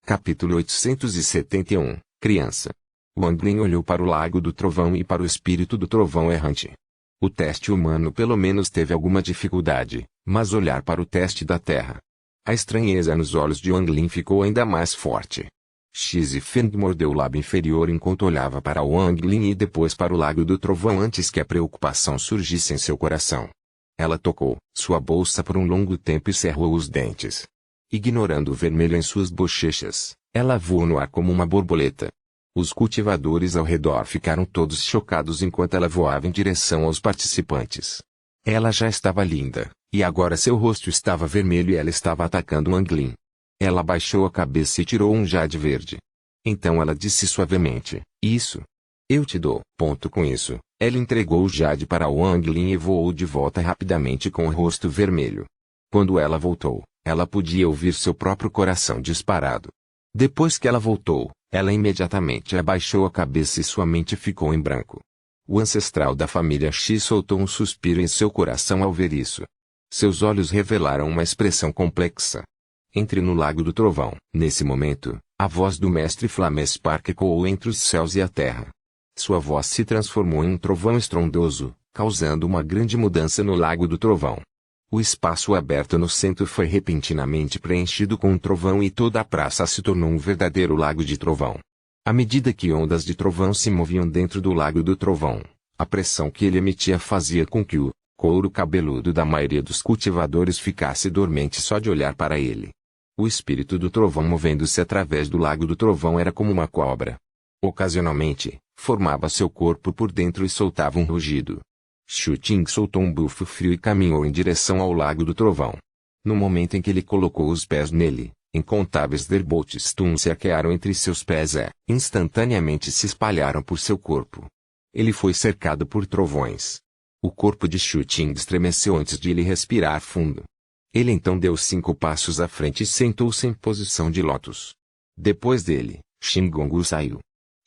Capítulo 871 Criança. Wanglin olhou para o Lago do Trovão e para o espírito do trovão errante. O teste humano pelo menos teve alguma dificuldade, mas olhar para o teste da terra. A estranheza nos olhos de Wanglin ficou ainda mais forte. Feng mordeu o lábio inferior enquanto olhava para Wanglin e depois para o Lago do Trovão antes que a preocupação surgisse em seu coração. Ela tocou sua bolsa por um longo tempo e cerrou os dentes. Ignorando o vermelho em suas bochechas, ela voou no ar como uma borboleta. Os cultivadores ao redor ficaram todos chocados enquanto ela voava em direção aos participantes. Ela já estava linda, e agora seu rosto estava vermelho e ela estava atacando Wanglin. Ela baixou a cabeça e tirou um jade verde. Então ela disse suavemente, isso. Eu te dou. Com isso, ela entregou o jade para Wanglin e voou de volta rapidamente com o rosto vermelho. Quando ela voltou, ela podia ouvir seu próprio coração disparado. Depois que ela voltou, ela imediatamente abaixou a cabeça e sua mente ficou em branco. O ancestral da família X soltou um suspiro em seu coração ao ver isso. Seus olhos revelaram uma expressão complexa. Entre no Lago do Trovão. Nesse momento, a voz do mestre Flamespark ecoou entre os céus e a terra. Sua voz se transformou em um trovão estrondoso, causando uma grande mudança no Lago do Trovão. O espaço aberto no centro foi repentinamente preenchido com um trovão e toda a praça se tornou um verdadeiro lago de trovão. À medida que ondas de trovão se moviam dentro do Lago do Trovão, a pressão que ele emitia fazia com que o couro cabeludo da maioria dos cultivadores ficasse dormente só de olhar para ele. O espírito do trovão movendo-se através do Lago do Trovão era como uma cobra. Ocasionalmente, formava seu corpo por dentro e soltava um rugido. Ting soltou um bufo frio e caminhou em direção ao Lago do Trovão. No momento em que ele colocou os pés nele, incontáveis Derboltstun se arquearam entre seus pés e, instantaneamente se espalharam por seu corpo. Ele foi cercado por trovões. O corpo de Ting estremeceu antes de ele respirar fundo. Ele então deu 5 passos à frente e sentou-se em posição de lótus. Depois dele, Shingongu saiu.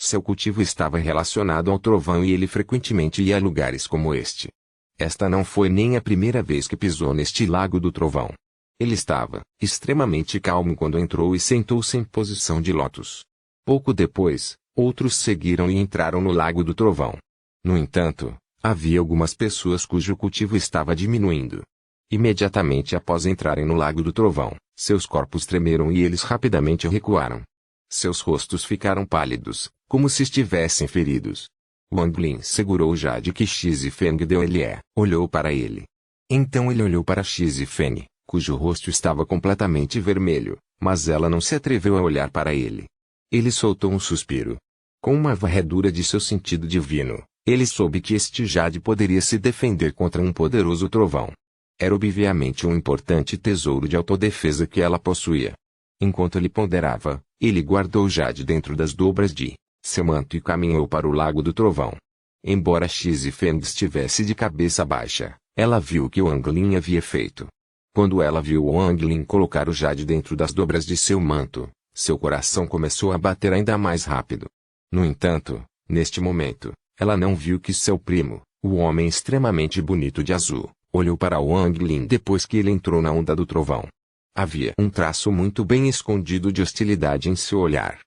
Seu cultivo estava relacionado ao trovão e ele frequentemente ia a lugares como este. Esta não foi nem a primeira vez que pisou neste Lago do Trovão. Ele estava extremamente calmo quando entrou e sentou-se em posição de lótus. Pouco depois, outros seguiram e entraram no Lago do Trovão. No entanto, havia algumas pessoas cujo cultivo estava diminuindo. Imediatamente após entrarem no Lago do Trovão, seus corpos tremeram e eles rapidamente recuaram. Seus rostos ficaram pálidos, como se estivessem feridos. Wanglin segurou o jade que Feng deu ele olhou para ele. Então ele olhou para Feng, cujo rosto estava completamente vermelho, mas ela não se atreveu a olhar para ele. Ele soltou um suspiro. Com uma varredura de seu sentido divino, ele soube que este jade poderia se defender contra um poderoso trovão. Era obviamente um importante tesouro de autodefesa que ela possuía. Enquanto ele ponderava, ele guardou o jade dentro das dobras de seu manto e caminhou para o Lago do Trovão. Embora Feng estivesse de cabeça baixa, ela viu o que Wanglin havia feito. Quando ela viu Wanglin colocar o jade dentro das dobras de seu manto, seu coração começou a bater ainda mais rápido. No entanto, neste momento, ela não viu que seu primo, o homem extremamente bonito de azul, olhou para Wanglin depois que ele entrou na onda do trovão. Havia um traço muito bem escondido de hostilidade em seu olhar.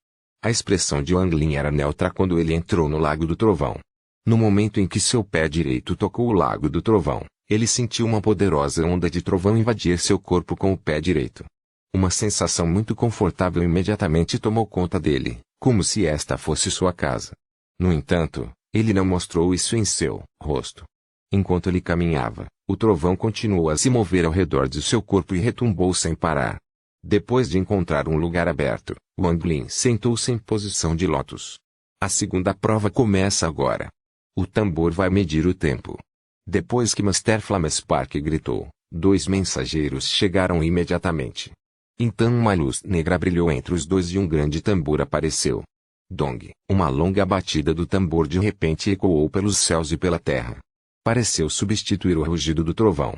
A expressão de Wanglin era neutra quando ele entrou no Lago do Trovão. No momento em que seu pé direito tocou o Lago do Trovão, ele sentiu uma poderosa onda de trovão invadir seu corpo com o pé direito. Uma sensação muito confortável imediatamente tomou conta dele, como se esta fosse sua casa. No entanto, ele não mostrou isso em seu rosto. Enquanto ele caminhava, o trovão continuou a se mover ao redor de seu corpo e retumbou sem parar. Depois de encontrar um lugar aberto, Wanglin sentou-se em posição de lótus. A segunda prova começa agora. O tambor vai medir o tempo. Depois que Master Flamespark gritou, 2 mensageiros chegaram imediatamente. Então uma luz negra brilhou entre os dois e um grande tambor apareceu. Dong, uma longa batida do tambor de repente ecoou pelos céus e pela terra. Pareceu substituir o rugido do trovão.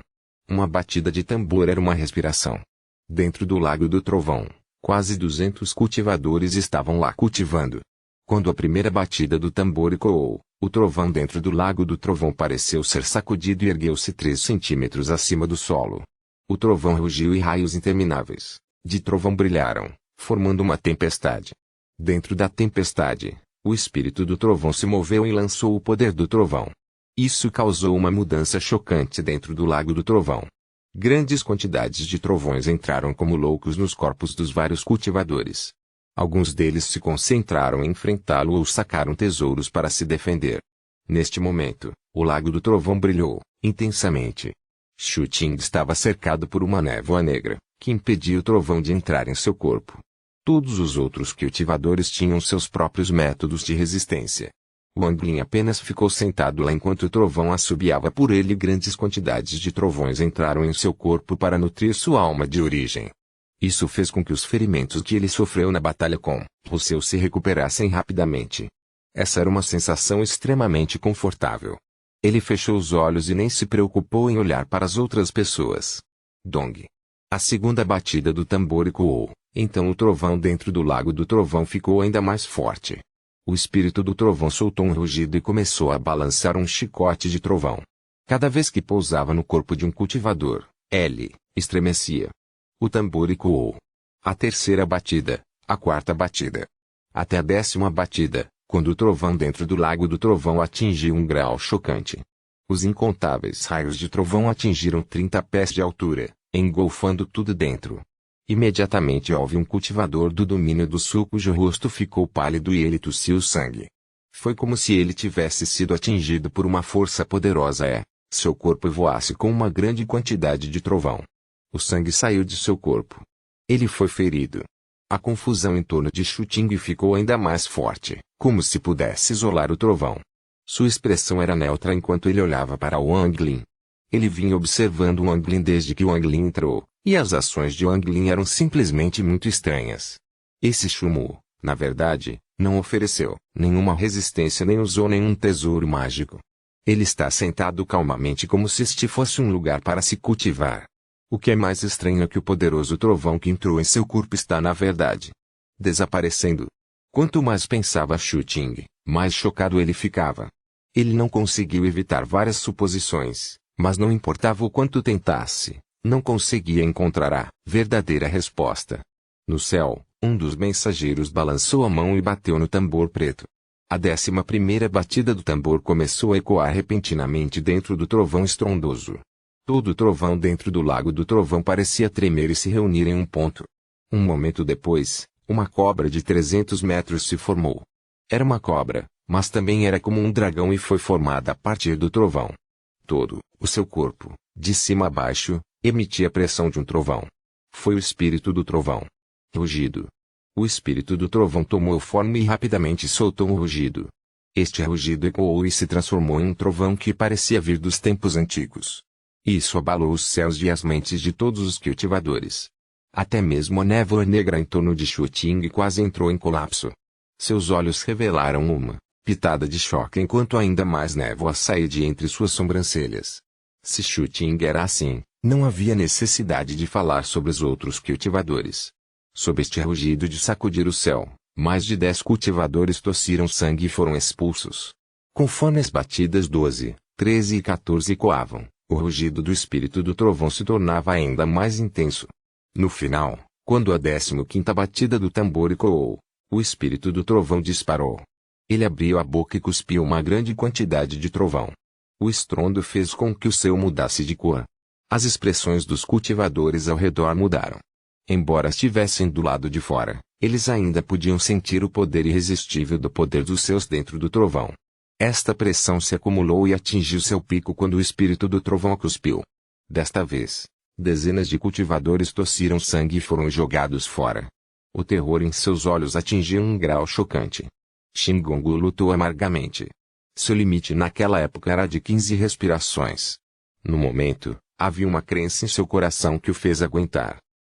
Uma batida de tambor era uma respiração. Dentro do Lago do Trovão, quase 200 cultivadores estavam lá cultivando. Quando a primeira batida do tambor ecoou, o trovão dentro do Lago do Trovão pareceu ser sacudido e ergueu-se 3 centímetros acima do solo. O trovão rugiu e raios intermináveis de trovão brilharam, formando uma tempestade. Dentro da tempestade, o espírito do trovão se moveu e lançou o poder do trovão. Isso causou uma mudança chocante dentro do lago do trovão. Grandes quantidades de trovões entraram como loucos nos corpos dos vários cultivadores. Alguns deles se concentraram em enfrentá-lo ou sacaram tesouros para se defender. Neste momento, o lago do trovão brilhou intensamente. Shu Ting estava cercado por uma névoa negra, que impedia o trovão de entrar em seu corpo. Todos os outros cultivadores tinham seus próprios métodos de resistência. Wang Lin apenas ficou sentado lá enquanto o trovão assobiava por ele e grandes quantidades de trovões entraram em seu corpo para nutrir sua alma de origem. Isso fez com que os ferimentos que ele sofreu na batalha com Rousseau se recuperassem rapidamente. Essa era uma sensação extremamente confortável. Ele fechou os olhos e nem se preocupou em olhar para as outras pessoas. Dong. A segunda batida do tambor ecoou, então o trovão dentro do lago do trovão ficou ainda mais forte. O espírito do trovão soltou um rugido e começou a balançar um chicote de trovão. Cada vez que pousava no corpo de um cultivador, ele estremecia. O tambor ecoou. A terceira batida, a quarta batida. Até a 10ª batida, quando o trovão dentro do lago do trovão atingiu um grau chocante. Os incontáveis raios de trovão atingiram 30 pés de altura, engolfando tudo dentro. Imediatamente houve um cultivador do domínio do sul cujo rosto ficou pálido e ele tossiu sangue. Foi como se ele tivesse sido atingido por uma força poderosa seu corpo voasse com uma grande quantidade de trovão. O sangue saiu de seu corpo. Ele foi ferido. A confusão em torno de Shu Ting ficou ainda mais forte, como se pudesse isolar o trovão. Sua expressão era neutra enquanto ele olhava para Wang Lin. Ele vinha observando Wang Lin desde que Wang Lin entrou, e as ações de Wang Lin eram simplesmente muito estranhas. Esse Shumu, na verdade, não ofereceu nenhuma resistência nem usou nenhum tesouro mágico. Ele está sentado calmamente como se este fosse um lugar para se cultivar. O que é mais estranho é que o poderoso trovão que entrou em seu corpo está na verdade desaparecendo. Quanto mais pensava Shu Ting, mais chocado ele ficava. Ele não conseguiu evitar várias suposições, mas não importava o quanto tentasse, não conseguia encontrar a verdadeira resposta. No céu, um dos mensageiros balançou a mão e bateu no tambor preto. A 11ª batida do tambor começou a ecoar repentinamente dentro do trovão estrondoso. Todo o trovão dentro do lago do trovão parecia tremer e se reunir em um ponto. Um momento depois, uma cobra de 300 metros se formou. Era uma cobra, mas também era como um dragão e foi formada a partir do trovão. Todo o seu corpo, de cima a baixo, emitia a pressão de um trovão. Foi o espírito do trovão. Rugido. O espírito do trovão tomou forma e rapidamente soltou um rugido. Este rugido ecoou e se transformou em um trovão que parecia vir dos tempos antigos. Isso abalou os céus e as mentes de todos os cultivadores. Até mesmo a névoa negra em torno de Shu Ting quase entrou em colapso. Seus olhos revelaram uma pitada de choque enquanto ainda mais névoa saía de entre suas sobrancelhas. Se Shu Ting era assim, não havia necessidade de falar sobre os outros cultivadores. Sob este rugido de sacudir o céu, mais de 10 cultivadores tossiram sangue e foram expulsos. Conforme as batidas 12, 13 e 14 ecoavam, o rugido do espírito do trovão se tornava ainda mais intenso. No final, quando a 15ª batida do tambor ecoou, o espírito do trovão disparou. Ele abriu a boca e cuspiu uma grande quantidade de trovão. O estrondo fez com que o céu mudasse de cor. As expressões dos cultivadores ao redor mudaram. Embora estivessem do lado de fora, eles ainda podiam sentir o poder irresistível do poder dos céus dentro do trovão. Esta pressão se acumulou e atingiu seu pico quando o espírito do trovão a cuspiu. Desta vez, dezenas de cultivadores tossiram sangue e foram jogados fora. O terror em seus olhos atingiu um grau chocante. Shingongu lutou amargamente. Seu limite naquela época era de 15 respirações. No momento, havia uma crença em seu coração que o fez aguentar.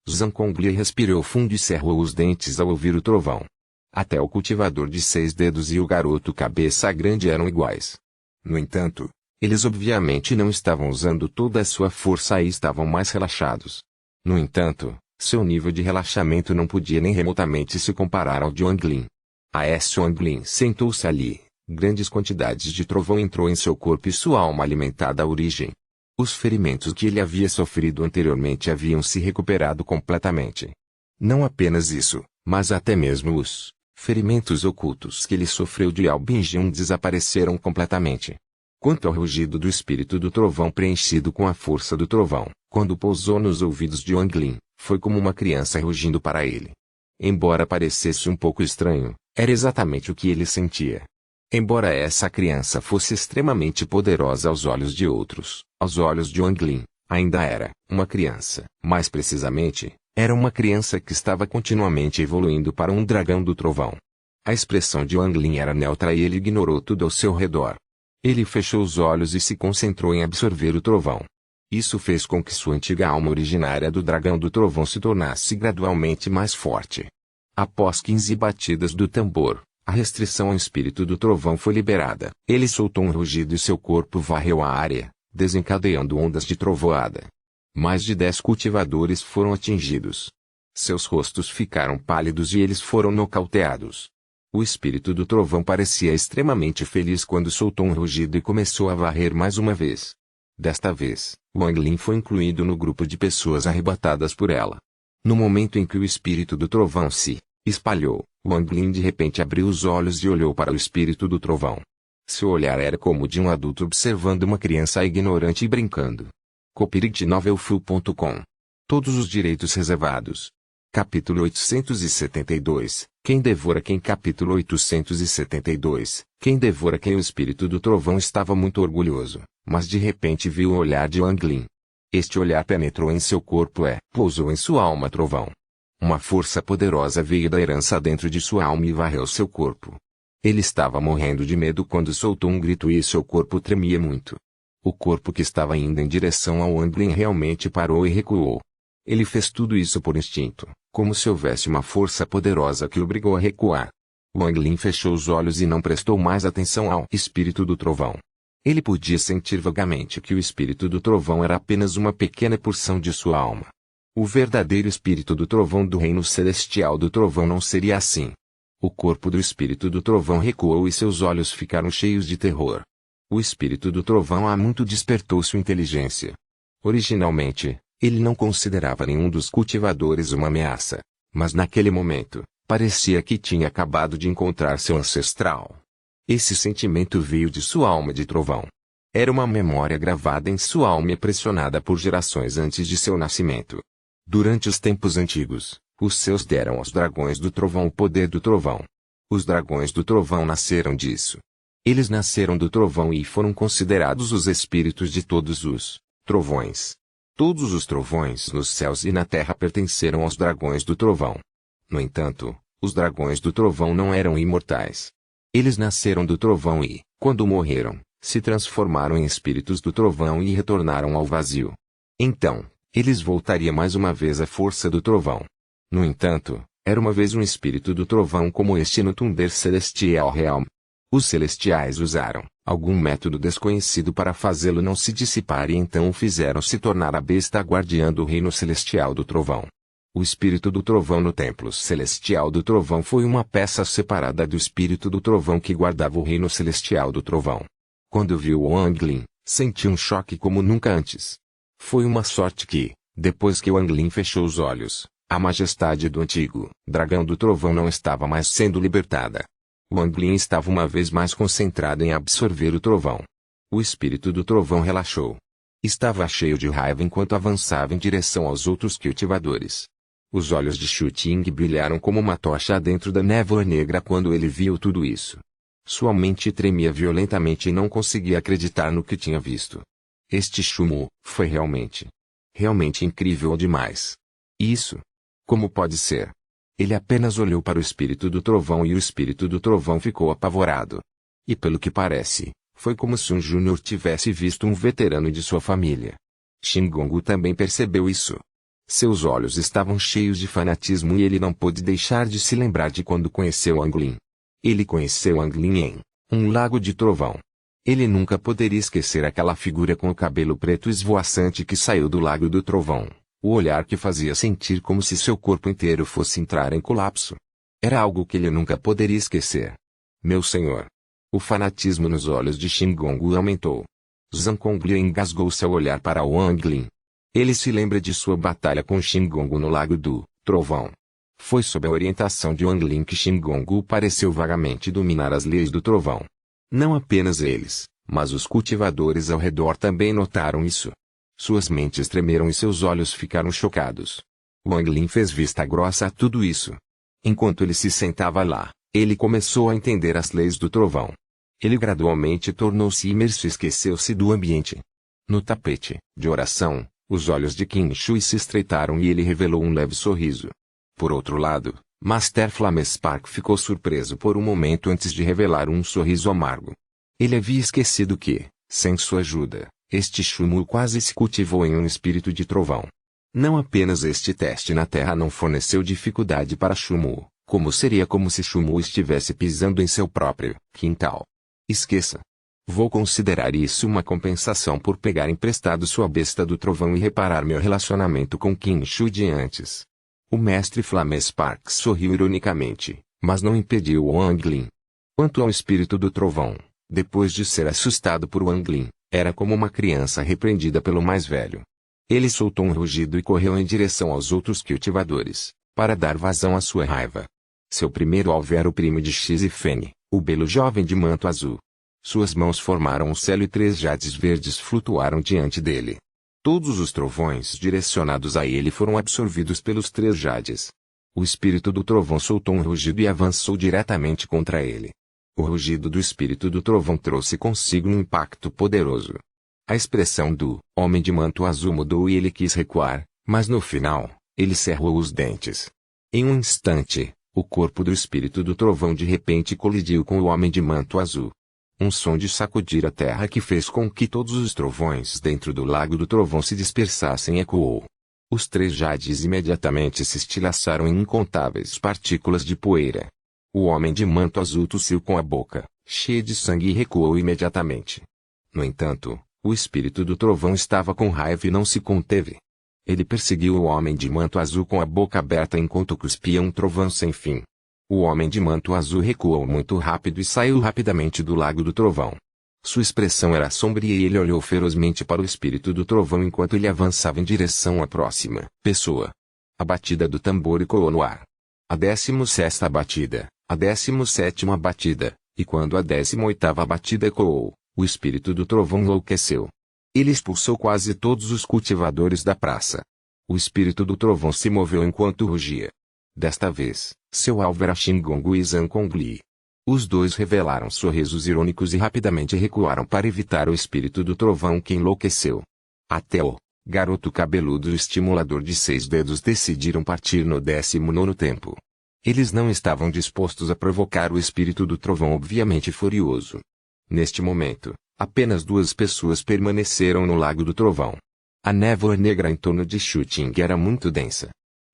Zhang Congli respirou fundo e cerrou os dentes ao ouvir o trovão. Até o cultivador de 6 dedos e o garoto cabeça grande eram iguais. No entanto, eles obviamente não estavam usando toda a sua força e estavam mais relaxados. No entanto, seu nível de relaxamento não podia nem remotamente se comparar ao de Wang Lin. Wang Lin sentou-se ali. Grandes quantidades de trovão entrou em seu corpo e sua alma alimentada à origem. Os ferimentos que ele havia sofrido anteriormente haviam se recuperado completamente. Não apenas isso, mas até mesmo os ferimentos ocultos que ele sofreu de Albin desapareceram completamente. Quanto ao rugido do espírito do trovão preenchido com a força do trovão, quando pousou nos ouvidos de Wang Lin, foi como uma criança rugindo para ele. Embora parecesse um pouco estranho, era exatamente o que ele sentia. Embora essa criança fosse extremamente poderosa aos olhos de outros, aos olhos de Wang Lin, ainda era uma criança. Mais precisamente, era uma criança que estava continuamente evoluindo para um dragão do trovão. A expressão de Wang Lin era neutra e ele ignorou tudo ao seu redor. Ele fechou os olhos e se concentrou em absorver o trovão. Isso fez com que sua antiga alma originária do dragão do trovão se tornasse gradualmente mais forte. Após 15 batidas do tambor, a restrição ao espírito do trovão foi liberada. Ele soltou um rugido e seu corpo varreu a área, desencadeando ondas de trovoada. Mais de 10 cultivadores foram atingidos. Seus rostos ficaram pálidos e eles foram nocauteados. O espírito do trovão parecia extremamente feliz quando soltou um rugido e começou a varrer mais uma vez. Desta vez, Wang Lin foi incluído no grupo de pessoas arrebatadas por ela. No momento em que o espírito do trovão se espalhou, Wang Lin de repente abriu os olhos e olhou para o espírito do trovão. Seu olhar era como o de um adulto observando uma criança ignorante e brincando. Copyright Novelfull.com. Todos os direitos reservados. Capítulo 872. Quem devora quem? Capítulo 872. Quem devora quem? O espírito do trovão estava muito orgulhoso, mas de repente viu o olhar de Wang Lin. Este olhar penetrou em seu corpo e pousou em sua alma trovão. Uma força poderosa veio da herança dentro de sua alma e varreu seu corpo. Ele estava morrendo de medo quando soltou um grito e seu corpo tremia muito. O corpo que estava indo em direção ao Wang Lin realmente parou e recuou. Ele fez tudo isso por instinto, como se houvesse uma força poderosa que o obrigou a recuar. Wang Lin fechou os olhos e não prestou mais atenção ao espírito do trovão. Ele podia sentir vagamente que o espírito do trovão era apenas uma pequena porção de sua alma. O verdadeiro espírito do trovão do reino celestial do trovão não seria assim. O corpo do espírito do trovão recuou e seus olhos ficaram cheios de terror. O espírito do trovão há muito despertou sua inteligência. Originalmente, ele não considerava nenhum dos cultivadores uma ameaça, mas naquele momento, parecia que tinha acabado de encontrar seu ancestral. Esse sentimento veio de sua alma de trovão. Era uma memória gravada em sua alma e pressionada por gerações antes de seu nascimento. Durante os tempos antigos, os seus deram aos dragões do trovão o poder do trovão. Os dragões do trovão nasceram disso. Eles nasceram do trovão e foram considerados os espíritos de todos os trovões. Todos os trovões nos céus e na terra pertenceram aos dragões do trovão. No entanto, os dragões do trovão não eram imortais. Eles nasceram do trovão e, quando morreram, se transformaram em espíritos do trovão e retornaram ao vazio. Então, eles voltariam mais uma vez à força do trovão. No entanto, era uma vez um espírito do trovão como este no Thunder Celestial Realm. Os celestiais usaram algum método desconhecido para fazê-lo não se dissipar e então o fizeram se tornar a besta guardiã do reino celestial do trovão. O espírito do trovão no templo celestial do trovão foi uma peça separada do espírito do trovão que guardava o reino celestial do trovão. Quando viu Wang Lin, sentiu um choque como nunca antes. Foi uma sorte que, depois que Wang Lin fechou os olhos, a majestade do antigo dragão do trovão não estava mais sendo libertada. Wang Lin estava uma vez mais concentrado em absorver o trovão. O espírito do trovão relaxou. Estava cheio de raiva enquanto avançava em direção aos outros cultivadores. Os olhos de Shu Ting brilharam como uma tocha dentro da névoa negra quando ele viu tudo isso. Sua mente tremia violentamente e não conseguia acreditar no que tinha visto. Este Shumo foi realmente incrível demais. Isso? Como pode ser? Ele apenas olhou para o espírito do trovão e o espírito do trovão ficou apavorado. E pelo que parece, foi como se um júnior tivesse visto um veterano de sua família. Shingongu também percebeu isso. Seus olhos estavam cheios de fanatismo e ele não pôde deixar de se lembrar de quando conheceu Wang Lin. Ele conheceu Wang Lin em um lago de trovão. Ele nunca poderia esquecer aquela figura com o cabelo preto esvoaçante que saiu do lago do trovão. O olhar que fazia sentir como se seu corpo inteiro fosse entrar em colapso. Era algo que ele nunca poderia esquecer. Meu senhor. O fanatismo nos olhos de Shingongu aumentou. Zhang Kongliu engasgou seu olhar para Wang Lin. Ele se lembra de sua batalha com Shingongu no Lago do Trovão. Foi sob a orientação de Wang Lin que Shingongu pareceu vagamente dominar as leis do trovão. Não apenas eles, mas os cultivadores ao redor também notaram isso. Suas mentes tremeram e seus olhos ficaram chocados. Wang Lin fez vista grossa a tudo isso. Enquanto ele se sentava lá, ele começou a entender as leis do trovão. Ele gradualmente tornou-se imerso e esqueceu-se do ambiente. No tapete de oração, os olhos de Qin Shui se estreitaram e ele revelou um leve sorriso. Por outro lado, Master Flamespark ficou surpreso por um momento antes de revelar um sorriso amargo. Ele havia esquecido que, sem sua ajuda, este Shumu quase se cultivou em um espírito de trovão. Não apenas este teste na Terra não forneceu dificuldade para Shumu, como seria como se Shumu estivesse pisando em seu próprio quintal. Esqueça. Vou considerar isso uma compensação por pegar emprestado sua besta do trovão e reparar meu relacionamento com Qin Shui de antes. O mestre Flamespark sorriu ironicamente, mas não impediu Wang Lin. Quanto ao espírito do trovão, depois de ser assustado por Wang Lin, era como uma criança repreendida pelo mais velho. Ele soltou um rugido e correu em direção aos outros cultivadores, para dar vazão à sua raiva. Seu primeiro alvo era o primo de Xizifeng, o belo jovem de manto azul. Suas mãos formaram um celo e 3 jades verdes flutuaram diante dele. Todos os trovões direcionados a ele foram absorvidos pelos 3 jades. O espírito do trovão soltou um rugido e avançou diretamente contra ele. O rugido do espírito do trovão trouxe consigo um impacto poderoso. A expressão do homem de manto azul mudou e ele quis recuar, mas no final, ele cerrou os dentes. Em um instante, o corpo do espírito do trovão de repente colidiu com o homem de manto azul. Um som de sacudir a terra que fez com que todos os trovões dentro do lago do trovão se dispersassem ecoou. Os 3 jades imediatamente se estilhaçaram em incontáveis partículas de poeira. O homem de manto azul tossiu com a boca, cheia de sangue e recuou imediatamente. No entanto, o espírito do trovão estava com raiva e não se conteve. Ele perseguiu o homem de manto azul com a boca aberta enquanto cuspia um trovão sem fim. O homem de manto azul recuou muito rápido e saiu rapidamente do lago do trovão. Sua expressão era sombria e ele olhou ferozmente para o espírito do trovão enquanto ele avançava em direção à próxima pessoa. A batida do tambor ecoou no ar. A 16ª batida, a 17ª batida, e quando a 18ª batida ecoou, o espírito do trovão enlouqueceu. Ele expulsou quase todos os cultivadores da praça. O espírito do trovão se moveu enquanto rugia. Desta vez, seu alvo era Shingongu e Zhang. Os dois revelaram sorrisos irônicos e rapidamente recuaram para evitar o espírito do trovão que enlouqueceu. Até o garoto cabeludo e o estimulador de 6 dedos decidiram partir no 19º tempo. Eles não estavam dispostos a provocar o espírito do trovão obviamente furioso. Neste momento, apenas 2 pessoas permaneceram no lago do trovão. A névoa negra em torno de Shuting era muito densa.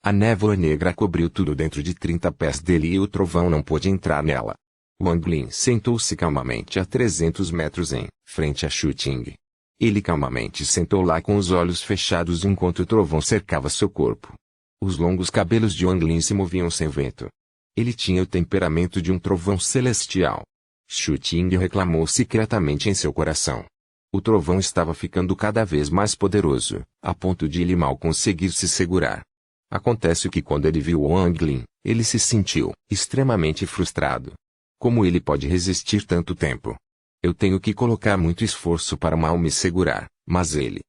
A névoa negra cobriu tudo dentro de 30 pés dele e o trovão não pôde entrar nela. Wang Lin sentou-se calmamente a 300 metros em frente a Shuting. Ele calmamente sentou lá com os olhos fechados enquanto o trovão cercava seu corpo. Os longos cabelos de Wang Lin se moviam sem vento. Ele tinha o temperamento de um trovão celestial. Shuting reclamou secretamente em seu coração. O trovão estava ficando cada vez mais poderoso, a ponto de ele mal conseguir se segurar. Acontece que quando ele viu Wang Lin, ele se sentiu extremamente frustrado. Como ele pode resistir tanto tempo? Eu tenho que colocar muito esforço para mal me segurar, mas ele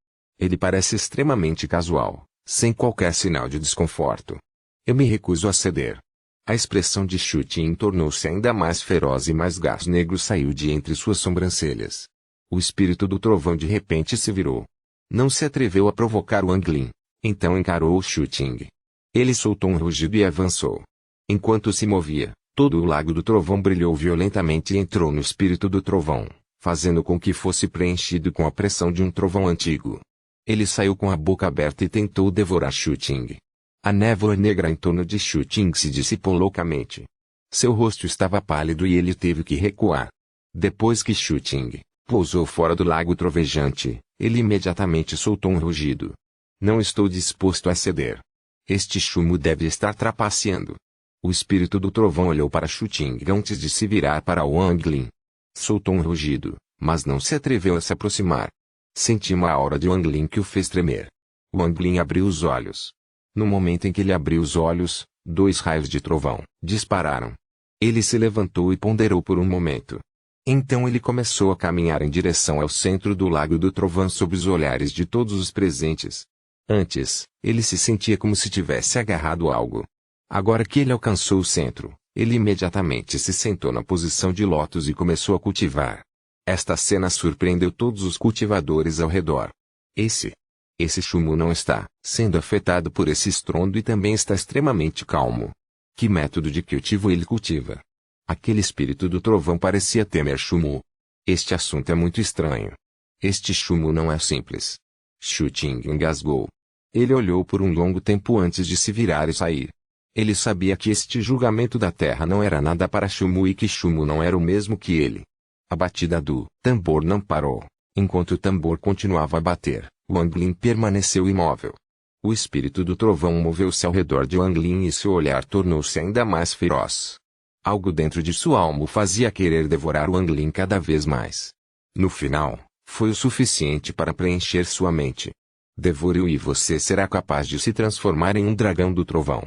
parece extremamente casual, sem qualquer sinal de desconforto. Eu me recuso a ceder. A expressão de Shuting tornou-se ainda mais feroz e mais gás negro saiu de entre suas sobrancelhas. O espírito do trovão de repente se virou. Não se atreveu a provocar Wang Lin, então encarou o Shuting. Ele soltou um rugido e avançou. Enquanto se movia, todo o lago do trovão brilhou violentamente e entrou no espírito do trovão, fazendo com que fosse preenchido com a pressão de um trovão antigo. Ele saiu com a boca aberta e tentou devorar Shuting. A névoa negra em torno de Shuting se dissipou loucamente. Seu rosto estava pálido e ele teve que recuar. Depois que Shuting pousou fora do lago trovejante, ele imediatamente soltou um rugido. Não estou disposto a ceder. Este chumo deve estar trapaceando. O espírito do trovão olhou para Shuting antes de se virar para Wang Lin. Soltou um rugido, mas não se atreveu a se aproximar. Senti uma aura de Wang Lin que o fez tremer. Wang Lin abriu os olhos. No momento em que ele abriu os olhos, 2 raios de trovão dispararam. Ele se levantou e ponderou por um momento. Então ele começou a caminhar em direção ao centro do lago do trovão sob os olhares de todos os presentes. Antes, ele se sentia como se tivesse agarrado algo. Agora que ele alcançou o centro, ele imediatamente se sentou na posição de lótus e começou a cultivar. Esta cena surpreendeu todos os cultivadores ao redor. Esse chumu não está sendo afetado por esse estrondo e também está extremamente calmo. Que método de cultivo ele cultiva? Aquele espírito do trovão parecia temer chumu. Este assunto é muito estranho. Este chumu não é simples. Xuting engasgou. Ele olhou por um longo tempo antes de se virar e sair. Ele sabia que este julgamento da terra não era nada para Chumu e que Chumu não era o mesmo que ele. A batida do tambor não parou. Enquanto o tambor continuava a bater, Wang Lin permaneceu imóvel. O espírito do trovão moveu-se ao redor de Wang Lin e seu olhar tornou-se ainda mais feroz. Algo dentro de sua alma o fazia querer devorar Wang Lin cada vez mais. No final, foi o suficiente para preencher sua mente. Devore-o e você será capaz de se transformar em um dragão do trovão.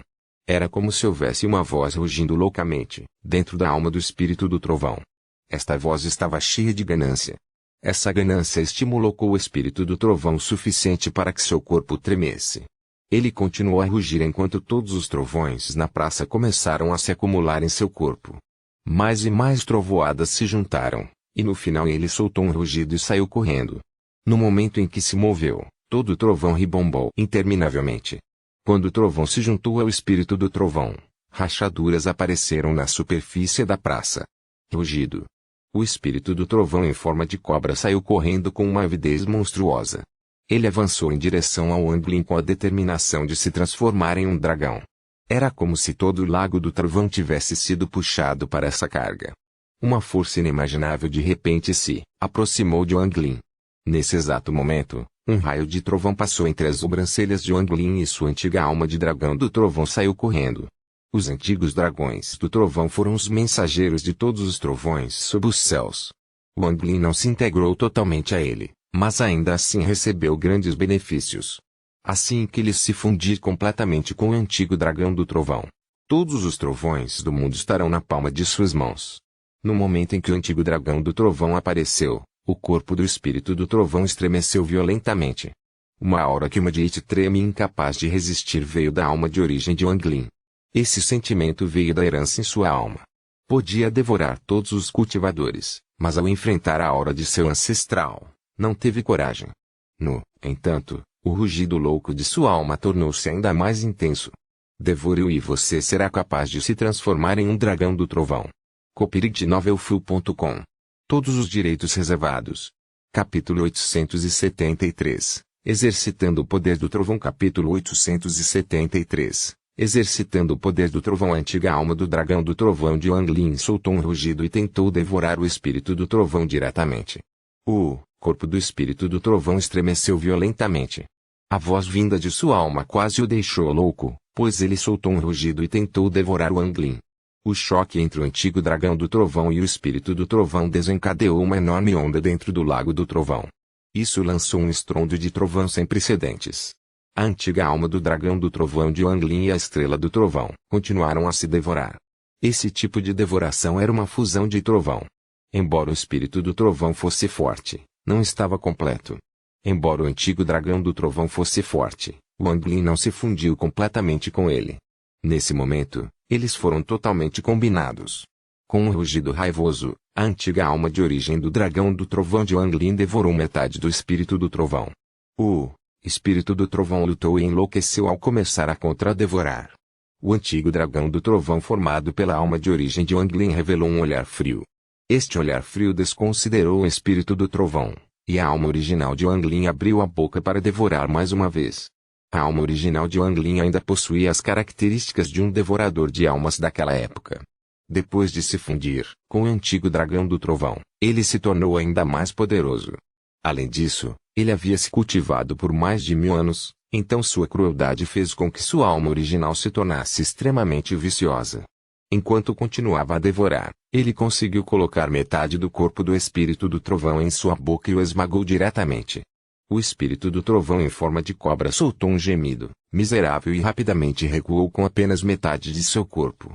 Era como se houvesse uma voz rugindo loucamente, dentro da alma do espírito do trovão. Esta voz estava cheia de ganância. Essa ganância estimulou o espírito do trovão o suficiente para que seu corpo tremesse. Ele continuou a rugir enquanto todos os trovões na praça começaram a se acumular em seu corpo. Mais e mais trovoadas se juntaram, e no final ele soltou um rugido e saiu correndo. No momento em que se moveu, todo o trovão ribombou interminavelmente. Quando o trovão se juntou ao espírito do trovão, rachaduras apareceram na superfície da praça. Rugido. O espírito do trovão em forma de cobra saiu correndo com uma avidez monstruosa. Ele avançou em direção ao Wang Lin com a determinação de se transformar em um dragão. Era como se todo o lago do trovão tivesse sido puxado para essa carga. Uma força inimaginável de repente se aproximou de Wang Lin. Nesse exato momento, um raio de trovão passou entre as sobrancelhas de Wang Lin e sua antiga alma de dragão do trovão saiu correndo. Os antigos dragões do trovão foram os mensageiros de todos os trovões sob os céus. Wang Lin não se integrou totalmente a ele, mas ainda assim recebeu grandes benefícios. Assim que ele se fundir completamente com o antigo dragão do trovão, todos os trovões do mundo estarão na palma de suas mãos. No momento em que o antigo dragão do trovão apareceu, o corpo do espírito do trovão estremeceu violentamente. Uma aura que Madite treme incapaz de resistir veio da alma de origem de Wang Lin. Esse sentimento veio da herança em sua alma. Podia devorar todos os cultivadores, mas ao enfrentar a aura de seu ancestral, não teve coragem. No entanto, o rugido louco de sua alma tornou-se ainda mais intenso. Devore-o e você será capaz de se transformar em um dragão do trovão. copyright.novelfull.com. Todos os direitos reservados. Capítulo 873. Exercitando o poder do trovão. Capítulo 873. Exercitando o poder do trovão. A antiga alma do dragão do trovão de Wang Lin soltou um rugido e tentou devorar o espírito do trovão diretamente. O corpo do espírito do trovão estremeceu violentamente. A voz vinda de sua alma quase o deixou louco, pois ele soltou um rugido e tentou devorar Wang Lin. O choque entre o antigo dragão do trovão e o espírito do trovão desencadeou uma enorme onda dentro do lago do trovão. Isso lançou um estrondo de trovão sem precedentes. A antiga alma do dragão do trovão de Wang Lin e a estrela do trovão continuaram a se devorar. Esse tipo de devoração era uma fusão de trovão. Embora o espírito do trovão fosse forte, não estava completo. Embora o antigo dragão do trovão fosse forte, Wang Lin não se fundiu completamente com ele. Nesse momento, eles foram totalmente combinados. Com um rugido raivoso, a antiga alma de origem do dragão do trovão de Wang Lin devorou metade do espírito do trovão. O espírito do trovão lutou e enlouqueceu ao começar a contra-devorar. O antigo dragão do trovão formado pela alma de origem de Wang Lin revelou um olhar frio. Este olhar frio desconsiderou o espírito do trovão, e a alma original de Wang Lin abriu a boca para devorar mais uma vez. A alma original de Wang Lin ainda possuía as características de um devorador de almas daquela época. Depois de se fundir com o antigo dragão do trovão, ele se tornou ainda mais poderoso. Além disso, ele havia se cultivado por mais de 1000 anos, então sua crueldade fez com que sua alma original se tornasse extremamente viciosa. Enquanto continuava a devorar, ele conseguiu colocar metade do corpo do espírito do trovão em sua boca e o esmagou diretamente. O espírito do trovão em forma de cobra soltou um gemido miserável e rapidamente recuou com apenas metade de seu corpo.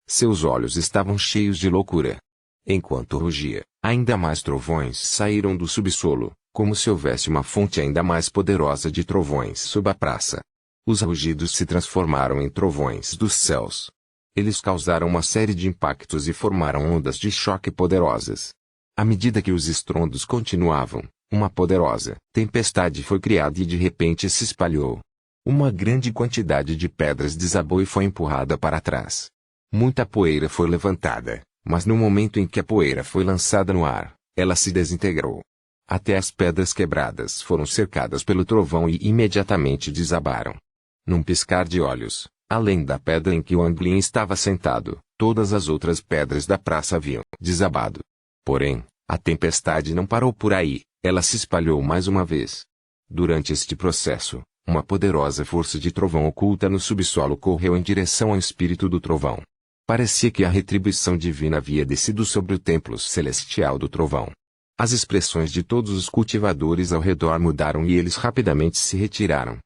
Seus olhos estavam cheios de loucura. Enquanto rugia, ainda mais trovões saíram do subsolo, como se houvesse uma fonte ainda mais poderosa de trovões sob a praça. Os rugidos se transformaram em trovões dos céus. Eles causaram uma série de impactos e formaram ondas de choque poderosas. À medida que os estrondos continuavam, uma poderosa tempestade foi criada e de repente se espalhou. Uma grande quantidade de pedras desabou e foi empurrada para trás. Muita poeira foi levantada, mas no momento em que a poeira foi lançada no ar, ela se desintegrou. Até as pedras quebradas foram cercadas pelo trovão e imediatamente desabaram. Num piscar de olhos, além da pedra em que Wang Lin estava sentado, todas as outras pedras da praça haviam desabado. Porém, a tempestade não parou por aí, ela se espalhou mais uma vez. Durante este processo, uma poderosa força de trovão oculta no subsolo correu em direção ao espírito do trovão. Parecia que a retribuição divina havia descido sobre o templo celestial do trovão. As expressões de todos os cultivadores ao redor mudaram e eles rapidamente se retiraram.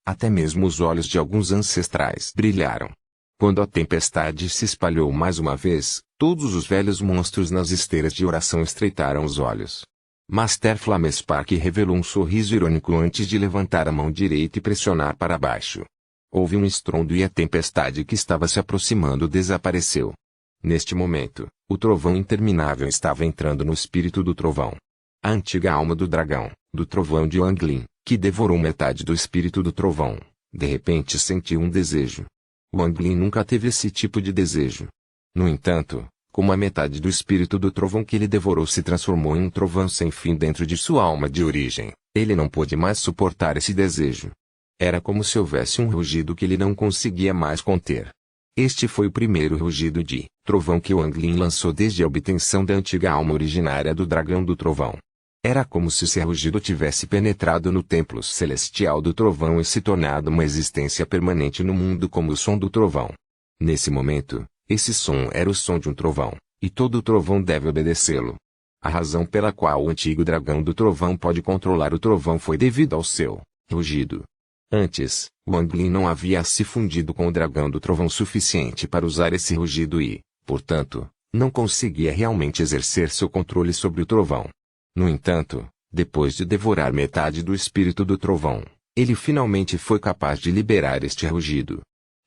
Até mesmo os olhos de alguns ancestrais brilharam. Quando a tempestade se espalhou mais uma vez, todos os velhos monstros nas esteiras de oração estreitaram os olhos. Master Flamespark revelou um sorriso irônico antes de levantar a mão direita e pressionar para baixo. Houve um estrondo e a tempestade que estava se aproximando desapareceu. Neste momento, o trovão interminável estava entrando no espírito do trovão. A antiga alma do dragão, do trovão de Wang Lin, que devorou metade do espírito do trovão, de repente sentiu um desejo. Wang Lin nunca teve esse tipo de desejo. No entanto, como a metade do espírito do trovão que ele devorou se transformou em um trovão sem fim dentro de sua alma de origem, ele não pôde mais suportar esse desejo. Era como se houvesse um rugido que ele não conseguia mais conter. Este foi o primeiro rugido de trovão que Wang Lin lançou desde a obtenção da antiga alma originária do dragão do trovão. Era como se esse rugido tivesse penetrado no templo celestial do trovão e se tornado uma existência permanente no mundo como o som do trovão. Nesse momento, esse som era o som de um trovão, e todo trovão deve obedecê-lo. A razão pela qual o antigo dragão do trovão pode controlar o trovão foi devido ao seu rugido. Antes, Wang Lin não havia se fundido com o dragão do trovão suficiente para usar esse rugido e, portanto, não conseguia realmente exercer seu controle sobre o trovão. No entanto, depois de devorar metade do espírito do trovão, ele finalmente foi capaz de liberar este rugido.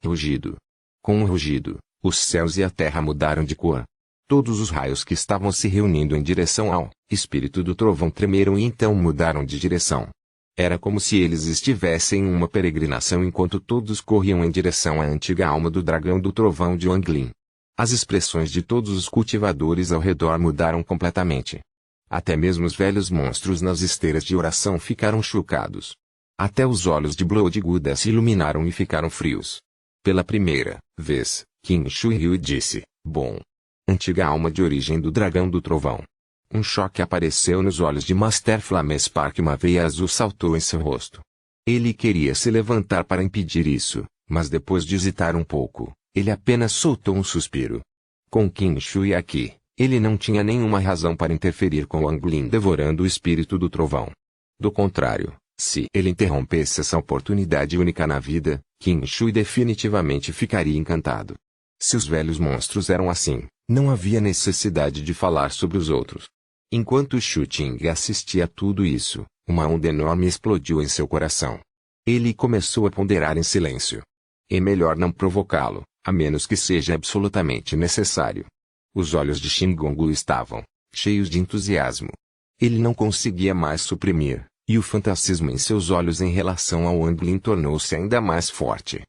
Rugido. Com o rugido, os céus e a terra mudaram de cor. Todos os raios que estavam se reunindo em direção ao espírito do trovão tremeram e então mudaram de direção. Era como se eles estivessem em uma peregrinação enquanto todos corriam em direção à antiga alma do dragão do trovão de Wang Lin. As expressões de todos os cultivadores ao redor mudaram completamente. Até mesmo os velhos monstros nas esteiras de oração ficaram chocados. Até os olhos de Blood Buddha se iluminaram e ficaram frios. Pela primeira vez, Qin Shi riu e disse, bom. Antiga alma de origem do dragão do trovão. Um choque apareceu nos olhos de Master Flamespark e uma veia azul saltou em seu rosto. Ele queria se levantar para impedir isso, mas depois de hesitar um pouco, ele apenas soltou um suspiro. Com Qin Shi aqui, ele não tinha nenhuma razão para interferir com Wang Lin devorando o espírito do trovão. Do contrário, se ele interrompesse essa oportunidade única na vida, Qin Shi definitivamente ficaria encantado. Se os velhos monstros eram assim, não havia necessidade de falar sobre os outros. Enquanto Shu Ting assistia a tudo isso, uma onda enorme explodiu em seu coração. Ele começou a ponderar em silêncio. É melhor não provocá-lo, a menos que seja absolutamente necessário. Os olhos de Shingongu estavam cheios de entusiasmo. Ele não conseguia mais suprimir, e o fantasismo em seus olhos em relação ao Wang Lin tornou-se ainda mais forte.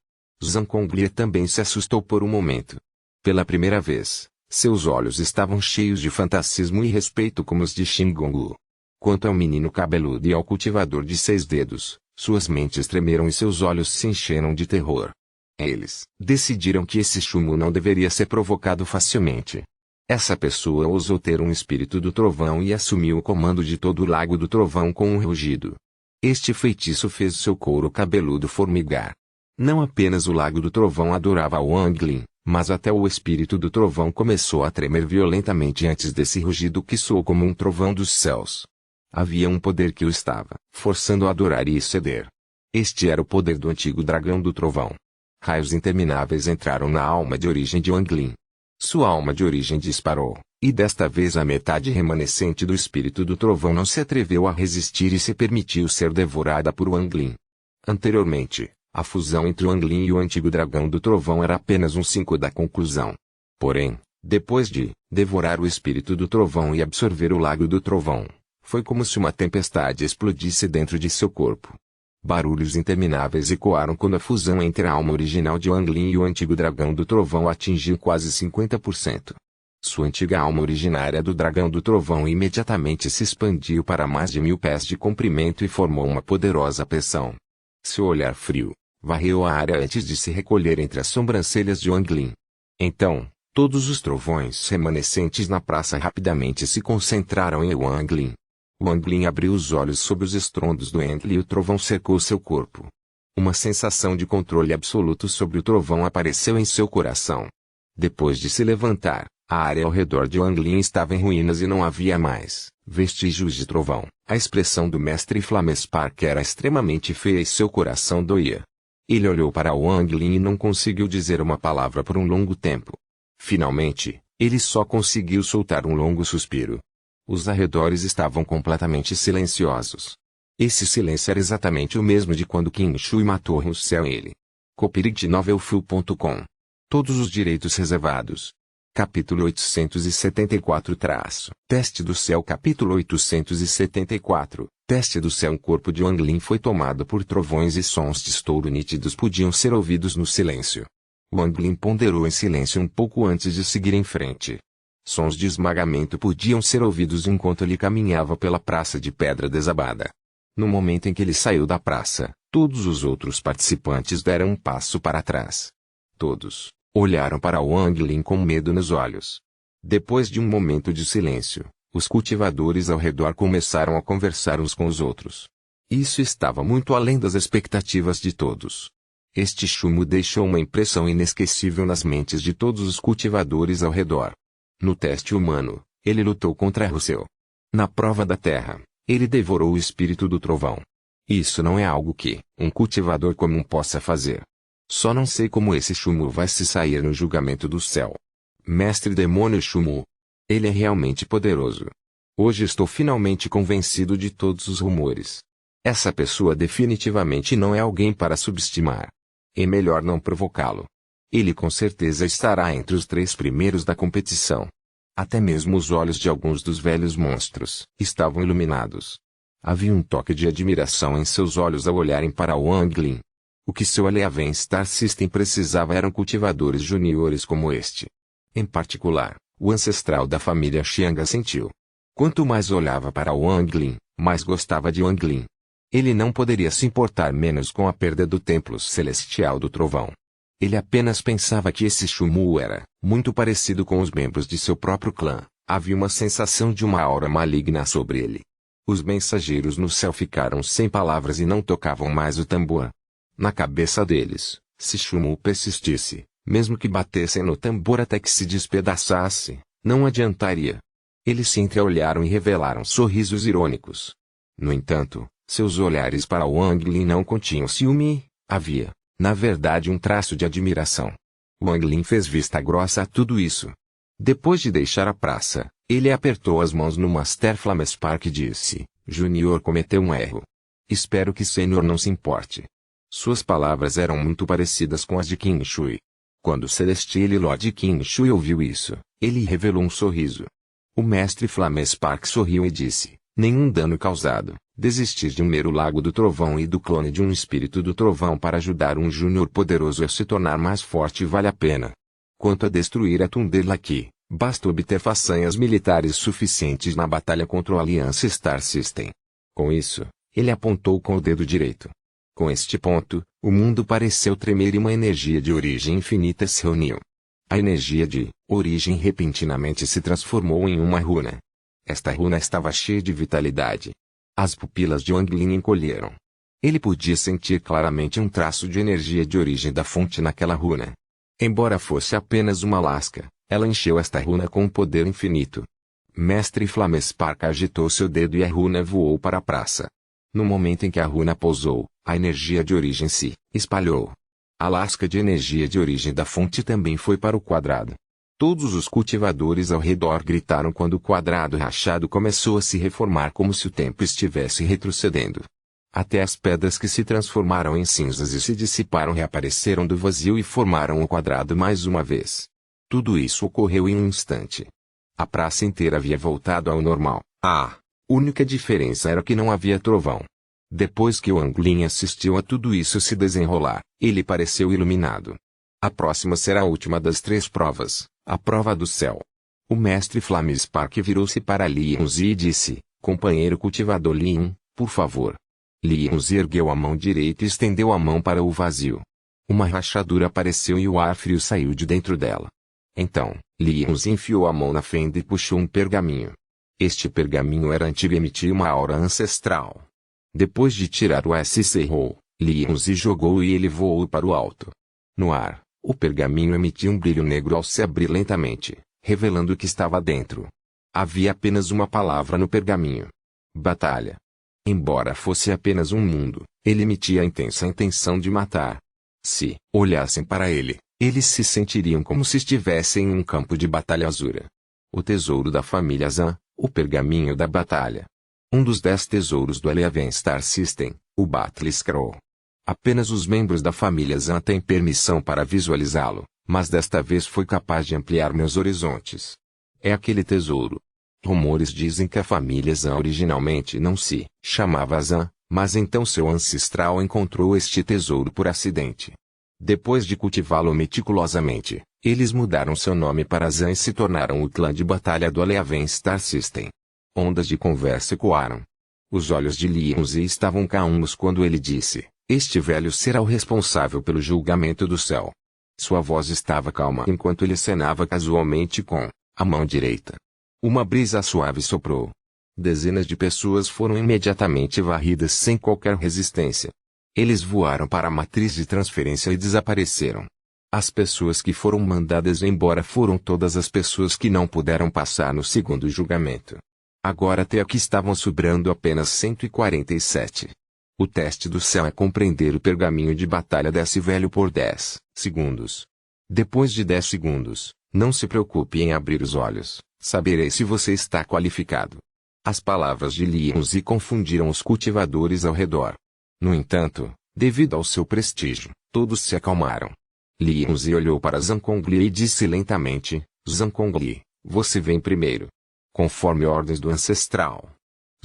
Zhang Conglia também se assustou por um momento. Pela primeira vez, seus olhos estavam cheios de fantasismo e respeito como os de Shingongu. Quanto ao menino cabeludo e ao cultivador de 6 dedos, suas mentes tremeram e seus olhos se encheram de terror. Eles decidiram que esse Shumu não deveria ser provocado facilmente. Essa pessoa ousou ter um espírito do trovão e assumiu o comando de todo o lago do trovão com um rugido. Este feitiço fez seu couro cabeludo formigar. Não apenas o lago do trovão adorava Wang Lin, mas até o espírito do trovão começou a tremer violentamente antes desse rugido que soou como um trovão dos céus. Havia um poder que o estava forçando a adorar e ceder. Este era o poder do antigo dragão do trovão. Raios intermináveis entraram na alma de origem de Wanglin. Sua alma de origem disparou, e desta vez a metade remanescente do espírito do trovão não se atreveu a resistir e se permitiu ser devorada por Wanglin. Anteriormente, a fusão entre Wanglin e o antigo dragão do trovão era apenas um 5 da conclusão. Porém, depois de devorar o espírito do trovão e absorver o lago do trovão, foi como se uma tempestade explodisse dentro de seu corpo. Barulhos intermináveis ecoaram quando a fusão entre a alma original de Wanglin e o antigo dragão do trovão atingiu quase 50%. Sua antiga alma originária do dragão do trovão imediatamente se expandiu para mais de 1000 pés de comprimento e formou uma poderosa pressão. Seu olhar frio varreu a área antes de se recolher entre as sobrancelhas de Wanglin. Então, todos os trovões remanescentes na praça rapidamente se concentraram em Wanglin. Wanglin abriu os olhos sob os estrondos do Enlil e o trovão cercou seu corpo. Uma sensação de controle absoluto sobre o trovão apareceu em seu coração. Depois de se levantar, a área ao redor de Wanglin estava em ruínas e não havia mais vestígios de trovão. A expressão do mestre Flamespark era extremamente feia e seu coração doía. Ele olhou para Wanglin e não conseguiu dizer uma palavra por um longo tempo. Finalmente, ele só conseguiu soltar um longo suspiro. Os arredores estavam completamente silenciosos. Esse silêncio era exatamente o mesmo de quando Qin Shui matou Russell ele. Copyright novelfull.com. Todos os direitos reservados. Capítulo 874 Teste do céu. Capítulo 874 Teste do céu. O corpo de Wanglin foi tomado por trovões e sons de estouro nítidos podiam ser ouvidos no silêncio. Wanglin ponderou em silêncio um pouco antes de seguir em frente. Sons de esmagamento podiam ser ouvidos enquanto ele caminhava pela praça de pedra desabada. No momento em que ele saiu da praça, todos os outros participantes deram um passo para trás. Todos olharam para Wanglin com medo nos olhos. Depois de um momento de silêncio, os cultivadores ao redor começaram a conversar uns com os outros. Isso estava muito além das expectativas de todos. Este chumbo deixou uma impressão inesquecível nas mentes de todos os cultivadores ao redor. No teste humano, ele lutou contra Russell. Na prova da terra, ele devorou o espírito do trovão. Isso não é algo que um cultivador comum possa fazer. Só não sei como esse Shumu vai se sair no julgamento do céu. Mestre Demônio Shumu. Ele é realmente poderoso. Hoje estou finalmente convencido de todos os rumores. Essa pessoa definitivamente não é alguém para subestimar. É melhor não provocá-lo. Ele com certeza estará entre os 3 primeiros da competição. Até mesmo os olhos de alguns dos velhos monstros estavam iluminados. Havia um toque de admiração em seus olhos ao olharem para Wanglin. O que seu Eleven Star System precisava eram cultivadores juniores como este. Em particular, o ancestral da família Xianga sentiu. Quanto mais olhava para Wanglin, mais gostava de Wanglin. Ele não poderia se importar menos com a perda do templo celestial do trovão. Ele apenas pensava que esse Shumu era muito parecido com os membros de seu próprio clã. Havia uma sensação de uma aura maligna sobre ele. Os mensageiros no céu ficaram sem palavras e não tocavam mais o tambor. Na cabeça deles, se Shumu persistisse, mesmo que batessem no tambor até que se despedaçasse, não adiantaria. Eles se entreolharam e revelaram sorrisos irônicos. No entanto, seus olhares para Wanglin não continham ciúme. Havia, na verdade, um traço de admiração. Wanglin fez vista grossa a tudo isso. Depois de deixar a praça, ele apertou as mãos no Master Flamespark e disse: Junior cometeu um erro. Espero que Senhor não se importe. Suas palavras eram muito parecidas com as de Qin Shui. Quando Celestial e Lord Qin Shui ouviu isso, ele revelou um sorriso. O mestre Flamespark sorriu e disse: nenhum dano causado. Desistir de um mero lago do trovão e do clone de um espírito do trovão para ajudar um júnior poderoso a se tornar mais forte vale a pena. Quanto a destruir a Thunderlake, basta obter façanhas militares suficientes na batalha contra a Aliança Star System. Com isso, ele apontou com o dedo direito. Com este ponto, o mundo pareceu tremer e uma energia de origem infinita se reuniu. A energia de origem repentinamente se transformou em uma runa. Esta runa estava cheia de vitalidade. As pupilas de Wanglin encolheram. Ele podia sentir claramente um traço de energia de origem da fonte naquela runa. Embora fosse apenas uma lasca, ela encheu esta runa com um poder infinito. Mestre Flamespark agitou seu dedo e a runa voou para a praça. No momento em que a runa pousou, a energia de origem se espalhou. A lasca de energia de origem da fonte também foi para o quadrado. Todos os cultivadores ao redor gritaram quando o quadrado rachado começou a se reformar como se o tempo estivesse retrocedendo. Até as pedras que se transformaram em cinzas e se dissiparam reapareceram do vazio e formaram o quadrado mais uma vez. Tudo isso ocorreu em um instante. A praça inteira havia voltado ao normal. A única diferença era que não havia trovão. Depois que o Anglin assistiu a tudo isso se desenrolar, ele pareceu iluminado. A próxima será a última das 3 provas, a prova do céu. O mestre Flamespark virou-se para Lianzi e disse: companheiro cultivador Lin, por favor. Lianzi ergueu a mão direita e estendeu a mão para o vazio. Uma rachadura apareceu e o ar frio saiu de dentro dela. Então, Lianzi enfiou a mão na fenda e puxou um pergaminho. Este pergaminho era antigo e emitia uma aura ancestral. Depois de tirar o S-Serro, Lianzi jogou e ele voou para o alto. No ar, o pergaminho emitia um brilho negro ao se abrir lentamente, revelando o que estava dentro. Havia apenas uma palavra no pergaminho: batalha. Embora fosse apenas um mundo, ele emitia a intensa intenção de matar. Se olhassem para ele, eles se sentiriam como se estivessem em um campo de batalha azura. O tesouro da família Zan, o pergaminho da batalha. Um dos 10 tesouros do Eleven Star System, o Battle Scroll. Apenas os membros da família Zan têm permissão para visualizá-lo, mas desta vez foi capaz de ampliar meus horizontes. É aquele tesouro. Rumores dizem que a família Zan originalmente não se chamava Zan, mas então seu ancestral encontrou este tesouro por acidente. Depois de cultivá-lo meticulosamente, eles mudaram seu nome para Zan e se tornaram o clã de batalha do Eleven Star System. Ondas de conversa ecoaram. Os olhos de Lianzi estavam calmos quando ele disse: este velho será o responsável pelo julgamento do céu. Sua voz estava calma enquanto ele acenava casualmente com a mão direita. Uma brisa suave soprou. Dezenas de pessoas foram imediatamente varridas sem qualquer resistência. Eles voaram para a matriz de transferência e desapareceram. As pessoas que foram mandadas embora foram todas as pessoas que não puderam passar no segundo julgamento. Agora até aqui estavam sobrando apenas 147. O teste do céu é compreender o pergaminho de batalha desse velho por 10 segundos. Depois de 10 segundos, não se preocupe em abrir os olhos, saberei se você está qualificado. As palavras de Lianzi confundiram os cultivadores ao redor. No entanto, devido ao seu prestígio, todos se acalmaram. Lianzi olhou para Zankongli e disse lentamente: Zankongli, você vem primeiro. Conforme ordens do ancestral.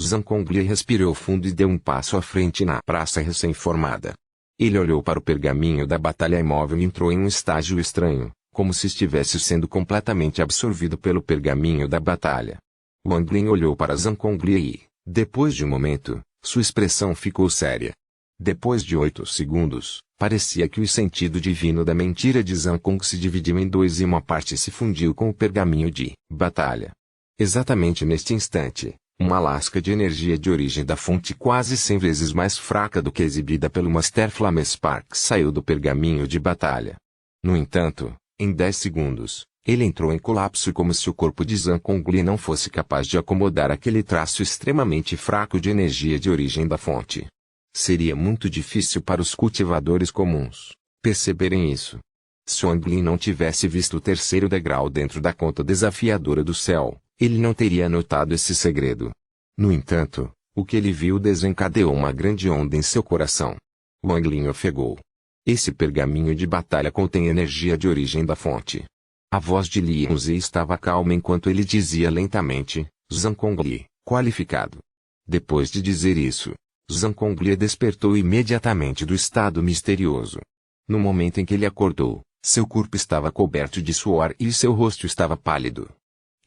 Zankongli respirou fundo e deu um passo à frente na praça recém-formada. Ele olhou para o pergaminho da batalha imóvel e entrou em um estágio estranho, como se estivesse sendo completamente absorvido pelo pergaminho da batalha. Wang Lin olhou para Zankongli e, depois de um momento, sua expressão ficou séria. Depois de 8 segundos, parecia que o sentido divino da mentira de Zankong se dividiu em 2 e uma parte se fundiu com o pergaminho de batalha. Exatamente neste instante, uma lasca de energia de origem da fonte quase 100 vezes mais fraca do que exibida pelo Master Flamespark saiu do pergaminho de batalha. No entanto, em 10 segundos, ele entrou em colapso como se o corpo de Zankongli não fosse capaz de acomodar aquele traço extremamente fraco de energia de origem da fonte. Seria muito difícil para os cultivadores comuns perceberem isso. Se Wang Lin não tivesse visto o terceiro degrau dentro da conta desafiadora do céu, ele não teria notado esse segredo. No entanto, o que ele viu desencadeou uma grande onda em seu coração. Wang Lin ofegou. Esse pergaminho de batalha contém energia de origem da fonte. A voz de Lianzi estava calma enquanto ele dizia lentamente: Zankongli, qualificado. Depois de dizer isso, Zankongli despertou imediatamente do estado misterioso. No momento em que ele acordou, seu corpo estava coberto de suor e seu rosto estava pálido.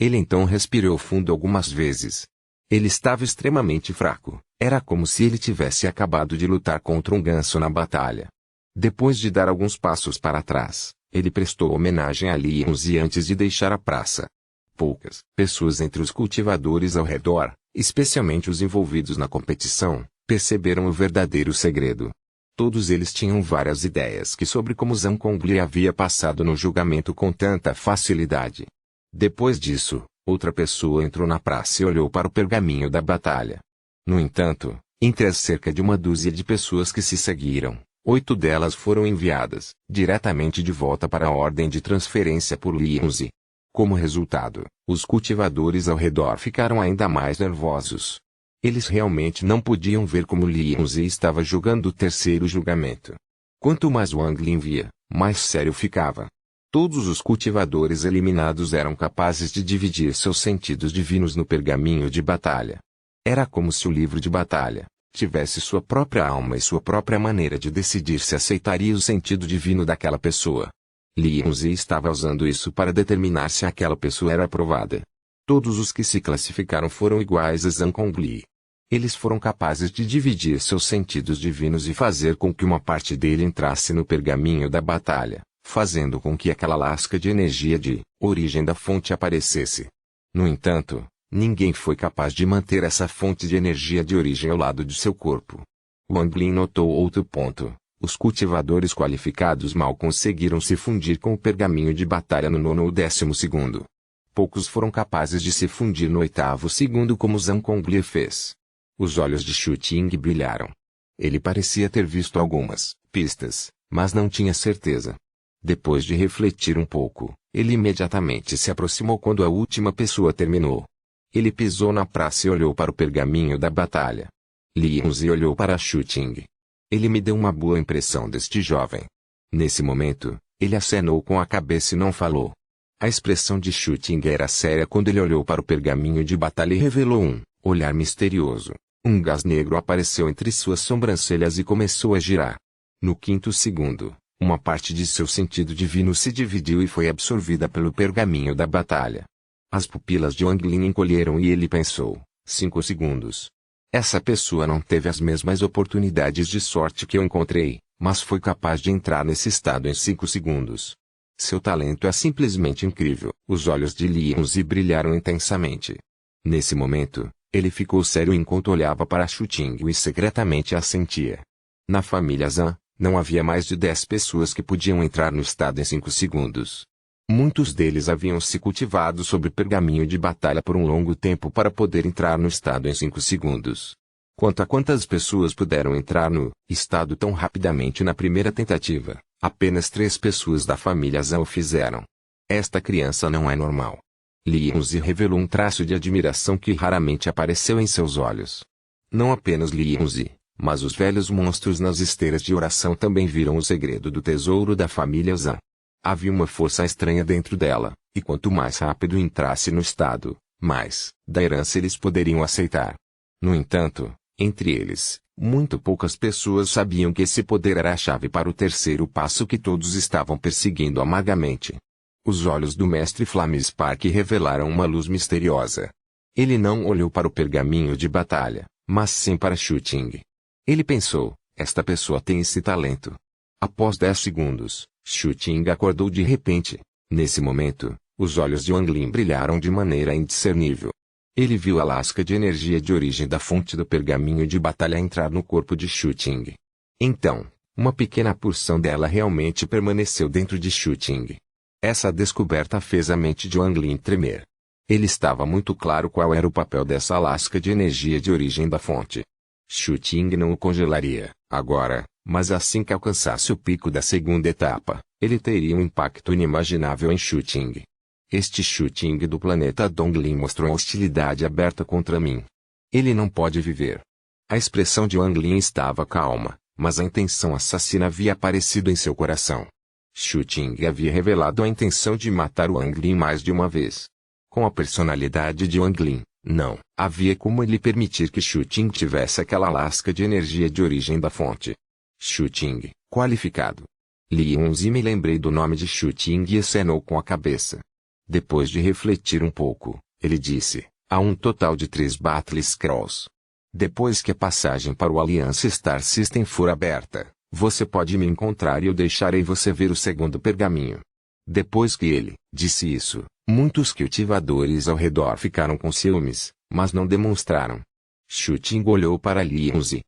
Ele então respirou fundo algumas vezes. Ele estava extremamente fraco, era como se ele tivesse acabado de lutar contra um ganso na batalha. Depois de dar alguns passos para trás, ele prestou homenagem a Lianzi antes de deixar a praça. Poucas pessoas entre os cultivadores ao redor, especialmente os envolvidos na competição, perceberam o verdadeiro segredo. Todos eles tinham várias ideias sobre como Zankongli havia passado no julgamento com tanta facilidade. Depois disso, Outra pessoa entrou na praça e olhou para o pergaminho da batalha. No entanto, entre as cerca de uma dúzia de pessoas que se seguiram, 8 delas foram enviadas diretamente de volta para a ordem de transferência por Liuzi. Como resultado, os cultivadores ao redor ficaram ainda mais nervosos. Eles realmente não podiam ver como Liuzi estava jogando o terceiro julgamento. Quanto mais Wang Lin via, mais sério ficava. Todos os cultivadores eliminados eram capazes de dividir seus sentidos divinos no pergaminho de batalha. Era como se o livro de batalha tivesse sua própria alma e sua própria maneira de decidir se aceitaria o sentido divino daquela pessoa. Liuzi estava usando isso para determinar se aquela pessoa era aprovada. Todos os que se classificaram foram iguais a Zhang Congli. Eles foram capazes de dividir seus sentidos divinos e fazer com que uma parte dele entrasse no pergaminho da batalha, fazendo com que aquela lasca de energia de origem da fonte aparecesse. No entanto, ninguém foi capaz de manter essa fonte de energia de origem ao lado de seu corpo. Wang Lin notou outro ponto. Os cultivadores qualificados mal conseguiram se fundir com o pergaminho de batalha no 9º ou 12º. Poucos foram capazes de se fundir no 8º segundo como Zhang Congli fez. Os olhos de Xu Ting brilharam. Ele parecia ter visto algumas pistas, mas não tinha certeza. Depois de refletir um pouco, ele imediatamente se aproximou quando a última pessoa terminou. Ele pisou na praça e olhou para o pergaminho da batalha. Liuzi olhou para Xu Ting. Ele me deu uma boa impressão deste jovem. Nesse momento, ele acenou com a cabeça e não falou. A expressão de Xu Ting era séria quando ele olhou para o pergaminho de batalha e revelou um olhar misterioso. Um gás negro apareceu entre suas sobrancelhas e começou a girar. No 5º segundo, uma parte de seu sentido divino se dividiu e foi absorvida pelo pergaminho da batalha. As pupilas de Wang Lin encolheram e ele pensou, 5 segundos. Essa pessoa não teve as mesmas oportunidades de sorte que eu encontrei, mas foi capaz de entrar nesse estado em 5 segundos. Seu talento é simplesmente incrível. Os olhos de Liuzi brilharam intensamente. Nesse momento, ele ficou sério enquanto olhava para Xu Ting e secretamente assentia. Na família Zhan, não havia mais de 10 pessoas que podiam entrar no estado em 5 segundos. Muitos deles haviam se cultivado sobre pergaminho de batalha por um longo tempo para poder entrar no estado em 5 segundos. Quanto a quantas pessoas puderam entrar no estado tão rapidamente na primeira tentativa, apenas 3 pessoas da família Zhan o fizeram. Esta criança não é normal. Liuzi revelou um traço de admiração que raramente apareceu em seus olhos. Não apenas Liuzi, mas os velhos monstros nas esteiras de oração também viram o segredo do tesouro da família Zhan. Havia uma força estranha dentro dela, e quanto mais rápido entrasse no estado, mais da herança eles poderiam aceitar. No entanto, entre eles, muito poucas pessoas sabiam que esse poder era a chave para o terceiro passo que todos estavam perseguindo amargamente. Os olhos do mestre Flame Spark revelaram uma luz misteriosa. Ele não olhou para o pergaminho de batalha, mas sim para Xu Ting. Ele pensou, esta pessoa tem esse talento. Após 10 segundos, Xu Ting acordou de repente. Nesse momento, os olhos de Wang Lin brilharam de maneira indiscernível. Ele viu a lasca de energia de origem da fonte do pergaminho de batalha entrar no corpo de Xu Ting. Então, uma pequena porção dela realmente permaneceu dentro de Xu Ting. Essa descoberta fez a mente de Wang Lin tremer. Ele estava muito claro qual era o papel dessa lasca de energia de origem da fonte. Xu Ting não o congelaria, agora, mas assim que alcançasse o pico da segunda etapa, ele teria um impacto inimaginável em Xu Ting. Este Xu Ting do planeta Donglin mostrou hostilidade aberta contra mim. Ele não pode viver. A expressão de Wang Lin estava calma, mas a intenção assassina havia aparecido em seu coração. Xu Ting havia revelado a intenção de matar Wang Lin mais de uma vez. Com a personalidade de Wang Lin, não havia como ele permitir que Xu Ting tivesse aquela lasca de energia de origem da fonte. Xu Ting, qualificado. Liuzi me lembrei do nome de Xu Ting e acenou com a cabeça. Depois de refletir um pouco, ele disse, há um total de 3 Battle Scrolls. Depois que a passagem para o Aliança Star System for aberta, você pode me encontrar e eu deixarei você ver o segundo pergaminho. Depois que ele disse isso, muitos cultivadores ao redor ficaram com ciúmes, mas não demonstraram. Xu Ting olhou para Liuzi.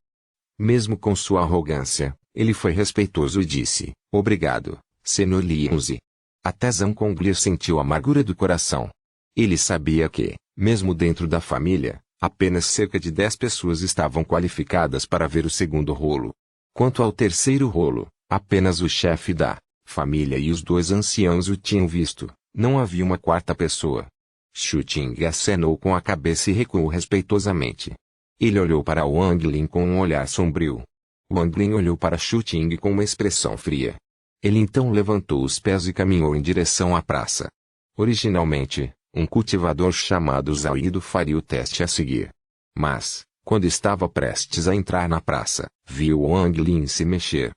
Mesmo com sua arrogância, ele foi respeitoso e disse, obrigado, Senhor Liuzi. Até Zhang Congli sentiu a amargura do coração. Ele sabia que, mesmo dentro da família, apenas cerca de 10 pessoas estavam qualificadas para ver o segundo rolo. Quanto ao terceiro rolo, apenas o chefe da família e os 2 anciãos o tinham visto, não havia uma quarta pessoa. Shu Ting acenou com a cabeça e recuou respeitosamente. Ele olhou para Wang Lin com um olhar sombrio. Wang Lin olhou para Shu Ting com uma expressão fria. Ele então levantou os pés e caminhou em direção à praça. Originalmente, um cultivador chamado Zhao Yido faria o teste a seguir. Mas, quando estava prestes a entrar na praça, viu Wang Lin se mexer.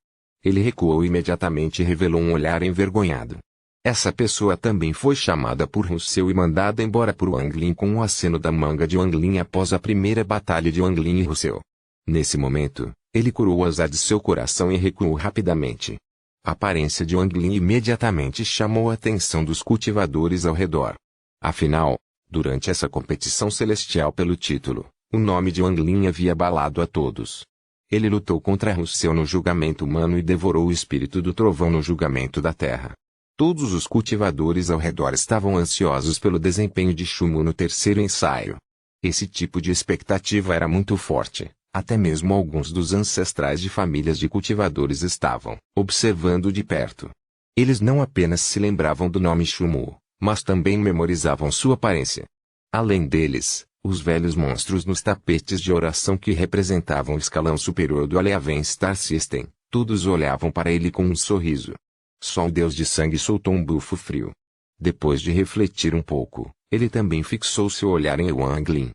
Ele recuou imediatamente e revelou um olhar envergonhado. Essa pessoa também foi chamada por Rousseau e mandada embora por Wang Lin com um aceno da manga de Wang Lin após a primeira batalha de Wang Lin e Rousseau. Nesse momento, ele curou o azar de seu coração e recuou rapidamente. A aparência de Wang Lin imediatamente chamou a atenção dos cultivadores ao redor. Afinal, durante essa competição celestial pelo título, o nome de Wang Lin havia abalado a todos. Ele lutou contra Rousseau no julgamento humano e devorou o espírito do trovão no julgamento da terra. Todos os cultivadores ao redor estavam ansiosos pelo desempenho de Shumu no terceiro ensaio. Esse tipo de expectativa era muito forte, até mesmo alguns dos ancestrais de famílias de cultivadores estavam observando de perto. Eles não apenas se lembravam do nome Shumu, mas também memorizavam sua aparência. Além deles, os velhos monstros nos tapetes de oração que representavam o escalão superior do Eleven Star System, todos olhavam para ele com um sorriso. Só o deus de sangue soltou um bufo frio. Depois de refletir um pouco, ele também fixou seu olhar em Wang Lin.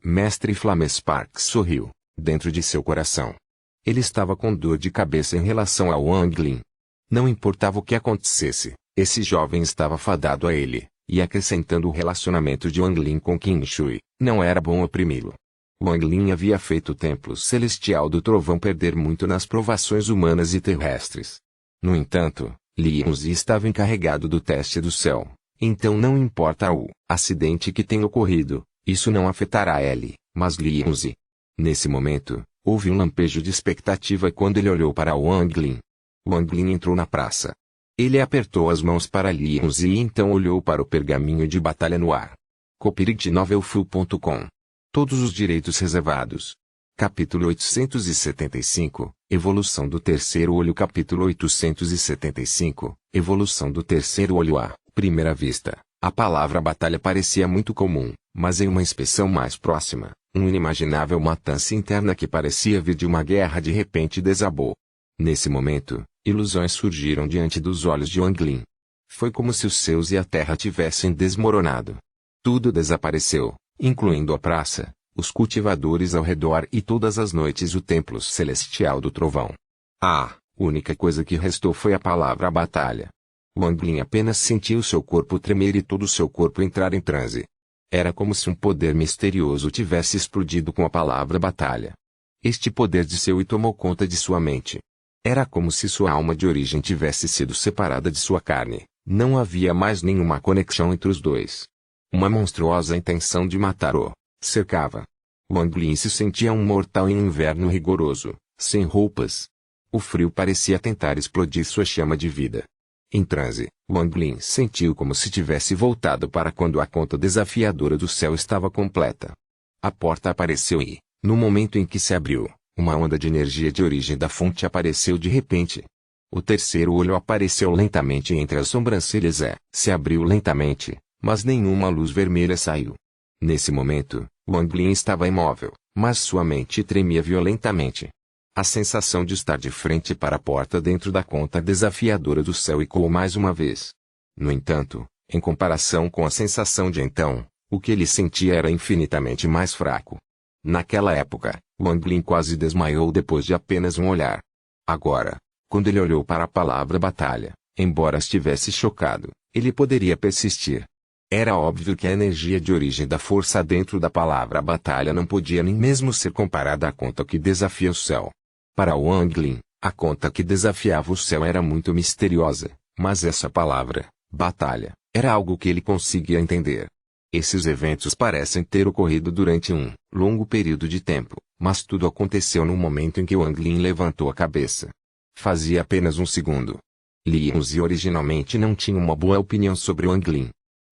Mestre Flamespark sorriu, dentro de seu coração. Ele estava com dor de cabeça em relação a Wang Lin. Não importava o que acontecesse, esse jovem estava fadado a ele, e acrescentando o relacionamento de Wang Lin com Qin Shui, não era bom oprimi-lo. Wang Lin havia feito o templo celestial do trovão perder muito nas provações humanas e terrestres. No entanto, Li Yunzi estava encarregado do teste do céu, então não importa o acidente que tenha ocorrido, isso não afetará ele, mas Li Yunzi. Nesse momento, houve um lampejo de expectativa quando ele olhou para Wang Lin. Wang Lin entrou na praça. Ele apertou as mãos para Li Yunzi e então olhou para o pergaminho de batalha no ar. Copyright novelfull.com. Todos os direitos reservados. Capítulo 875, Evolução do Terceiro Olho. Capítulo 875, Evolução do Terceiro Olho. À primeira vista, a palavra batalha parecia muito comum, mas em uma inspeção mais próxima, uma inimaginável matança interna que parecia vir de uma guerra de repente desabou. Nesse momento, ilusões surgiram diante dos olhos de Wang Lin. Foi como se os céus e a terra tivessem desmoronado. Tudo desapareceu, incluindo a praça, os cultivadores ao redor e todas as noites o templo celestial do trovão. A única coisa que restou foi a palavra batalha. Wang Lin apenas sentiu seu corpo tremer e todo seu corpo entrar em transe. Era como se um poder misterioso tivesse explodido com a palavra batalha. Este poder desceu e tomou conta de sua mente. Era como se sua alma de origem tivesse sido separada de sua carne, não havia mais nenhuma conexão entre os dois. Uma monstruosa intenção de matar o cercava. Wang Lin se sentia um mortal em um inverno rigoroso, sem roupas. O frio parecia tentar explodir sua chama de vida. Em transe, Wang Lin sentiu como se tivesse voltado para quando a conta desafiadora do céu estava completa. A porta apareceu e, no momento em que se abriu, uma onda de energia de origem da fonte apareceu de repente. O terceiro olho apareceu lentamente entre as sobrancelhas e se abriu lentamente, mas nenhuma luz vermelha saiu. Nesse momento, Wang Lin estava imóvel, mas sua mente tremia violentamente. A sensação de estar de frente para a porta dentro da conta desafiadora do céu ecoou mais uma vez. No entanto, em comparação com a sensação de então, o que ele sentia era infinitamente mais fraco. Naquela época, Wang Lin quase desmaiou depois de apenas um olhar. Agora, quando ele olhou para a palavra batalha, embora estivesse chocado, ele poderia persistir. Era óbvio que a energia de origem da força dentro da palavra batalha não podia nem mesmo ser comparada à conta que desafia o céu. Para Wang Lin, a conta que desafiava o céu era muito misteriosa, mas essa palavra, batalha, era algo que ele conseguia entender. Esses eventos parecem ter ocorrido durante um longo período de tempo, mas tudo aconteceu no momento em que Wang Lin levantou a cabeça. Fazia apenas um segundo. Li Yunzi originalmente não tinha uma boa opinião sobre Wang Lin.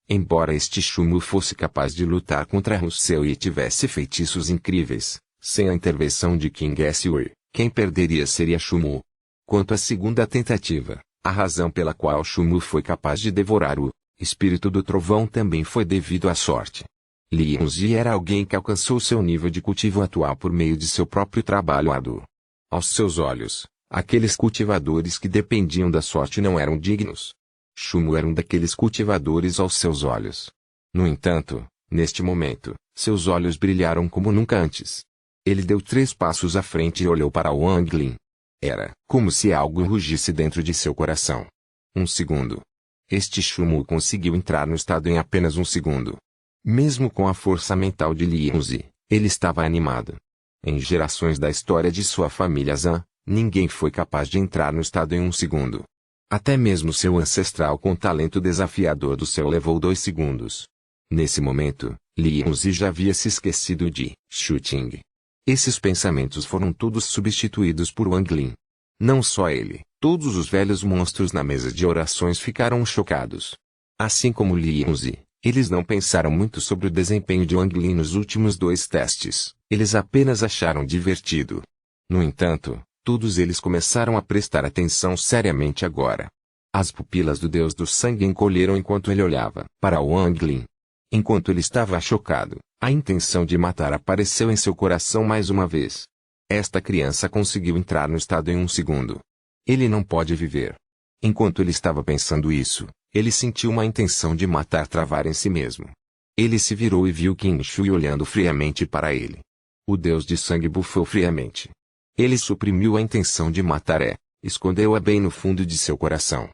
Embora este Shumu fosse capaz de lutar contra Russell e tivesse feitiços incríveis, sem a intervenção de King Sui, quem perderia seria Shumu. Quanto à segunda tentativa, a razão pela qual Shumu foi capaz de devorar o espírito do trovão também foi devido à sorte. Li Yunzi era alguém que alcançou seu nível de cultivo atual por meio de seu próprio trabalho árduo. Aos seus olhos, aqueles cultivadores que dependiam da sorte não eram dignos. Shumu era um daqueles cultivadores aos seus olhos. No entanto, neste momento, seus olhos brilharam como nunca antes. Ele deu 3 passos à frente e olhou para Wang Lin. Era como se algo rugisse dentro de seu coração. 1 segundo. Este Shumu conseguiu entrar no estado em apenas 1 segundo. Mesmo com a força mental de Li Yunzi, ele estava animado. Em gerações da história de sua família Zhan, ninguém foi capaz de entrar no estado em 1 segundo. Até mesmo seu ancestral com talento desafiador do céu levou 2 segundos. Nesse momento, Li Yunzi já havia se esquecido de Shu Ting. Esses pensamentos foram todos substituídos por Wang Lin. Não só ele, todos os velhos monstros na mesa de orações ficaram chocados. Assim como Li Yunzi, eles não pensaram muito sobre o desempenho de Wang Lin nos últimos 2 testes, eles apenas acharam divertido. No entanto, todos eles começaram a prestar atenção seriamente agora. As pupilas do deus do sangue encolheram enquanto ele olhava para Wang Lin. Enquanto ele estava chocado, a intenção de matar apareceu em seu coração mais uma vez. Esta criança conseguiu entrar no estado em 1 segundo. Ele não pode viver. Enquanto ele estava pensando isso, ele sentiu uma intenção de matar travar em si mesmo. Ele se virou e viu Qin Shui olhando friamente para ele. O deus de sangue bufou friamente. Ele suprimiu a intenção de matar e escondeu-a bem no fundo de seu coração.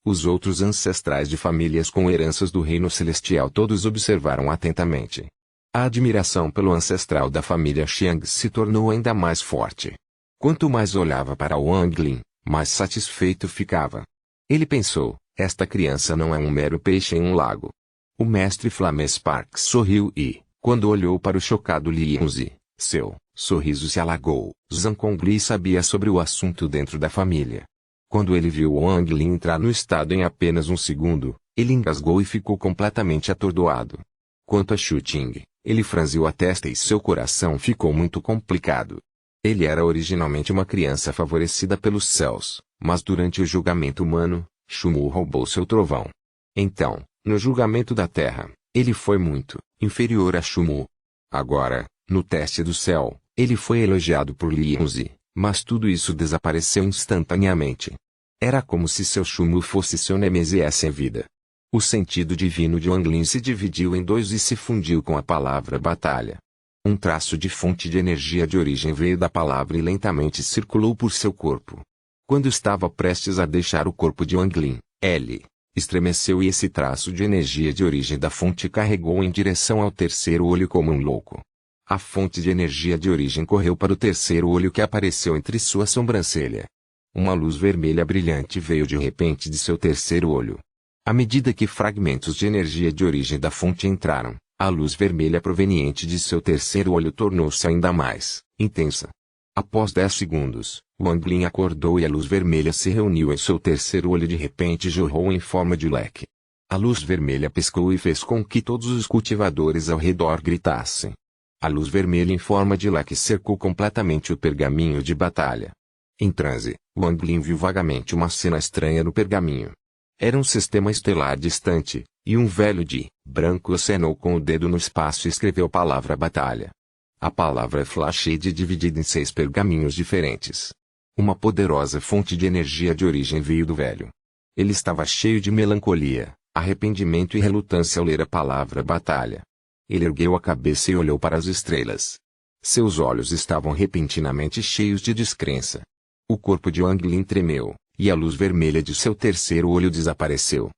Os outros ancestrais de famílias com heranças do reino celestial todos observaram atentamente. A admiração pelo ancestral da família Xiang se tornou ainda mais forte. Quanto mais olhava para Wang Lin, mais satisfeito ficava. Ele pensou, esta criança não é um mero peixe em um lago. O mestre Flamé Sparks sorriu e, quando olhou para o chocado Li Yunzi, seu sorriso se alagou. Zhang Congli sabia sobre o assunto dentro da família. Quando ele viu Wang Lin entrar no estado em apenas 1 segundo, ele engasgou e ficou completamente atordoado. Quanto a Shu Ting, ele franziu a testa e seu coração ficou muito complicado. Ele era originalmente uma criança favorecida pelos céus, mas durante o julgamento humano, Shumu roubou seu trovão. Então, no julgamento da terra, ele foi muito inferior a Shumu. Agora, no teste do céu, ele foi elogiado por Li Yunzi, mas tudo isso desapareceu instantaneamente. Era como se seu Shumu fosse seu Nemesis em vida. O sentido divino de Wang Lin se dividiu em 2 e se fundiu com a palavra batalha. Um traço de fonte de energia de origem veio da palavra e lentamente circulou por seu corpo. Quando estava prestes a deixar o corpo de Wang Lin, ele estremeceu e esse traço de energia de origem da fonte carregou em direção ao terceiro olho como um louco. A fonte de energia de origem correu para o terceiro olho que apareceu entre sua sobrancelha. Uma luz vermelha brilhante veio de repente de seu terceiro olho. À medida que fragmentos de energia de origem da fonte entraram, a luz vermelha proveniente de seu terceiro olho tornou-se ainda mais intensa. Após 10 segundos, Wang Lin acordou e a luz vermelha se reuniu em seu terceiro olho e de repente jorrou em forma de leque. A luz vermelha piscou e fez com que todos os cultivadores ao redor gritassem. A luz vermelha em forma de leque cercou completamente o pergaminho de batalha. Em transe, Wang Lin viu vagamente uma cena estranha no pergaminho. Era um sistema estelar distante, e um velho de branco acenou com o dedo no espaço e escreveu a palavra batalha. A palavra Flashade dividida em 6 pergaminhos diferentes. Uma poderosa fonte de energia de origem veio do velho. Ele estava cheio de melancolia, arrependimento e relutância ao ler a palavra batalha. Ele ergueu a cabeça e olhou para as estrelas. Seus olhos estavam repentinamente cheios de descrença. O corpo de Wang Lin tremeu, e a luz vermelha de seu terceiro olho desapareceu.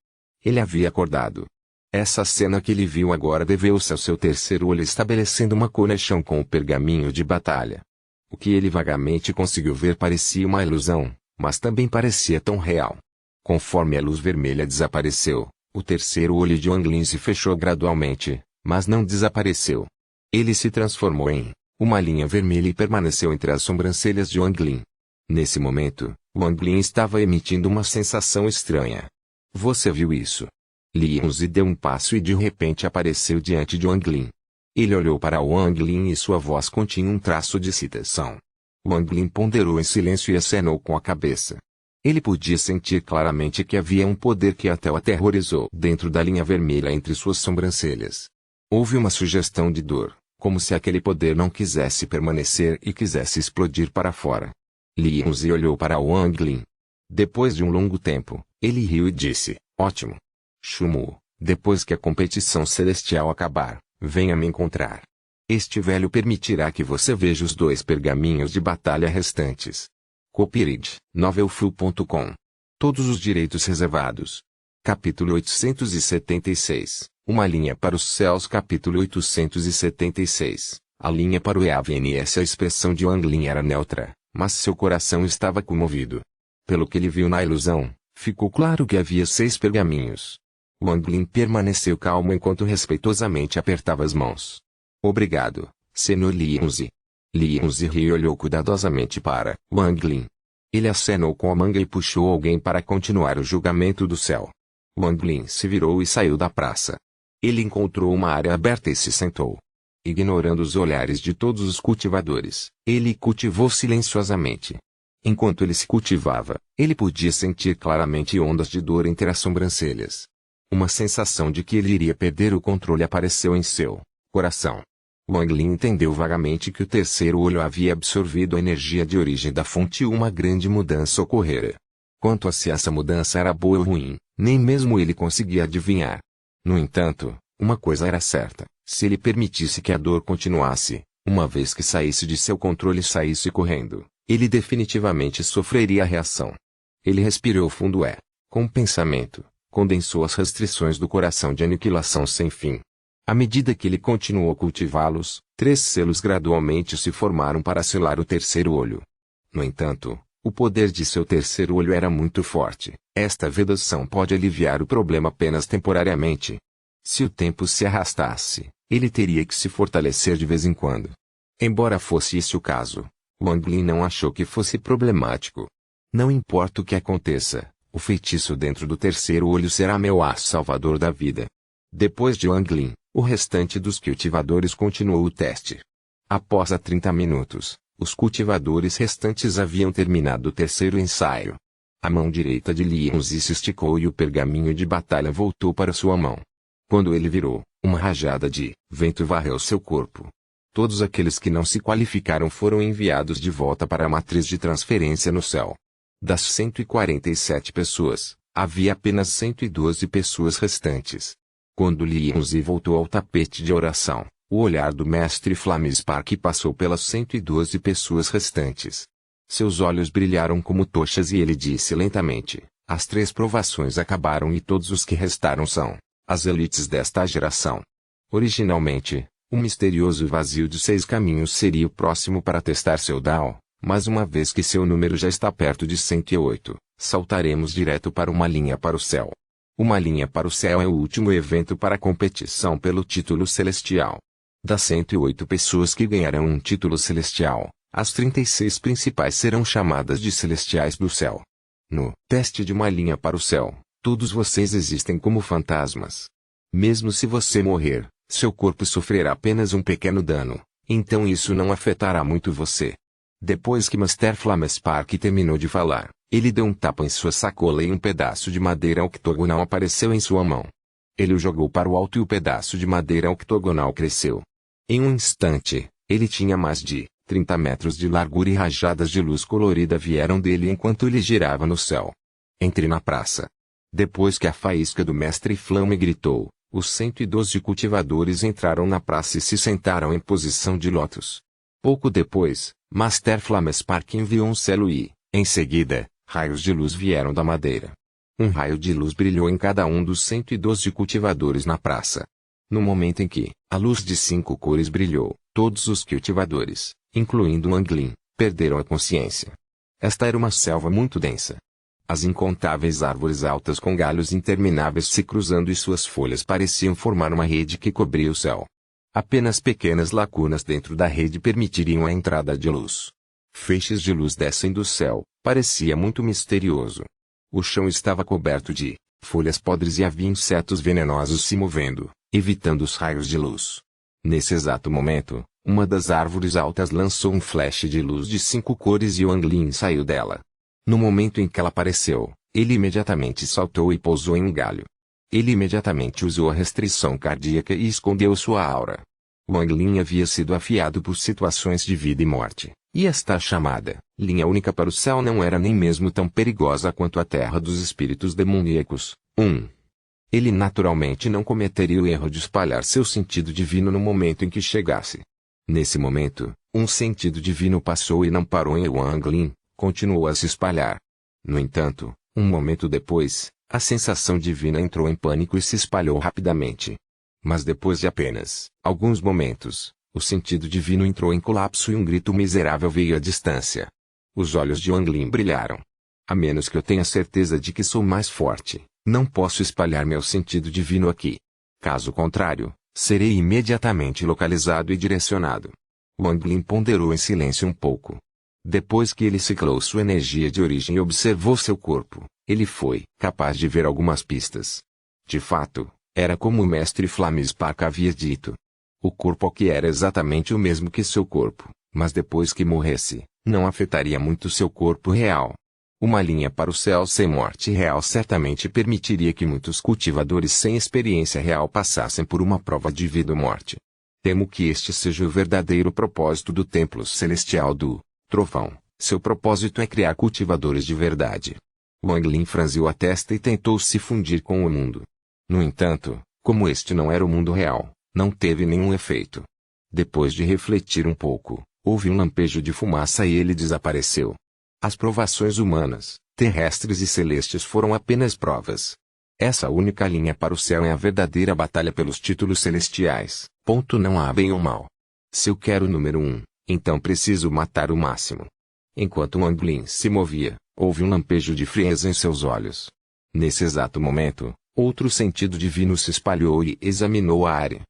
Ele havia acordado. Essa cena que ele viu agora deveu-se ao seu terceiro olho estabelecendo uma conexão com o pergaminho de batalha. O que ele vagamente conseguiu ver parecia uma ilusão, mas também parecia tão real. Conforme a luz vermelha desapareceu, o terceiro olho de Wang Lin se fechou gradualmente, mas não desapareceu. Ele se transformou em uma linha vermelha e permaneceu entre as sobrancelhas de Wang Lin. Nesse momento, Wang Lin estava emitindo uma sensação estranha. Você viu isso? Lianzi deu um passo e de repente apareceu diante de Wang Lin. Ele olhou para Wang Lin e sua voz continha um traço de excitação. Wang Lin ponderou em silêncio e acenou com a cabeça. Ele podia sentir claramente que havia um poder que até o aterrorizou dentro da linha vermelha entre suas sobrancelhas. Houve uma sugestão de dor, como se aquele poder não quisesse permanecer e quisesse explodir para fora. Lianzi olhou para Wang Lin. Depois de um longo tempo, ele riu e disse, ótimo. Chumu, depois que a competição celestial acabar, venha me encontrar. Este velho permitirá que você veja os 2 pergaminhos de batalha restantes. Copyright, novelfu.com. Todos os direitos reservados. Capítulo 876. Uma linha para os céus. Capítulo 876. A linha para o EAVNS. A expressão de Wang Lin era neutra, mas seu coração estava comovido. Pelo que ele viu na ilusão, ficou claro que havia 6 pergaminhos. Wang Lin permaneceu calmo enquanto respeitosamente apertava as mãos. Obrigado, Sr. Lianzi. Lianzi riu e olhou cuidadosamente para Wang Lin. Ele acenou com a manga e puxou alguém para continuar o julgamento do céu. Wang Lin se virou e saiu da praça. Ele encontrou uma área aberta e se sentou. Ignorando os olhares de todos os cultivadores, ele cultivou silenciosamente. Enquanto ele se cultivava, ele podia sentir claramente ondas de dor entre as sobrancelhas. Uma sensação de que ele iria perder o controle apareceu em seu coração. Wang Lin entendeu vagamente que o terceiro olho havia absorvido a energia de origem da fonte e uma grande mudança ocorrera. Quanto a se essa mudança era boa ou ruim, nem mesmo ele conseguia adivinhar. No entanto, uma coisa era certa, se ele permitisse que a dor continuasse, uma vez que saísse de seu controle e saísse correndo, ele definitivamente sofreria a reação. Ele respirou fundo com o pensamento, condensou as restrições do coração de aniquilação sem fim. À medida que ele continuou a cultivá-los, 3 selos gradualmente se formaram para selar o terceiro olho. No entanto, o poder de seu terceiro olho era muito forte. Esta vedação pode aliviar o problema apenas temporariamente. Se o tempo se arrastasse, ele teria que se fortalecer de vez em quando. Embora fosse esse o caso, Wang Lin não achou que fosse problemático. Não importa o que aconteça, o feitiço dentro do terceiro olho será meu aço salvador da vida. Depois de Wang Lin, o restante dos cultivadores continuou o teste. Após 30 minutos, os cultivadores restantes haviam terminado o terceiro ensaio. A mão direita de Lianzi se esticou e o pergaminho de batalha voltou para sua mão. Quando ele virou, uma rajada de vento varreu seu corpo. Todos aqueles que não se qualificaram foram enviados de volta para a matriz de transferência no céu. Das 147 pessoas, havia apenas 112 pessoas restantes. Quando Lianzi voltou ao tapete de oração, o olhar do mestre Flamespark passou pelas 112 pessoas restantes. Seus olhos brilharam como tochas e ele disse lentamente, as 3 provações acabaram e todos os que restaram são as elites desta geração. Originalmente, o misterioso vazio de 6 caminhos seria o próximo para testar seu Dao, mas uma vez que seu número já está perto de 108, saltaremos direto para uma linha para o céu. Uma linha para o céu é o último evento para a competição pelo título celestial. Das 108 pessoas que ganharão um título celestial, as 36 principais serão chamadas de celestiais do céu. No teste de uma linha para o céu, todos vocês existem como fantasmas. Mesmo se você morrer, seu corpo sofrerá apenas um pequeno dano, então isso não afetará muito você. Depois que Master Flamespark terminou de falar, ele deu um tapa em sua sacola e um pedaço de madeira octogonal apareceu em sua mão. Ele o jogou para o alto e o pedaço de madeira octogonal cresceu. Em um instante, ele tinha mais de 30 metros de largura e rajadas de luz colorida vieram dele enquanto ele girava no céu. Entre na praça. Depois que a faísca do mestre Flame gritou, os 112 cultivadores entraram na praça e se sentaram em posição de lótus. Pouco depois, Master Flamespark enviou um selo e, em seguida, raios de luz vieram da madeira. Um raio de luz brilhou em cada um dos 112 cultivadores na praça. No momento em que a luz de 5 cores brilhou, todos os cultivadores, incluindo Wang Lin, perderam a consciência. Esta era uma selva muito densa. As incontáveis árvores altas com galhos intermináveis se cruzando e suas folhas pareciam formar uma rede que cobria o céu. Apenas pequenas lacunas dentro da rede permitiriam a entrada de luz. Feixes de luz descem do céu, parecia muito misterioso. O chão estava coberto de folhas podres e havia insetos venenosos se movendo, evitando os raios de luz. Nesse exato momento, uma das árvores altas lançou um flash de luz de 5 cores e Wang Lin saiu dela. No momento em que ela apareceu, ele imediatamente saltou e pousou em um galho. Ele imediatamente usou a restrição cardíaca e escondeu sua aura. Wang Lin havia sido afiado por situações de vida e morte, e esta chamada linha única para o céu não era nem mesmo tão perigosa quanto a terra dos espíritos demoníacos. Ele naturalmente não cometeria o erro de espalhar seu sentido divino no momento em que chegasse. Nesse momento, um sentido divino passou e não parou em Wang Lin, continuou a se espalhar. No entanto, um momento depois, a sensação divina entrou em pânico e se espalhou rapidamente. Mas depois de apenas alguns momentos, o sentido divino entrou em colapso e um grito miserável veio à distância. Os olhos de Wang Lin brilharam. A menos que eu tenha certeza de que sou mais forte, não posso espalhar meu sentido divino aqui. Caso contrário, serei imediatamente localizado e direcionado. Wang Lin ponderou em silêncio um pouco. Depois que ele ciclou sua energia de origem e observou seu corpo, ele foi capaz de ver algumas pistas. De fato, era como o mestre Flames Park havia dito. O corpo que era exatamente o mesmo que seu corpo, mas depois que morresse, não afetaria muito seu corpo real. Uma linha para o céu sem morte real certamente permitiria que muitos cultivadores sem experiência real passassem por uma prova de vida ou morte. Temo que este seja o verdadeiro propósito do Templo Celestial do Trovão. Seu propósito é criar cultivadores de verdade. Wang Lin franziu a testa e tentou se fundir com o mundo. No entanto, como este não era o mundo real, não teve nenhum efeito. Depois de refletir um pouco, houve um lampejo de fumaça e ele desapareceu. As provações humanas, terrestres e celestes foram apenas provas. Essa única linha para o céu é a verdadeira batalha pelos títulos celestiais. Não há bem ou mal. Se eu quero o número 1, então preciso matar o máximo. Enquanto Wang Lin se movia, houve um lampejo de frieza em seus olhos. Nesse exato momento, outro sentido divino se espalhou e examinou a área.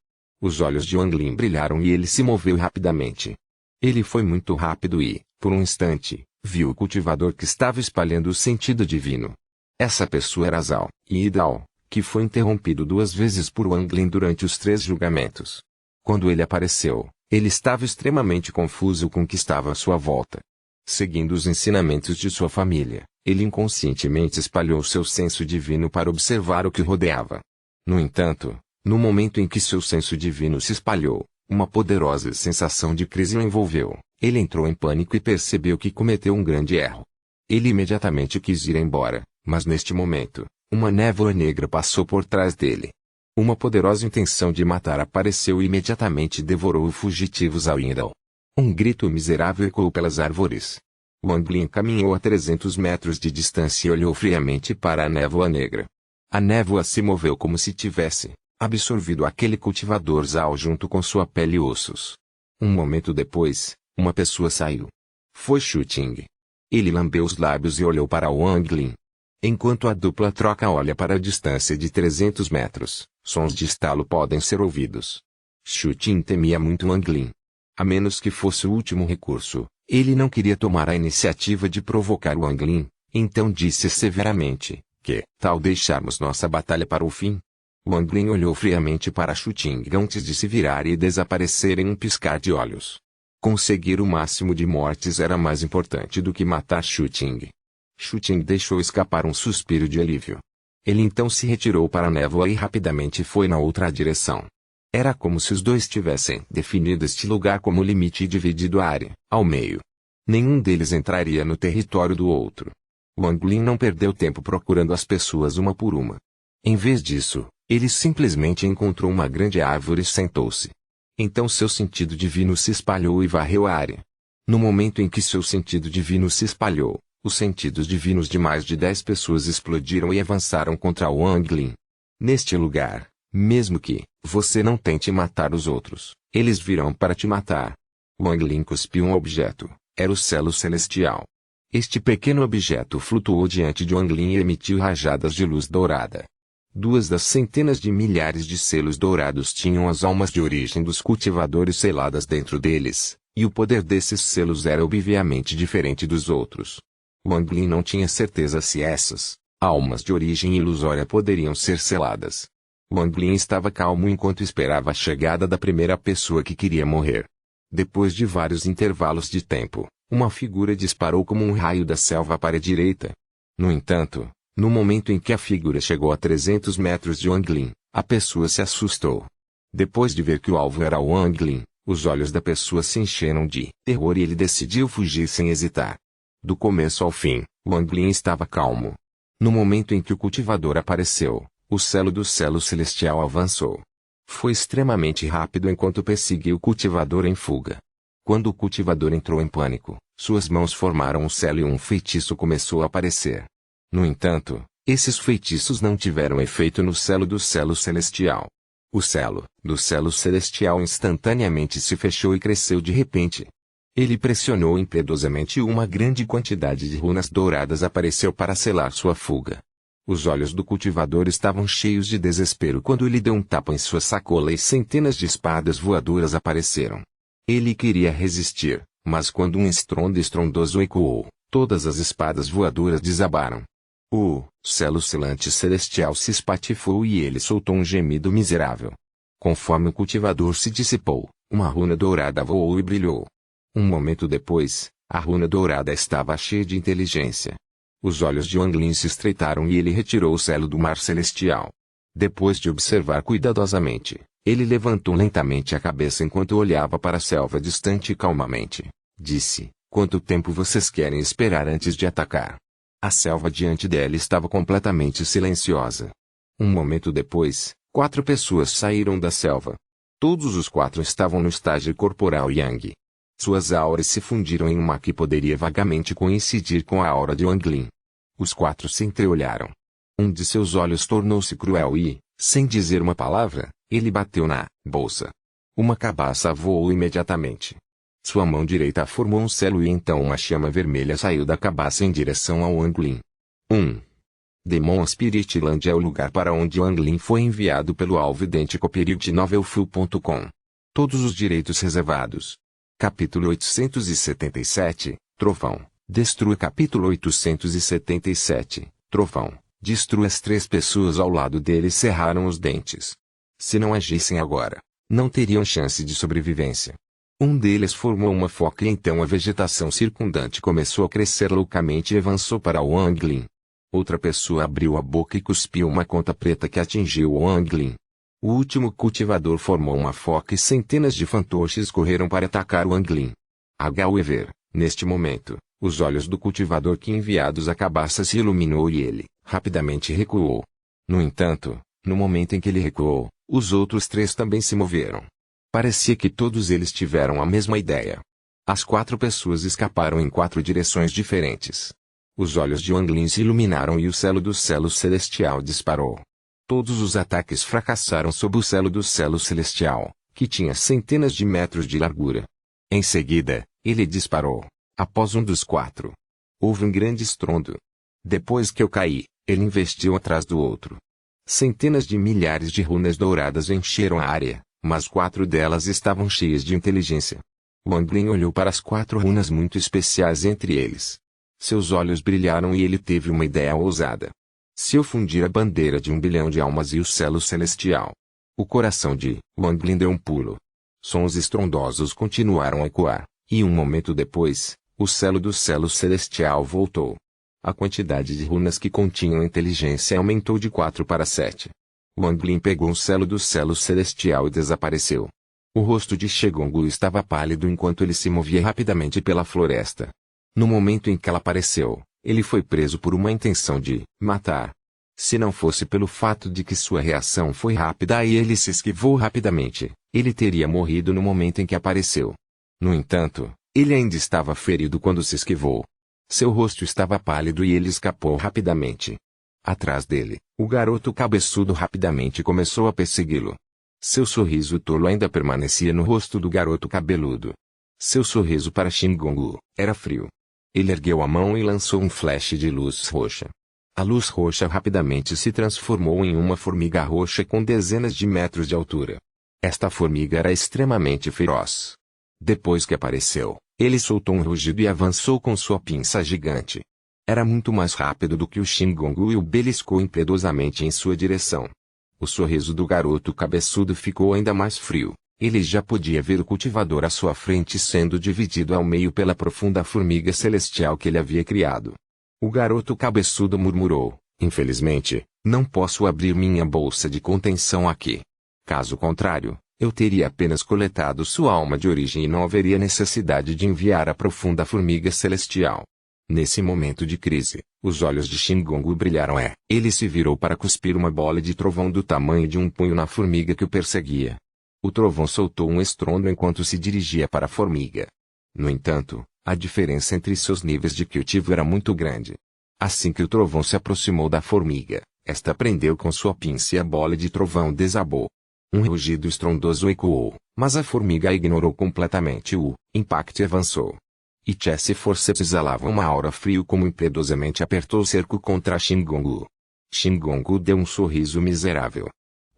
Os olhos de Wang Lin brilharam e ele se moveu rapidamente. Ele foi muito rápido e, por um instante, viu o cultivador que estava espalhando o sentido divino. Essa pessoa era Zhao Yidao, que foi interrompido 2 vezes por Wang Lin durante os 3 julgamentos. Quando ele apareceu, ele estava extremamente confuso com o que estava à sua volta. Seguindo os ensinamentos de sua família, ele inconscientemente espalhou seu senso divino para observar o que rodeava. No entanto, no momento em que seu senso divino se espalhou, uma poderosa sensação de crise o envolveu. Ele entrou em pânico e percebeu que cometeu um grande erro. Ele imediatamente quis ir embora, mas neste momento, uma névoa negra passou por trás dele. Uma poderosa intenção de matar apareceu e imediatamente devorou o fugitivo Zhao Yidao. Um grito miserável ecoou pelas árvores. Wang Lin caminhou a 300 metros de distância e olhou friamente para a névoa negra. A névoa se moveu como se tivesse absorvido aquele cultivador Zhao junto com sua pele e ossos. Um momento depois, uma pessoa saiu. Foi Shu Ting. Ele lambeu os lábios e olhou para Wang Lin. Enquanto a dupla troca olha para a distância de 300 metros, sons de estalo podem ser ouvidos. Shu Ting temia muito Wang Lin. A menos que fosse o último recurso, ele não queria tomar a iniciativa de provocar Wang Lin, então disse severamente, que tal deixarmos nossa batalha para o fim? Wang Lin olhou friamente para Shu Ting antes de se virar e desaparecer em um piscar de olhos. Conseguir o máximo de mortes era mais importante do que matar Shu Ting. Shu Ting deixou escapar um suspiro de alívio. Ele então se retirou para a névoa e rapidamente foi na outra direção. Era como se os dois tivessem definido este lugar como limite e dividido a área ao meio. Nenhum deles entraria no território do outro. Wang Lin não perdeu tempo procurando as pessoas uma por uma. Em vez disso, ele simplesmente encontrou uma grande árvore e sentou-se. Então seu sentido divino se espalhou e varreu a área. No momento em que seu sentido divino se espalhou, os sentidos divinos de mais de 10 pessoas explodiram e avançaram contra Wang Lin. Neste lugar, mesmo que você não tente matar os outros, eles virão para te matar. Wang Lin cuspiu um objeto. Era o selo celestial. Este pequeno objeto flutuou diante de Wang Lin e emitiu rajadas de luz dourada. 2 das centenas de milhares de selos dourados tinham as almas de origem dos cultivadores seladas dentro deles, e o poder desses selos era obviamente diferente dos outros. Wang Lin não tinha certeza se essas Almas de origem ilusória poderiam ser seladas. Wang Lin estava calmo enquanto esperava a chegada da primeira pessoa que queria morrer. Depois de vários intervalos de tempo, uma figura disparou como um raio da selva para a direita. No entanto, no momento em que a figura chegou a 300 metros de Wang Lin, a pessoa se assustou. Depois de ver que o alvo era Wang Lin, os olhos da pessoa se encheram de terror e ele decidiu fugir sem hesitar. Do começo ao fim, Wang Lin estava calmo. No momento em que o cultivador apareceu, o selo do selo celestial avançou. Foi extremamente rápido enquanto perseguiu o cultivador em fuga. Quando o cultivador entrou em pânico, suas mãos formaram um selo e um feitiço começou a aparecer. No entanto, esses feitiços não tiveram efeito no selo do selo celestial. O selo do selo celestial instantaneamente se fechou e cresceu de repente. Ele pressionou impiedosamente e uma grande quantidade de runas douradas apareceu para selar sua fuga. Os olhos do cultivador estavam cheios de desespero quando ele deu um tapa em sua sacola e centenas de espadas voadoras apareceram. Ele queria resistir, mas quando um estrondo estrondoso ecoou, todas as espadas voadoras desabaram. O selo selante celestial se espatifou e ele soltou um gemido miserável. Conforme o cultivador se dissipou, uma runa dourada voou e brilhou. Um momento depois, a runa dourada estava cheia de inteligência. Os olhos de Wang Lin se estreitaram e ele retirou o selo do mar celestial. Depois de observar cuidadosamente, ele levantou lentamente a cabeça enquanto olhava para a selva distante e calmamente. Disse: "Quanto tempo vocês querem esperar antes de atacar?" A selva diante dela estava completamente silenciosa. Um momento depois, 4 pessoas saíram da selva. Todos os 4 estavam no estágio corporal Yang. Suas auras se fundiram em uma que poderia vagamente coincidir com a aura de Wang Lin. Os 4 se entreolharam. Um de seus olhos tornou-se cruel e, sem dizer uma palavra, ele bateu na bolsa. Uma cabaça voou imediatamente. Sua mão direita formou um selo e então uma chama vermelha saiu da cabaça em direção ao Wang Lin. Demon Spirit Land é o lugar para onde Wang Lin foi enviado pelo alvo idêntico period.novelfull.com. Todos os direitos reservados. Capítulo 877, Trovão. Destrua. Capítulo 877, Trovão. Destrua. As 3 pessoas ao lado dele cerraram os dentes. Se não agissem agora, não teriam chance de sobrevivência. Um deles formou uma foca e então a vegetação circundante começou a crescer loucamente e avançou para Wang Lin. Outra pessoa abriu a boca e cuspiu uma conta preta que atingiu Wang Lin. O último cultivador formou uma foca e centenas de fantoches correram para atacar Wang Lin. However, neste momento, os olhos do cultivador que enviados à cabaça se iluminou e ele, rapidamente recuou. No entanto, no momento em que ele recuou, os outros 3 também se moveram. Parecia que todos eles tiveram a mesma ideia. As 4 pessoas escaparam em 4 direções diferentes. Os olhos de Wang Lin se iluminaram e o selo do selo celestial disparou. Todos os ataques fracassaram sob o selo do selo celestial, que tinha centenas de metros de largura. Em seguida, ele disparou. Após um dos 4. Houve um grande estrondo. Depois que eu caí, ele investiu atrás do outro. Centenas de milhares de runas douradas encheram a área, mas 4 delas estavam cheias de inteligência. Wang Lin olhou para as 4 runas muito especiais entre eles. Seus olhos brilharam e ele teve uma ideia ousada. Se eu fundir a bandeira de 1 bilhão de almas e o selo celestial. O coração de Wang Lin deu um pulo. Sons estrondosos continuaram a ecoar, e um momento depois, o selo do selo celestial voltou. A quantidade de runas que continham inteligência aumentou de 4 para 7. Wang Lin pegou o selo do selo celestial e desapareceu. O rosto de Shegongu estava pálido enquanto ele se movia rapidamente pela floresta. No momento em que ela apareceu, ele foi preso por uma intenção de matar. Se não fosse pelo fato de que sua reação foi rápida e ele se esquivou rapidamente, ele teria morrido no momento em que apareceu. No entanto, ele ainda estava ferido quando se esquivou. Seu rosto estava pálido e ele escapou rapidamente. Atrás dele, o garoto cabeçudo rapidamente começou a persegui-lo. Seu sorriso tolo ainda permanecia no rosto do garoto cabeludo. Seu sorriso para Shingongu era frio. Ele ergueu a mão e lançou um flash de luz roxa. A luz roxa rapidamente se transformou em uma formiga roxa com dezenas de metros de altura. Esta formiga era extremamente feroz. Depois que apareceu, ele soltou um rugido e avançou com sua pinça gigante. Era muito mais rápido do que o Shingongu e o beliscou impiedosamente em sua direção. O sorriso do garoto cabeçudo ficou ainda mais frio. Ele já podia ver o cultivador à sua frente sendo dividido ao meio pela profunda formiga celestial que ele havia criado. O garoto cabeçudo murmurou: infelizmente, não posso abrir minha bolsa de contenção aqui. Caso contrário, eu teria apenas coletado sua alma de origem e não haveria necessidade de enviar a profunda formiga celestial. Nesse momento de crise, os olhos de Shingongu brilharam ele se virou para cuspir uma bola de trovão do tamanho de um punho na formiga que o perseguia. O trovão soltou um estrondo enquanto se dirigia para a formiga. No entanto, a diferença entre seus níveis de cultivo era muito grande. Assim que o trovão se aproximou da formiga, esta prendeu com sua pinça e a bola de trovão desabou. Um rugido estrondoso ecoou, mas a formiga ignorou completamente o impacto e avançou. E Chess Forceps exalava uma aura frio como impiedosamente apertou o cerco contra Shingongu. Shingongu deu um sorriso miserável.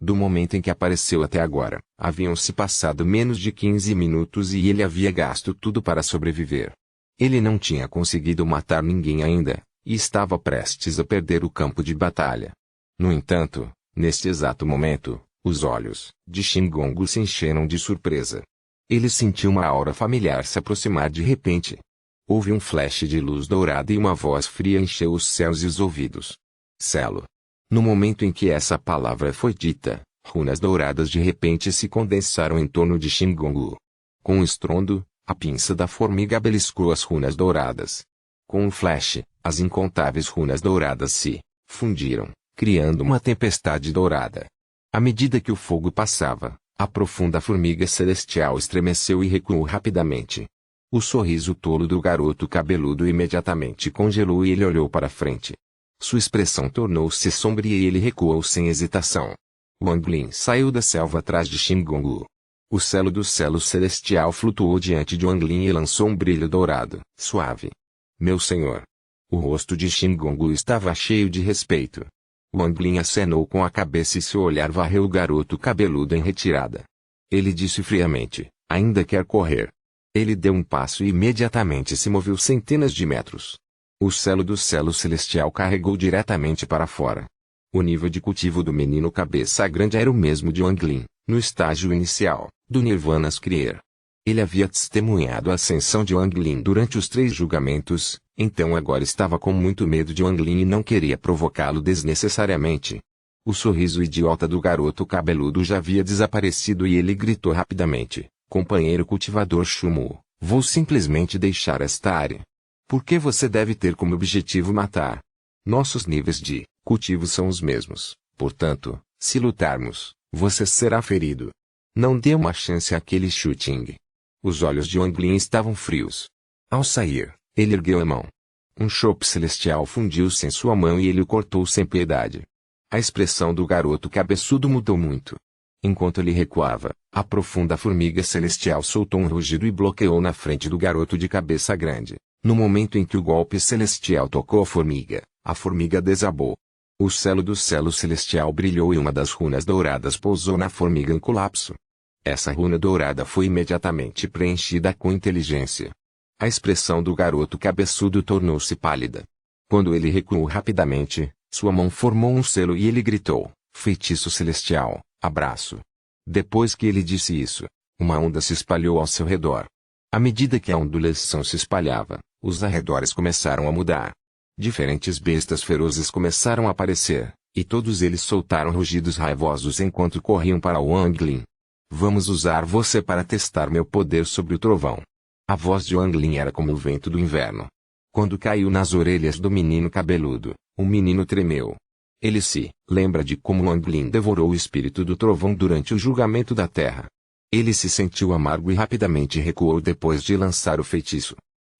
Do momento em que apareceu até agora, haviam-se passado menos de 15 minutos e ele havia gasto tudo para sobreviver. Ele não tinha conseguido matar ninguém ainda, e estava prestes a perder o campo de batalha. No entanto, neste exato momento, os olhos de Shingongu se encheram de surpresa. Ele sentiu uma aura familiar se aproximar de repente. Houve um flash de luz dourada e uma voz fria encheu os céus e os ouvidos. Selo. No momento em que essa palavra foi dita, runas douradas de repente se condensaram em torno de Shingongu. Com um estrondo, a pinça da formiga beliscou as runas douradas. Com um flash, as incontáveis runas douradas se fundiram, criando uma tempestade dourada. À medida que o fogo passava, a profunda formiga celestial estremeceu e recuou rapidamente. O sorriso tolo do garoto cabeludo imediatamente congelou e ele olhou para frente. Sua expressão tornou-se sombria e ele recuou sem hesitação. Wang Lin saiu da selva atrás de Shingongu. O selo do selo celestial flutuou diante de Wang Lin e lançou um brilho dourado, suave. Meu senhor. O rosto de Shingongu estava cheio de respeito. Wang Lin acenou com a cabeça e seu olhar varreu o garoto cabeludo em retirada. Ele disse friamente: ainda quer correr. Ele deu um passo e imediatamente se moveu centenas de metros. O selo do selo celestial carregou diretamente para fora. O nível de cultivo do menino cabeça grande era o mesmo de Wang Lin, no estágio inicial, do Nirvana's Crier. Ele havia testemunhado a ascensão de Wang Lin durante os 3 julgamentos, então agora estava com muito medo de Wang Lin e não queria provocá-lo desnecessariamente. O sorriso idiota do garoto cabeludo já havia desaparecido e ele gritou rapidamente: companheiro cultivador Shumu, vou simplesmente deixar esta área. Por que você deve ter como objetivo matar? Nossos níveis de cultivo são os mesmos, portanto, se lutarmos, você será ferido. Não dê uma chance àquele Shuting. Os olhos de Wang Lin estavam frios. Ao sair, ele ergueu a mão. Um chope celestial fundiu-se em sua mão e ele o cortou sem piedade. A expressão do garoto cabeçudo mudou muito. Enquanto ele recuava, a profunda formiga celestial soltou um rugido e bloqueou na frente do garoto de cabeça grande. No momento em que o golpe celestial tocou a formiga desabou. O selo do selo celestial brilhou e uma das runas douradas pousou na formiga em colapso. Essa runa dourada foi imediatamente preenchida com inteligência. A expressão do garoto cabeçudo tornou-se pálida. Quando ele recuou rapidamente, sua mão formou um selo e ele gritou: feitiço celestial, abraço. Depois que ele disse isso, uma onda se espalhou ao seu redor. À medida que a ondulação se espalhava, os arredores começaram a mudar. Diferentes bestas ferozes começaram a aparecer, e todos eles soltaram rugidos raivosos enquanto corriam para Wang Lin. Vamos usar você para testar meu poder sobre o trovão. A voz de Wang Lin era como o vento do inverno. Quando caiu nas orelhas do menino cabeludo, o menino tremeu. Ele se lembra de como Wang Lin devorou o espírito do trovão durante o julgamento da terra. Ele se sentiu amargo e rapidamente recuou depois de lançar o feitiço.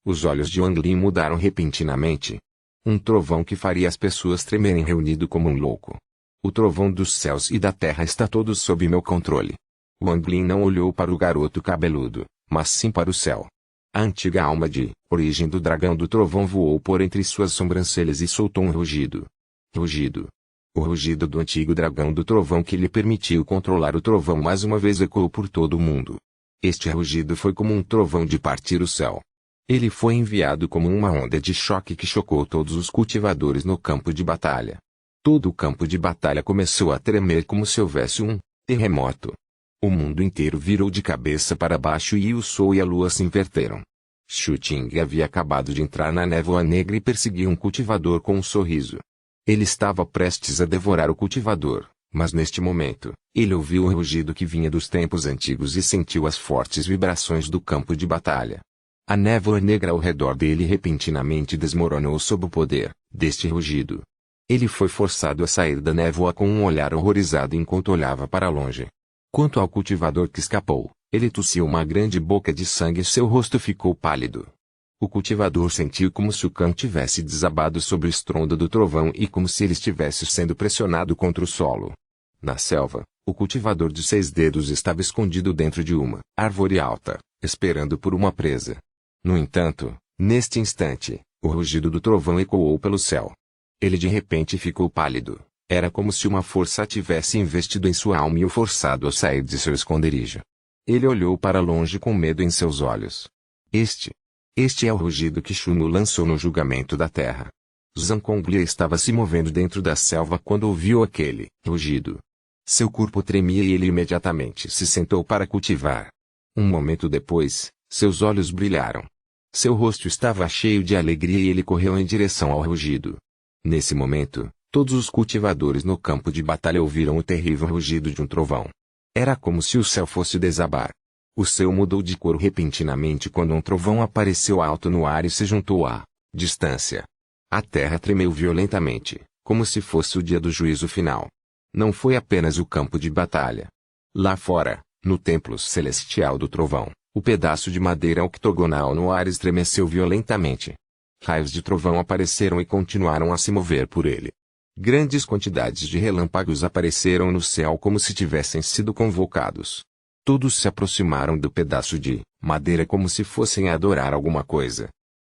Os olhos de Wang Lin mudaram repentinamente. Um trovão que faria as pessoas tremerem reunido como um louco. O trovão dos céus e da terra está todo sob meu controle. Wang Lin não olhou para o garoto cabeludo, mas sim para o céu. A antiga alma de origem do dragão do trovão voou por entre suas sobrancelhas e soltou um rugido. Rugido. O rugido do antigo dragão do trovão que lhe permitiu controlar o trovão mais uma vez ecoou por todo o mundo. Este rugido foi como um trovão de partir o céu. Ele foi enviado como uma onda de choque que chocou todos os cultivadores no campo de batalha. Todo o campo de batalha começou a tremer como se houvesse um terremoto. O mundo inteiro virou de cabeça para baixo e o sol e a lua se inverteram. Shu Ting havia acabado de entrar na névoa negra e perseguia um cultivador com um sorriso. Ele estava prestes a devorar o cultivador, mas neste momento, ele ouviu o rugido que vinha dos tempos antigos e sentiu as fortes vibrações do campo de batalha. A névoa negra ao redor dele repentinamente desmoronou sob o poder deste rugido. Ele foi forçado a sair da névoa com um olhar horrorizado enquanto olhava para longe. Quanto ao cultivador que escapou, ele tossiu uma grande boca de sangue e seu rosto ficou pálido. O cultivador sentiu como se o cão tivesse desabado sob o estrondo do trovão e como se ele estivesse sendo pressionado contra o solo. Na selva, o cultivador de 6 dedos estava escondido dentro de uma árvore alta, esperando por uma presa. No entanto, neste instante, o rugido do trovão ecoou pelo céu. Ele de repente ficou pálido. Era como se uma força tivesse investido em sua alma e o forçado a sair de seu esconderijo. Ele olhou para longe com medo em seus olhos. Este é o rugido que Shunmu lançou no julgamento da terra. Zhang estava se movendo dentro da selva quando ouviu aquele rugido. Seu corpo tremia e ele imediatamente se sentou para cultivar. Um momento depois, seus olhos brilharam. Seu rosto estava cheio de alegria e ele correu em direção ao rugido. Nesse momento, todos os cultivadores no campo de batalha ouviram o terrível rugido de um trovão. Era como se o céu fosse desabar. O céu mudou de cor repentinamente quando um trovão apareceu alto no ar e se juntou à distância. A terra tremeu violentamente, como se fosse o dia do juízo final. Não foi apenas o campo de batalha. Lá fora, no templo celestial do trovão, o pedaço de madeira octogonal no ar estremeceu violentamente. Raios de trovão apareceram e continuaram a se mover por ele. Grandes quantidades de relâmpagos apareceram no céu como se tivessem sido convocados. Todos se aproximaram do pedaço de madeira como se fossem adorar alguma coisa.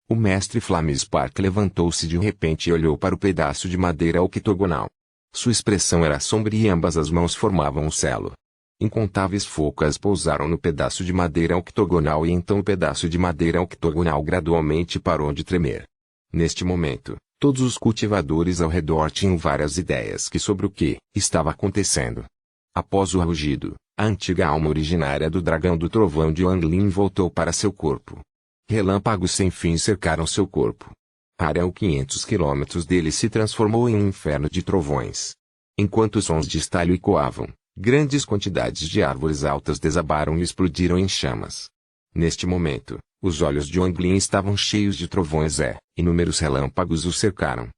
O mestre Flamespark levantou-se de repente e olhou para o pedaço de madeira octogonal. Sua expressão era sombria e ambas as mãos formavam um selo. Incontáveis focas pousaram no pedaço de madeira octogonal e então o pedaço de madeira octogonal gradualmente parou de tremer. Neste momento, todos os cultivadores ao redor tinham várias ideias sobre o que estava acontecendo. Após o rugido, a antiga alma originária do dragão do trovão de Wanglin voltou para seu corpo. Relâmpagos sem fim cercaram seu corpo. A área a 500 quilômetros dele se transformou em um inferno de trovões. Enquanto sons de estalho ecoavam, grandes quantidades de árvores altas desabaram e explodiram em chamas. Neste momento, os olhos de Wanglin estavam cheios de trovões e inúmeros relâmpagos o cercaram.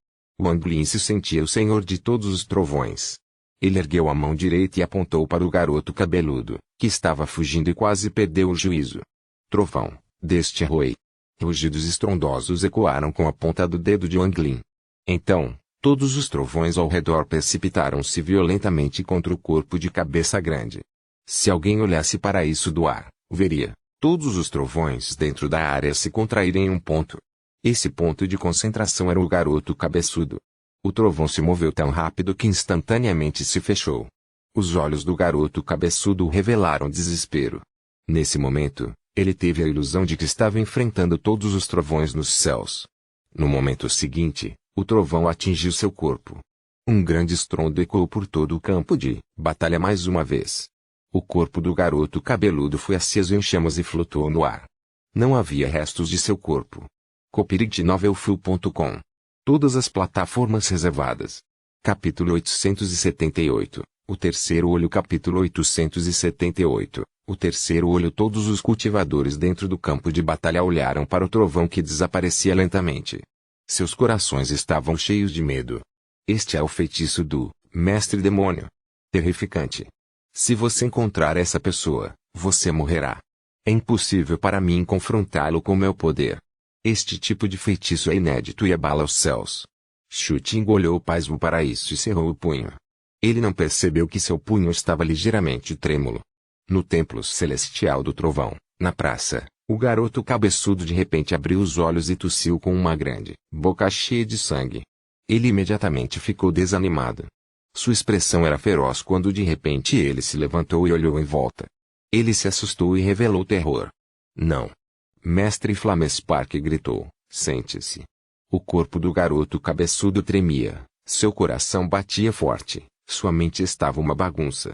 Wanglin se sentia o senhor de todos os trovões. Ele ergueu a mão direita e apontou para o garoto cabeludo, que estava fugindo e quase perdeu o juízo. Trovão, desterroi. Rugidos estrondosos ecoaram com a ponta do dedo de Wanglin. Então, todos os trovões ao redor precipitaram-se violentamente contra o corpo de cabeça grande. Se alguém olhasse para isso do ar, veria todos os trovões dentro da área se contraírem em um ponto. Esse ponto de concentração era o garoto cabeçudo. O trovão se moveu tão rápido que instantaneamente se fechou. Os olhos do garoto cabeçudo revelaram desespero. Nesse momento, ele teve a ilusão de que estava enfrentando todos os trovões nos céus. No momento seguinte, o trovão atingiu seu corpo. Um grande estrondo ecoou por todo o campo de batalha mais uma vez. O corpo do garoto cabeludo foi aceso em chamas e flutuou no ar. Não havia restos de seu corpo. copyright Todas as plataformas reservadas. Capítulo 878. O terceiro olho. Capítulo 878. O terceiro olho. Todos os cultivadores dentro do campo de batalha olharam para o trovão que desaparecia lentamente. Seus corações estavam cheios de medo. Este é o feitiço do Mestre Demônio. Terrificante. Se você encontrar essa pessoa, você morrerá. É impossível para mim confrontá-lo com meu poder. Este tipo de feitiço é inédito e abala os céus. Shu Ting olhou pasmo para isso e cerrou o punho. Ele não percebeu que seu punho estava ligeiramente trêmulo. No templo celestial do trovão, na praça, o garoto cabeçudo de repente abriu os olhos e tossiu com uma grande boca cheia de sangue. Ele imediatamente ficou desanimado. Sua expressão era feroz quando de repente ele se levantou e olhou em volta. Ele se assustou e revelou terror. Não. Mestre Flamespark gritou, sente-se. O corpo do garoto cabeçudo tremia, seu coração batia forte, sua mente estava uma bagunça.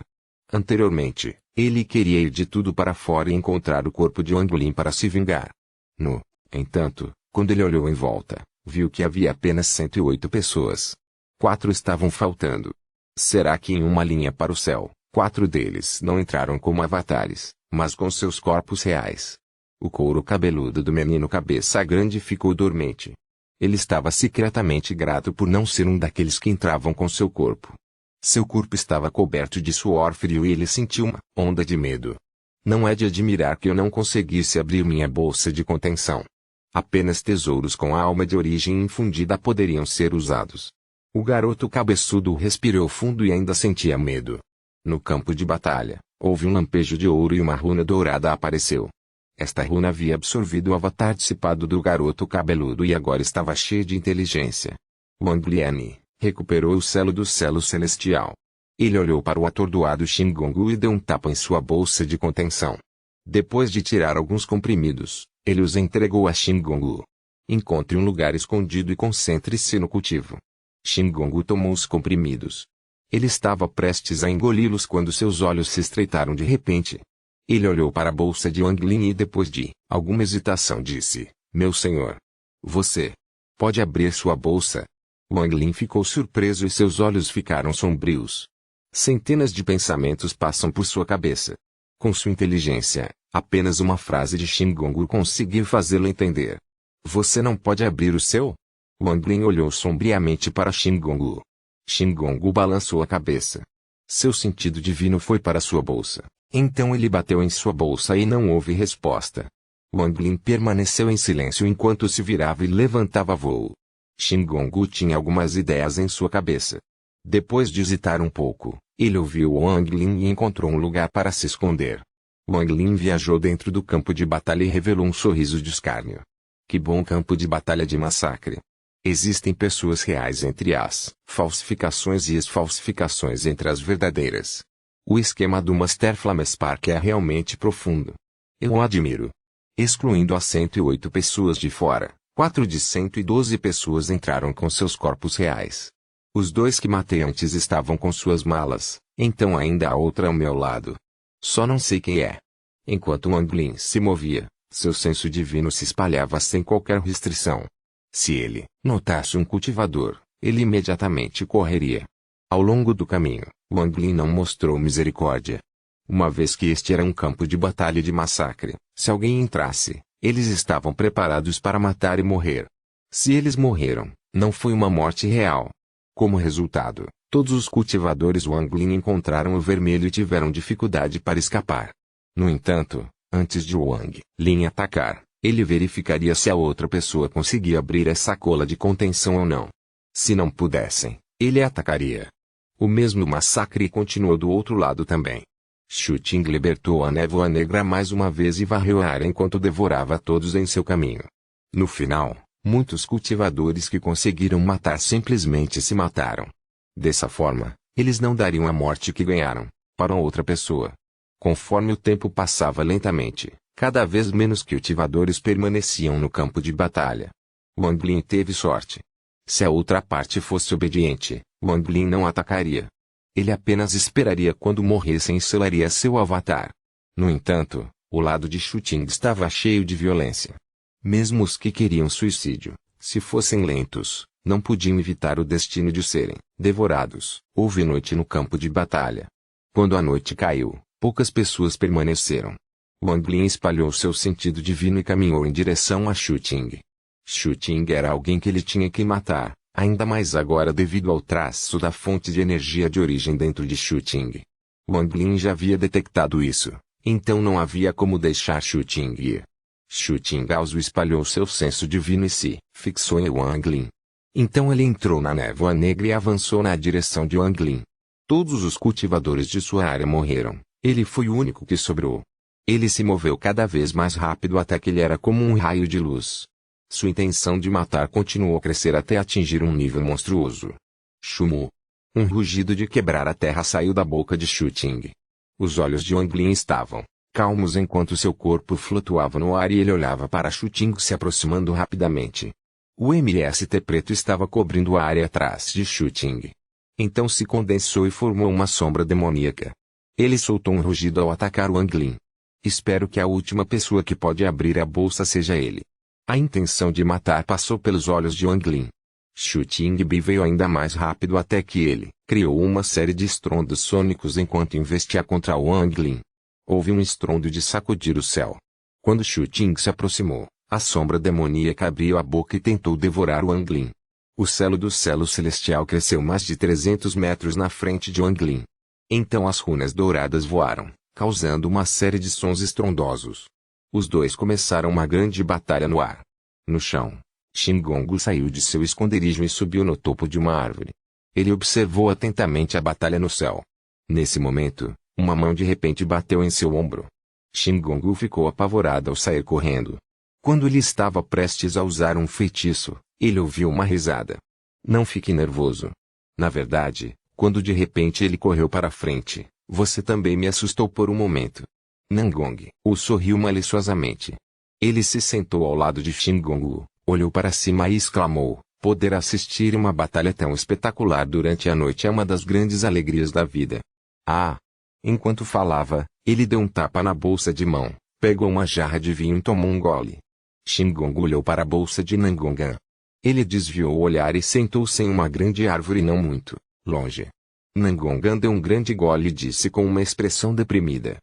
Anteriormente, ele queria ir de tudo para fora e encontrar o corpo de Wang Lin para se vingar. No entanto, quando ele olhou em volta, viu que havia apenas 108 pessoas. 4 estavam faltando. Será que em uma linha para o céu, 4 deles não entraram como avatares, mas com seus corpos reais? O couro cabeludo do menino cabeça grande ficou dormente. Ele estava secretamente grato por não ser um daqueles que entravam com seu corpo. Seu corpo estava coberto de suor frio e ele sentiu uma onda de medo. Não é de admirar que eu não conseguisse abrir minha bolsa de contenção. Apenas tesouros com a alma de origem infundida poderiam ser usados. O garoto cabeçudo respirou fundo e ainda sentia medo. No campo de batalha, houve um lampejo de ouro e uma runa dourada apareceu. Esta runa havia absorvido o avatar dissipado do garoto cabeludo e agora estava cheia de inteligência. Wang Lian recuperou o selo do selo celestial. Ele olhou para o atordoado Xingongu e deu um tapa em sua bolsa de contenção. Depois de tirar alguns comprimidos, ele os entregou a Xingongu. Encontre um lugar escondido e concentre-se no cultivo. Xingongu tomou os comprimidos. Ele estava prestes a engoli-los quando seus olhos se estreitaram de repente. Ele olhou para a bolsa de Wang Lin e depois de alguma hesitação disse, meu senhor. Você pode abrir sua bolsa? Wang Lin ficou surpreso e seus olhos ficaram sombrios. Centenas de pensamentos passam por sua cabeça. Com sua inteligência, apenas uma frase de Xingongu conseguiu fazê-lo entender. Você não pode abrir o seu? Wang Lin olhou sombriamente para Xingongu. Xingongu balançou a cabeça. Seu sentido divino foi para sua bolsa. Então ele bateu em sua bolsa e não houve resposta. Wang Lin permaneceu em silêncio enquanto se virava e levantava voo. Xingongu tinha algumas ideias em sua cabeça. Depois de hesitar um pouco, ele ouviu Wang Lin e encontrou um lugar para se esconder. Wang Lin viajou dentro do campo de batalha e revelou um sorriso de escárnio. Que bom campo de batalha de massacre! Existem pessoas reais entre as falsificações e as falsificações entre as verdadeiras. O esquema do Master Flamespark é realmente profundo. Eu o admiro. Excluindo as 108 pessoas de fora, 4 de 112 pessoas entraram com seus corpos reais. Os 2 que matei antes estavam com suas malas, então ainda há outra ao meu lado. Só não sei quem é. Enquanto Wang Lin se movia, seu senso divino se espalhava sem qualquer restrição. Se ele notasse um cultivador, ele imediatamente correria. Ao longo do caminho, Wang Lin não mostrou misericórdia. Uma vez que este era um campo de batalha de massacre, se alguém entrasse, eles estavam preparados para matar e morrer. Se eles morreram, não foi uma morte real. Como resultado, todos os cultivadores Wang Lin encontraram o vermelho e tiveram dificuldade para escapar. No entanto, antes de Wang Lin atacar, ele verificaria se a outra pessoa conseguia abrir essa sacola de contenção ou não. Se não pudessem, ele atacaria. O mesmo massacre continuou do outro lado também. Shu Ting libertou a névoa negra mais uma vez e varreu a área enquanto devorava todos em seu caminho. No final, muitos cultivadores que conseguiram matar simplesmente se mataram. Dessa forma, eles não dariam a morte que ganharam para outra pessoa. Conforme o tempo passava lentamente, cada vez menos cultivadores permaneciam no campo de batalha. Wang Lin teve sorte. Se a outra parte fosse obediente, Wang Lin não atacaria. Ele apenas esperaria quando morressem e selaria seu avatar. No entanto, o lado de Shu Ting estava cheio de violência. Mesmo os que queriam suicídio, se fossem lentos, não podiam evitar o destino de serem devorados. Houve noite no campo de batalha. Quando a noite caiu, poucas pessoas permaneceram. Wang Lin espalhou seu sentido divino e caminhou em direção a Shu Ting. Shu Ting era alguém que ele tinha que matar, ainda mais agora devido ao traço da fonte de energia de origem dentro de Shu Ting. Wang Lin já havia detectado isso, então não havia como deixar Shu Ting ir. Shu Ting espalhou seu senso divino e se fixou em Wang Lin. Então ele entrou na névoa negra e avançou na direção de Wang Lin. Todos os cultivadores de sua área morreram, ele foi o único que sobrou. Ele se moveu cada vez mais rápido até que ele era como um raio de luz. Sua intenção de matar continuou a crescer até atingir um nível monstruoso. Shumu. Um rugido de quebrar a terra saiu da boca de Shu Ting. Os olhos de Wang Lin estavam calmos enquanto seu corpo flutuava no ar e ele olhava para Shu-Ting se aproximando rapidamente. O MST preto estava cobrindo a área atrás de Shu-Ting. Então se condensou e formou uma sombra demoníaca. Ele soltou um rugido ao atacar Wang Lin. Espero que a última pessoa que pode abrir a bolsa seja ele. A intenção de matar passou pelos olhos de Wang Lin. Shu-Ting veio ainda mais rápido até que ele criou uma série de estrondos sônicos enquanto investia contra Wang Lin. Houve um estrondo de sacudir o céu. Quando Shu-Ting se aproximou, a sombra demoníaca abriu a boca e tentou devorar Wang Lin. O selo do selo celestial cresceu mais de 300 metros na frente de Wang Lin. Então as runas douradas voaram, causando uma série de sons estrondosos. Os dois começaram uma grande batalha no ar. No chão, Shingongu saiu de seu esconderijo e subiu no topo de uma árvore. Ele observou atentamente a batalha no céu. Nesse momento, uma mão de repente bateu em seu ombro. Shingongu ficou apavorado ao sair correndo. Quando ele estava prestes a usar um feitiço, ele ouviu uma risada. Não fique nervoso. Na verdade, quando de repente ele correu para frente, você também me assustou por um momento. Nangong o sorriu maliciosamente. Ele se sentou ao lado de Shingongu, olhou para cima e exclamou: poder assistir uma batalha tão espetacular durante a noite é uma das grandes alegrias da vida. Ah! Enquanto falava, ele deu um tapa na bolsa de mão, pegou uma jarra de vinho e tomou um gole. Shingongu olhou para a bolsa de Nangongan. Ele desviou o olhar e sentou-se em uma grande árvore não muito longe. Nangongan deu um grande gole e disse com uma expressão deprimida: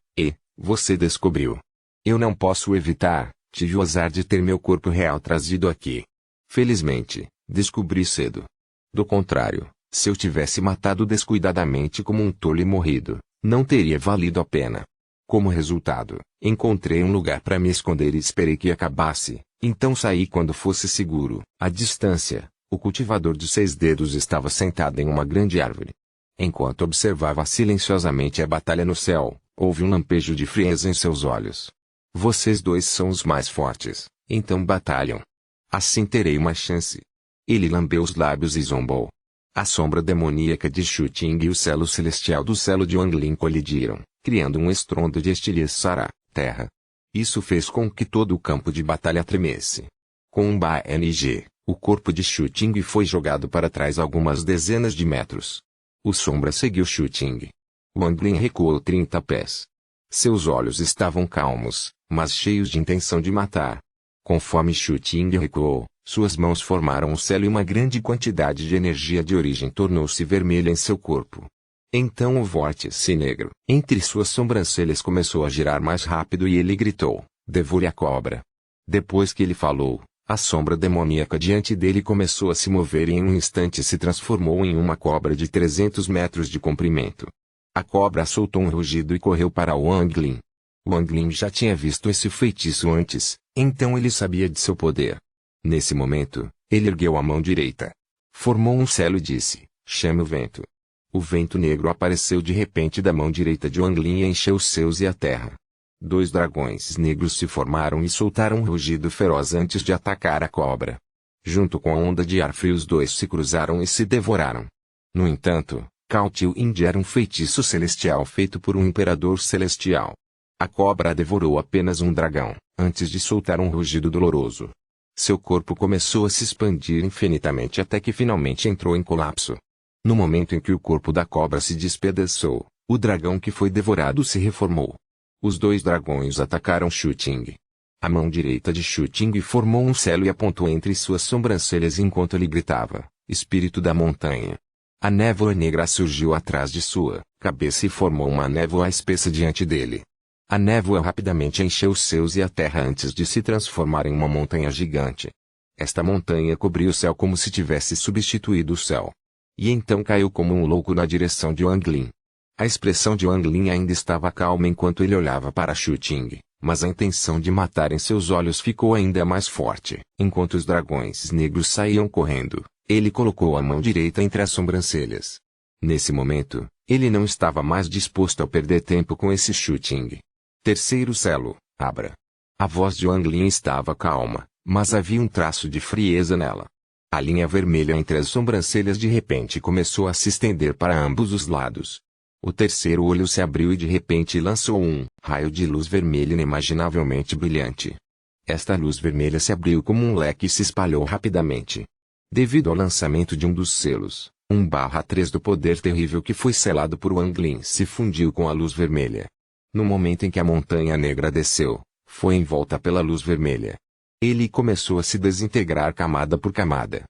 você descobriu. Eu não posso evitar, tive o azar de ter meu corpo real trazido aqui. Felizmente, descobri cedo. Do contrário, se eu tivesse matado descuidadamente como um tolo e morrido, não teria valido a pena. Como resultado, encontrei um lugar para me esconder e esperei que acabasse, então saí quando fosse seguro. À distância, o cultivador de 6 dedos estava sentado em uma grande árvore. Enquanto observava silenciosamente a batalha no céu, houve um lampejo de frieza em seus olhos. Vocês dois são os mais fortes, então batalham. Assim terei uma chance. Ele lambeu os lábios e zombou. A sombra demoníaca de Shu-Ting e o selo celestial do selo de Wang Lin colidiram, criando um estrondo de estilhaçar terra. Isso fez com que todo o campo de batalha tremesse. Com um BNG, o corpo de Shu-Ting foi jogado para trás algumas dezenas de metros. O sombra seguiu Shu-Ting. Wang Lin recuou 30 pés. Seus olhos estavam calmos, mas cheios de intenção de matar. Conforme Shu-Ting recuou, suas mãos formaram um selo e uma grande quantidade de energia de origem tornou-se vermelha em seu corpo. Então o vórtice negro entre suas sobrancelhas começou a girar mais rápido e ele gritou: devore a cobra. Depois que ele falou, a sombra demoníaca diante dele começou a se mover e em um instante se transformou em uma cobra de 300 metros de comprimento. A cobra soltou um rugido e correu para Wang Lin. Wang Lin já tinha visto esse feitiço antes, então ele sabia de seu poder. Nesse momento, ele ergueu a mão direita. Formou um selo e disse: chame o vento. O vento negro apareceu de repente da mão direita de Wang Lin e encheu os céus e a terra. 2 dragões negros se formaram e soltaram um rugido feroz antes de atacar a cobra. Junto com a onda de ar frio os dois se cruzaram e se devoraram. No entanto, Cao Tiu-Ing era um feitiço celestial feito por um imperador celestial. A cobra devorou apenas um dragão, antes de soltar um rugido doloroso. Seu corpo começou a se expandir infinitamente até que finalmente entrou em colapso. No momento em que o corpo da cobra se despedaçou, o dragão que foi devorado se reformou. Os 2 dragões atacaram Shu-Ting. A mão direita de Shu-Ting formou um selo e apontou entre suas sobrancelhas enquanto ele gritava: espírito da montanha. A névoa negra surgiu atrás de sua cabeça e formou uma névoa espessa diante dele. A névoa rapidamente encheu os céus e a terra antes de se transformar em uma montanha gigante. Esta montanha cobriu o céu como se tivesse substituído o céu. E então caiu como um louco na direção de Wang Lin. A expressão de Wang Lin ainda estava calma enquanto ele olhava para Shu-Ting, mas a intenção de matar em seus olhos ficou ainda mais forte. Enquanto os dragões negros saíam correndo, ele colocou a mão direita entre as sobrancelhas. Nesse momento, ele não estava mais disposto a perder tempo com esse Shu-Ting. Terceiro selo, abra. A voz de Wang Lin estava calma, mas havia um traço de frieza nela. A linha vermelha entre as sobrancelhas de repente começou a se estender para ambos os lados. O terceiro olho se abriu e de repente lançou um raio de luz vermelha inimaginavelmente brilhante. Esta luz vermelha se abriu como um leque e se espalhou rapidamente. Devido ao lançamento de um dos selos, 1/3 do poder terrível que foi selado por Wang Lin se fundiu com a luz vermelha. No momento em que a montanha negra desceu, foi envolta pela luz vermelha. Ele começou a se desintegrar camada por camada.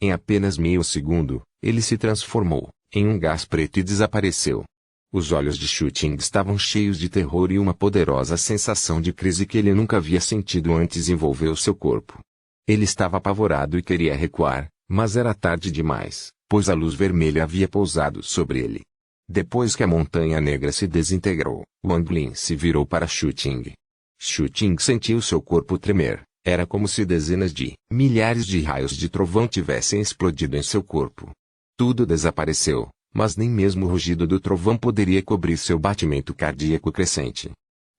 Em apenas meio segundo, ele se transformou em um gás preto e desapareceu. Os olhos de Shu Ting estavam cheios de terror e uma poderosa sensação de crise que ele nunca havia sentido antes envolveu seu corpo. Ele estava apavorado e queria recuar, mas era tarde demais, pois a luz vermelha havia pousado sobre ele. Depois que a montanha negra se desintegrou, Wang Lin se virou para Shu Ting. Shu Ting sentiu seu corpo tremer. Era como se dezenas de milhares de raios de trovão tivessem explodido em seu corpo. Tudo desapareceu, mas nem mesmo o rugido do trovão poderia cobrir seu batimento cardíaco crescente.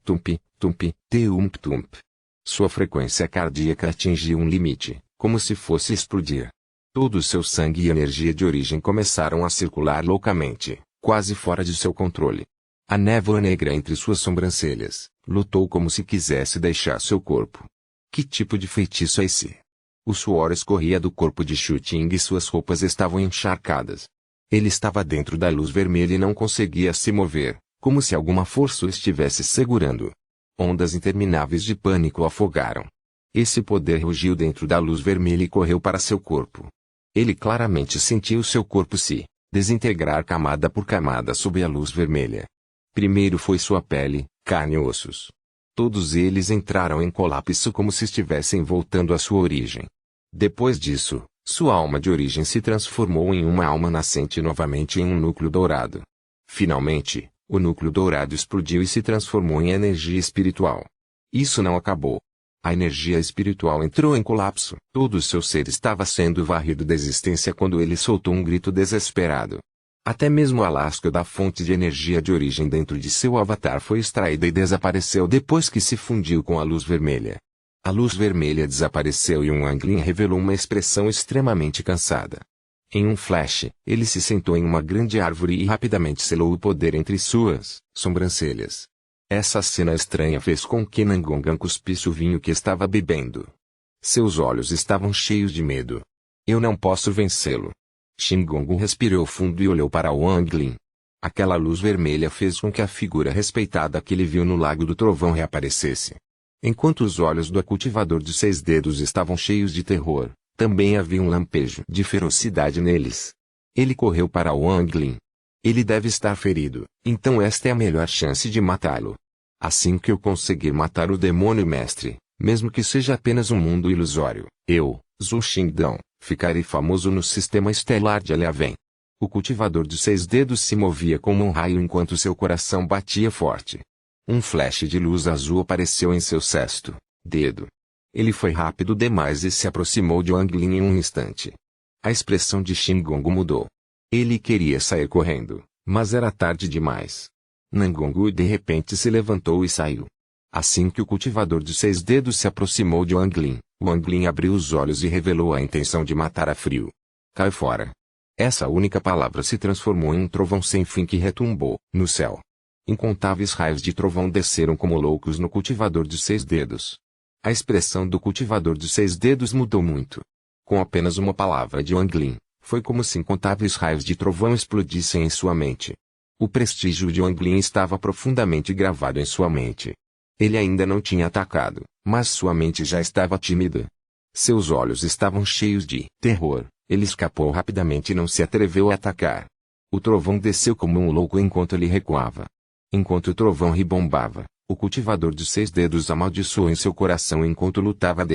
Tump, tump, tump tump. Sua frequência cardíaca atingiu um limite, como se fosse explodir. Todo o seu sangue e energia de origem começaram a circular loucamente, quase fora de seu controle. A névoa negra entre suas sobrancelhas lutou como se quisesse deixar seu corpo. Que tipo de feitiço é esse? O suor escorria do corpo de Shu Ting e suas roupas estavam encharcadas. Ele estava dentro da luz vermelha e não conseguia se mover, como se alguma força o estivesse segurando. Ondas intermináveis de pânico o afogaram. Esse poder rugiu dentro da luz vermelha e correu para seu corpo. Ele claramente sentiu seu corpo se desintegrar camada por camada sob a luz vermelha. Primeiro foi sua pele, carne e ossos. Todos eles entraram em colapso como se estivessem voltando à sua origem. Depois disso, sua alma de origem se transformou em uma alma nascente novamente em um núcleo dourado. Finalmente, o núcleo dourado explodiu e se transformou em energia espiritual. Isso não acabou. A energia espiritual entrou em colapso. Todo o seu ser estava sendo varrido da existência quando ele soltou um grito desesperado. Até mesmo a lasca da fonte de energia de origem dentro de seu avatar foi extraída e desapareceu depois que se fundiu com a luz vermelha. A luz vermelha desapareceu e Wang Lin revelou uma expressão extremamente cansada. Em um flash, ele se sentou em uma grande árvore e rapidamente selou o poder entre suas sobrancelhas. Essa cena estranha fez com que Nangongan cuspisse o vinho que estava bebendo. Seus olhos estavam cheios de medo. Eu não posso vencê-lo. Shingongu respirou fundo e olhou para Wang Lin. Aquela luz vermelha fez com que a figura respeitada que ele viu no Lago do Trovão reaparecesse. Enquanto os olhos do cultivador de 6 dedos estavam cheios de terror, também havia um lampejo de ferocidade neles. Ele correu para Wang Lin. Ele deve estar ferido, então esta é a melhor chance de matá-lo. Assim que eu conseguir matar o demônio mestre, mesmo que seja apenas um mundo ilusório, eu, Zhu Xingdao, ficarei famoso no sistema estelar de Eliaven. O cultivador de 6 dedos se movia como um raio enquanto seu coração batia forte. Um flash de luz azul apareceu em seu 6º dedo. Ele foi rápido demais e se aproximou de Wang Lin em um instante. A expressão de Shingongu mudou. Ele queria sair correndo, mas era tarde demais. Nangongu de repente se levantou e saiu. Assim que o cultivador de 6 dedos se aproximou de Wang Lin abriu os olhos e revelou a intenção de matar a frio. Cai fora. Essa única palavra se transformou em um trovão sem fim que retumbou no céu. Incontáveis raios de trovão desceram como loucos no cultivador de 6 dedos. A expressão do cultivador de 6 dedos mudou muito. Com apenas uma palavra de Wang Lin, foi como se incontáveis raios de trovão explodissem em sua mente. O prestígio de Wang Lin estava profundamente gravado em sua mente. Ele ainda não tinha atacado, mas sua mente já estava tímida. Seus olhos estavam cheios de terror. Ele escapou rapidamente e não se atreveu a atacar. O trovão desceu como um louco enquanto ele recuava. Enquanto o trovão ribombava, o cultivador de 6 dedos amaldiçoou em seu coração enquanto lutava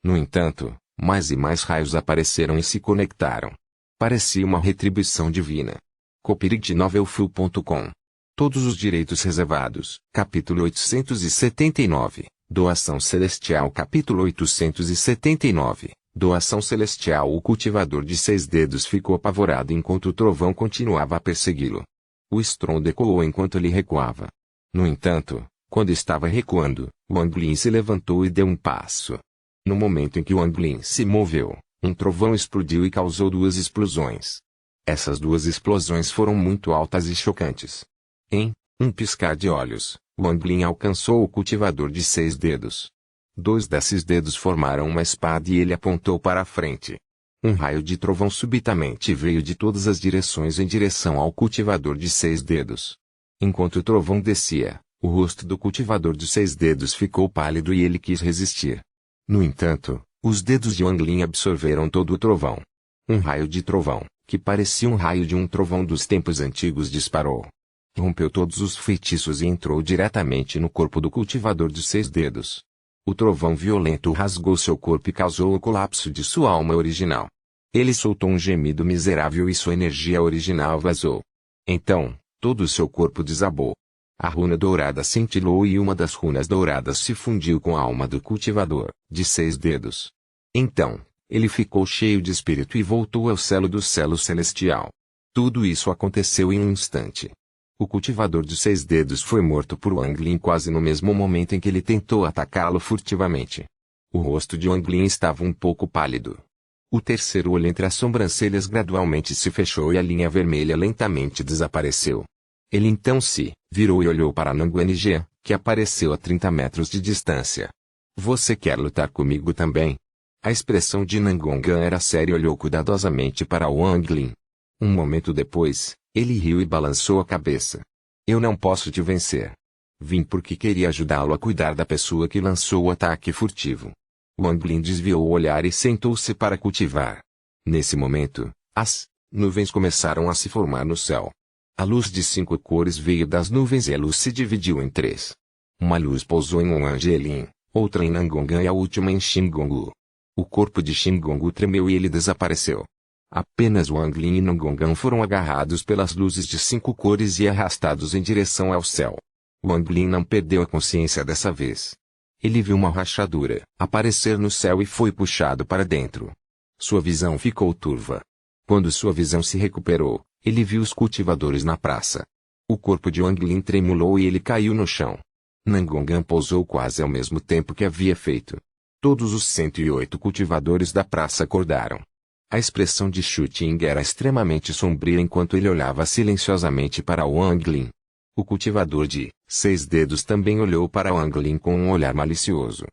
No entanto, mais e mais raios apareceram e se conectaram. Parecia uma retribuição divina. copyright.novelfull.com. Todos os direitos reservados. Capítulo 879. Doação celestial. Capítulo 879. Doação celestial. O cultivador de 6 dedos ficou apavorado enquanto o trovão continuava a persegui-lo. O estrondo ecoou enquanto ele recuava. No entanto, quando estava recuando, Wang Lin se levantou e deu um passo. No momento em que Wang Lin se moveu, um trovão explodiu e causou 2 explosões. Essas duas explosões foram muito altas e chocantes. Em um piscar de olhos, Wang Lin alcançou o cultivador de 6 dedos. 2 desses dedos formaram uma espada e ele apontou para a frente. Um raio de trovão subitamente veio de todas as direções em direção ao cultivador de 6 dedos. Enquanto o trovão descia, o rosto do cultivador de 6 dedos ficou pálido e ele quis resistir. No entanto, os dedos de Wang Lin absorveram todo o trovão. Um raio de trovão, que parecia um raio de um trovão dos tempos antigos, disparou. Rompeu todos os feitiços e entrou diretamente no corpo do cultivador de 6 dedos. O trovão violento rasgou seu corpo e causou o colapso de sua alma original. Ele soltou um gemido miserável e sua energia original vazou. Então, todo o seu corpo desabou. A runa dourada cintilou e uma das runas douradas se fundiu com a alma do cultivador, de 6 dedos. Então, ele ficou cheio de espírito e voltou ao selo do selo celestial. Tudo isso aconteceu em um instante. O cultivador de 6 dedos foi morto por Wang Lin quase no mesmo momento em que ele tentou atacá-lo furtivamente. O rosto de Wang Lin estava um pouco pálido. O terceiro olho entre as sobrancelhas gradualmente se fechou e a linha vermelha lentamente desapareceu. Ele então se virou e olhou para Nanguang, que apareceu a 30 metros de distância. Você quer lutar comigo também? A expressão de Nanguang era séria e olhou cuidadosamente para Wang Lin. Um momento depois, ele riu e balançou a cabeça. Eu não posso te vencer. Vim porque queria ajudá-lo a cuidar da pessoa que lançou o ataque furtivo. Wang Lin desviou o olhar e sentou-se para cultivar. Nesse momento, as nuvens começaram a se formar no céu. A luz de 5 cores veio das nuvens e a luz se dividiu em 3. Uma luz pousou em Wang Lin, outra em Nanguang e a última em Xingongwu. O corpo de Xingongwu tremeu e ele desapareceu. Apenas Wang Lin e Nanguang foram agarrados pelas luzes de 5 cores e arrastados em direção ao céu. Wang Lin não perdeu a consciência dessa vez. Ele viu uma rachadura aparecer no céu e foi puxado para dentro. Sua visão ficou turva. Quando sua visão se recuperou, ele viu os cultivadores na praça. O corpo de Wang Lin tremulou e ele caiu no chão. Nanguang pousou quase ao mesmo tempo que havia feito. Todos os 108 cultivadores da praça acordaram. A expressão de Shu Ting era extremamente sombria enquanto ele olhava silenciosamente para Wang Lin. O cultivador de 6 dedos também olhou para Wang Lin com um olhar malicioso.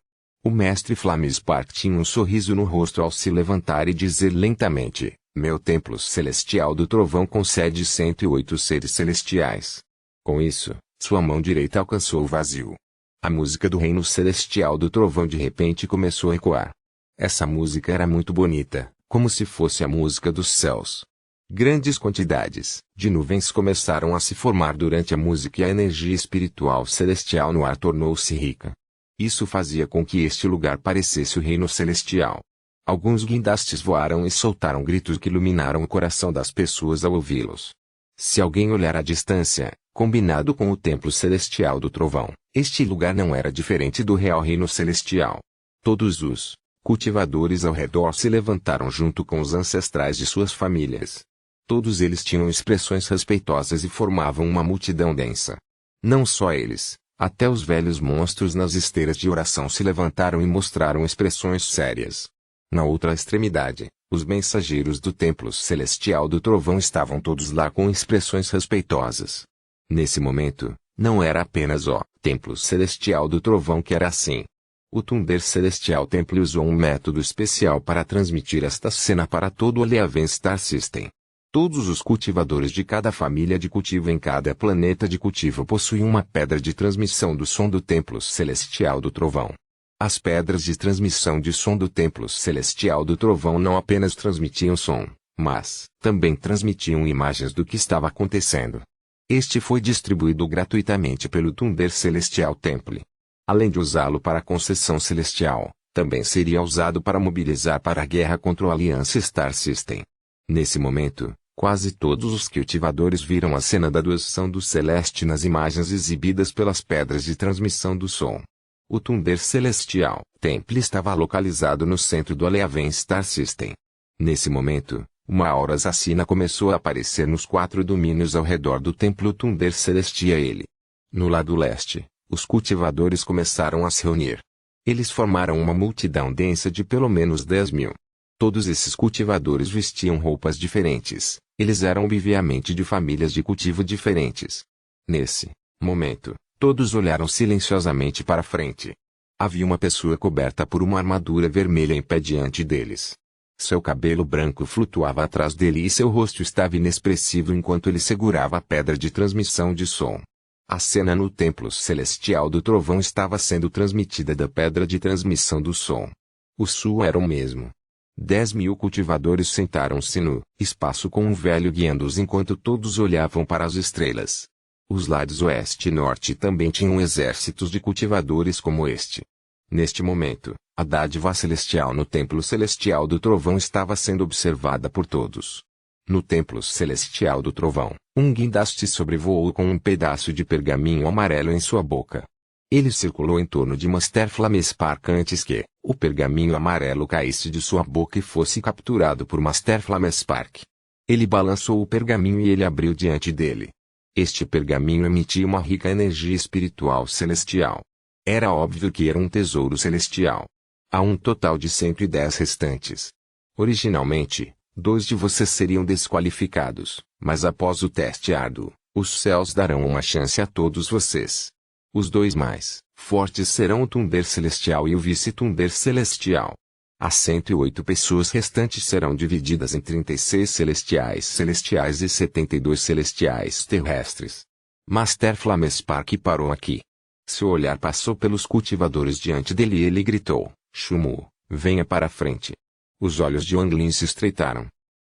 O mestre Flame Spark tinha um sorriso no rosto ao se levantar e dizer lentamente: Meu templo celestial do trovão concede 108 seres celestiais. Com isso, sua mão direita alcançou o vazio. A música do reino celestial do trovão de repente começou a ecoar. Essa música era muito bonita, como se fosse a música dos céus. Grandes quantidades de nuvens começaram a se formar durante a música e a energia espiritual celestial no ar tornou-se rica. Isso fazia com que este lugar parecesse o reino celestial. Alguns guindastes voaram e soltaram gritos que iluminaram o coração das pessoas ao ouvi-los. Se alguém olhar à distância, combinado com o templo celestial do trovão, este lugar não era diferente do real reino celestial. Todos os cultivadores ao redor se levantaram junto com os ancestrais de suas famílias. Todos eles tinham expressões respeitosas e formavam uma multidão densa. Não só eles, até os velhos monstros nas esteiras de oração se levantaram e mostraram expressões sérias. Na outra extremidade, os mensageiros do templo celestial do trovão estavam todos lá com expressões respeitosas. Nesse momento, não era apenas o templo celestial do trovão que era assim. O Thunder Celestial Temple usou um método especial para transmitir esta cena para todo o Eleven Star System. Todos os cultivadores de cada família de cultivo em cada planeta de cultivo possuíam uma pedra de transmissão do som do Templo Celestial do Trovão. As pedras de transmissão de som do Templo Celestial do Trovão não apenas transmitiam som, mas também transmitiam imagens do que estava acontecendo. Este foi distribuído gratuitamente pelo Thunder Celestial Temple. Além de usá-lo para a concessão celestial, também seria usado para mobilizar para a guerra contra o Aliança Star System. Nesse momento, quase todos os cultivadores viram a cena da doação do Celeste nas imagens exibidas pelas pedras de transmissão do som. O Thunder Celestial Temple estava localizado no centro do Eleven Star System. Nesse momento, uma aura assassina começou a aparecer nos 4 domínios ao redor do Templo Thunder Celestial. No lado leste, os cultivadores começaram a se reunir. Eles formaram uma multidão densa de pelo menos 10.000. Todos esses cultivadores vestiam roupas diferentes, eles eram obviamente de famílias de cultivo diferentes. Nesse momento, todos olharam silenciosamente para frente. Havia uma pessoa coberta por uma armadura vermelha em pé diante deles. Seu cabelo branco flutuava atrás dele e seu rosto estava inexpressivo enquanto ele segurava a pedra de transmissão de som. A cena no templo celestial do trovão estava sendo transmitida da pedra de transmissão do som. O som era o mesmo. 10.000 cultivadores sentaram-se no espaço com um velho guiando-os enquanto todos olhavam para as estrelas. Os lados oeste e norte também tinham exércitos de cultivadores como este. Neste momento, a dádiva celestial no templo celestial do trovão estava sendo observada por todos. No templo celestial do trovão, um guindaste sobrevoou com um pedaço de pergaminho amarelo em sua boca. Ele circulou em torno de Master Flamespark antes que o pergaminho amarelo caísse de sua boca e fosse capturado por Master Flamespark. Ele balançou o pergaminho e ele abriu diante dele. Este pergaminho emitia uma rica energia espiritual celestial. Era óbvio que era um tesouro celestial. Há um total de 110 restantes. Originalmente, 2 de vocês seriam desqualificados, mas após o teste árduo, os céus darão uma chance a todos vocês. Os 2 mais fortes serão o Tumber Celestial e o Vice-Tumber Celestial. As 108 pessoas restantes serão divididas em 36 celestiais e 72 celestiais terrestres. Master Flamespark parou aqui. Seu olhar passou pelos cultivadores diante dele e ele gritou, Shumu, venha para a frente. Os olhos de Wang Lin se estreitaram.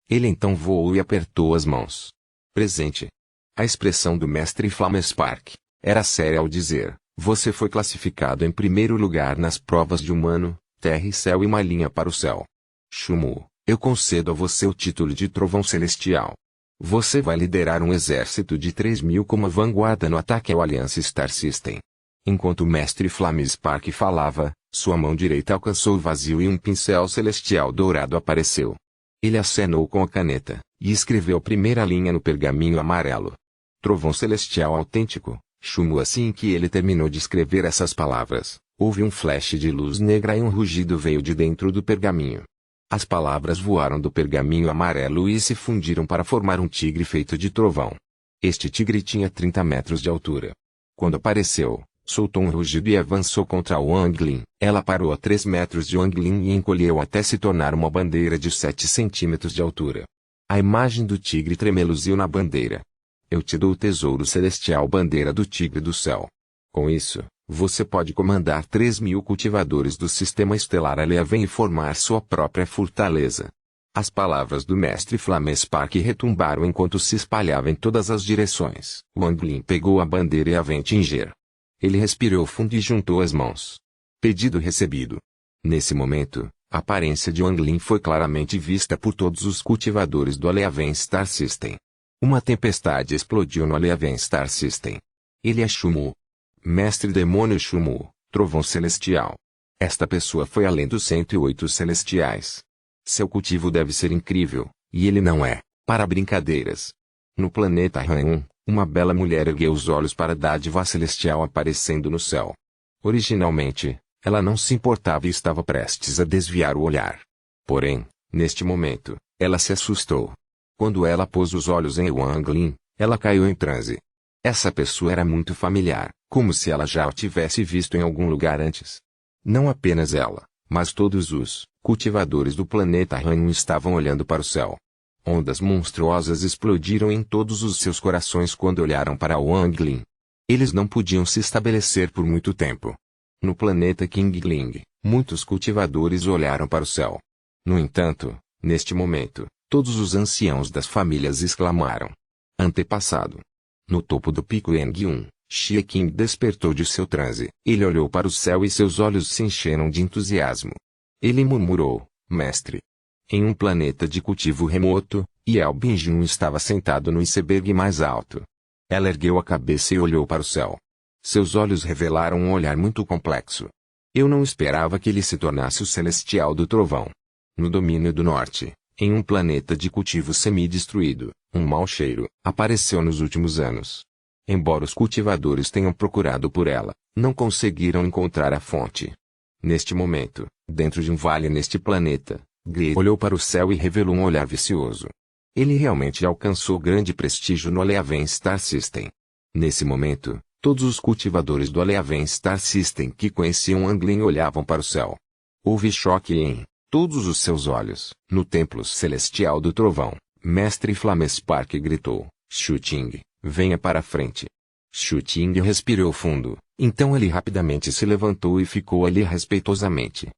Ele então voou e apertou as mãos. Presente. A expressão do mestre Flamespark era séria ao dizer, você foi classificado em primeiro lugar nas provas de humano, terra e céu e uma linha para o céu. Shumu, eu concedo a você o título de Trovão Celestial. Você vai liderar um exército de 3.000 como vanguarda no ataque ao Alliance Star System. Enquanto o mestre Flamespark falava, sua mão direita alcançou o vazio e um pincel celestial dourado apareceu. Ele acenou com a caneta, e escreveu a primeira linha no pergaminho amarelo. Trovão Celestial Autêntico, Shumu. Assim que ele terminou de escrever essas palavras, houve um flash de luz negra e um rugido veio de dentro do pergaminho. As palavras voaram do pergaminho amarelo e se fundiram para formar um tigre feito de trovão. Este tigre tinha 30 metros de altura. Quando apareceu, soltou um rugido e avançou contra Wang Lin. Ela parou a 3 metros de Wang Lin e encolheu até se tornar uma bandeira de 7 centímetros de altura. A imagem do tigre tremeluziu na bandeira. Eu te dou o tesouro celestial, bandeira do tigre do céu. Com isso, você pode comandar 3.000 cultivadores do sistema estelar Eleven e formar sua própria fortaleza. As palavras do mestre Flamespark retumbaram enquanto se espalhava em todas as direções. Wang Lin pegou a bandeira e a Ventinger. Ele respirou fundo e juntou as mãos. Pedido recebido. Nesse momento, a aparência de Wang Lin foi claramente vista por todos os cultivadores do Eleven Star System. Uma tempestade explodiu no Eleven Star System. Ele é Shumu. Mestre Demônio Shumu, Trovão Celestial. Esta pessoa foi além dos 108 celestiais. Seu cultivo deve ser incrível, e ele não é, para brincadeiras. No planeta Han, uma bela mulher ergueu os olhos para a dádiva celestial aparecendo no céu. Originalmente, ela não se importava e estava prestes a desviar o olhar. Porém, neste momento, ela se assustou. Quando ela pôs os olhos em Wang Lin, ela caiu em transe. Essa pessoa era muito familiar, como se ela já o tivesse visto em algum lugar antes. Não apenas ela, mas todos os cultivadores do planeta Han estavam olhando para o céu. Ondas monstruosas explodiram em todos os seus corações quando olharam para Wang Lin. Eles não podiam se estabelecer por muito tempo. No planeta Qingling, muitos cultivadores olharam para o céu. No entanto, neste momento, todos os anciãos das famílias exclamaram: Antepassado! No topo do pico Yang-1, Xie Qing despertou de seu transe. Ele olhou para o céu e seus olhos se encheram de entusiasmo. Ele murmurou: Mestre! Em um planeta de cultivo remoto, Yao Bingjun estava sentado no iceberg mais alto. Ela ergueu a cabeça e olhou para o céu. Seus olhos revelaram um olhar muito complexo. Eu não esperava que ele se tornasse o Celestial do Trovão. No domínio do norte, em um planeta de cultivo semi-destruído, um mau cheiro apareceu nos últimos anos. Embora os cultivadores tenham procurado por ela, não conseguiram encontrar a fonte. Neste momento, dentro de um vale neste planeta, Gray olhou para o céu e revelou um olhar vicioso. Ele realmente alcançou grande prestígio no Aleaven Star System. Nesse momento, todos os cultivadores do Aleaven Star System que conheciam Anglin olhavam para o céu. Houve choque em todos os seus olhos. No Templo Celestial do Trovão, Mestre Flamespark gritou, Shu-Ting, venha para a frente. Shu-Ting respirou fundo, então ele rapidamente se levantou e ficou ali respeitosamente.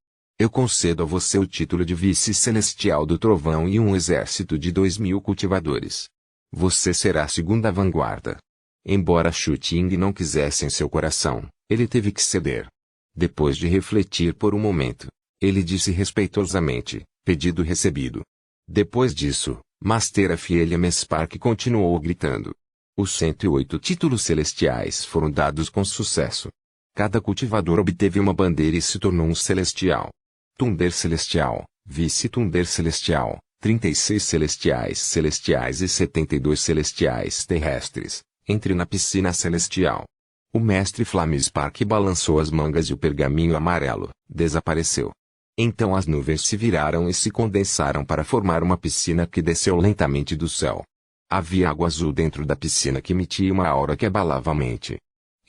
Eu concedo a você o título de Vice-Celestial do Trovão e um exército de 2.000 cultivadores. Você será a segunda vanguarda. Embora Shu-Ting não quisesse em seu coração, ele teve que ceder. Depois de refletir por um momento, ele disse respeitosamente, pedido recebido. Depois disso, Master Flamespark continuou gritando. Os 108 títulos celestiais foram dados com sucesso. Cada cultivador obteve uma bandeira e se tornou um celestial. Thunder Celestial, Vice-Thunder Celestial, 36 celestiais e 72 celestiais terrestres. Entre na piscina celestial. O mestre Flamespark balançou as mangas e o pergaminho amarelo desapareceu. Então as nuvens se viraram e se condensaram para formar uma piscina que desceu lentamente do céu. Havia água azul dentro da piscina que emitia uma aura que abalava a mente.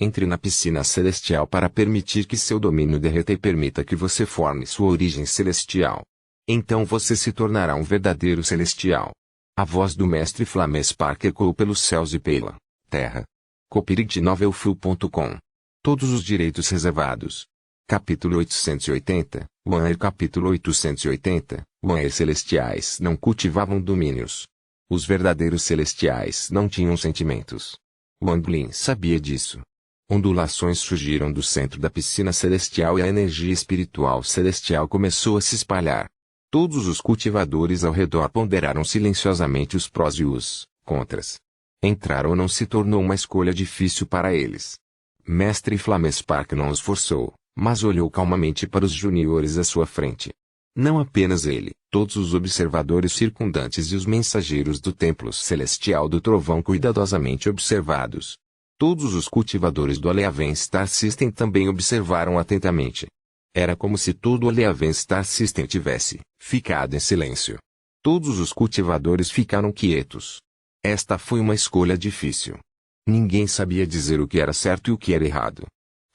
Entre na piscina celestial para permitir que seu domínio derreta e permita que você forme sua origem celestial. Então você se tornará um verdadeiro celestial. A voz do mestre Flamespark ecoou pelos céus e pela terra. Copyright novelfull.com. Todos os direitos reservados. Capítulo 880, One Capítulo 880, One Celestiais não cultivavam domínios. Os verdadeiros celestiais não tinham sentimentos. Wanglin sabia disso. Ondulações surgiram do centro da piscina celestial e a energia espiritual celestial começou a se espalhar. Todos os cultivadores ao redor ponderaram silenciosamente os prós e os contras. Entrar ou não se tornou uma escolha difícil para eles. Mestre Flamespark não os forçou, mas olhou calmamente para os juniores à sua frente. Não apenas ele, todos os observadores circundantes e os mensageiros do Templo Celestial do Trovão cuidadosamente observados. Todos os cultivadores do Aleaven Star System também observaram atentamente. Era como se todo o Aleaven Star System tivesse ficado em silêncio. Todos os cultivadores ficaram quietos. Esta foi uma escolha difícil. Ninguém sabia dizer o que era certo e o que era errado.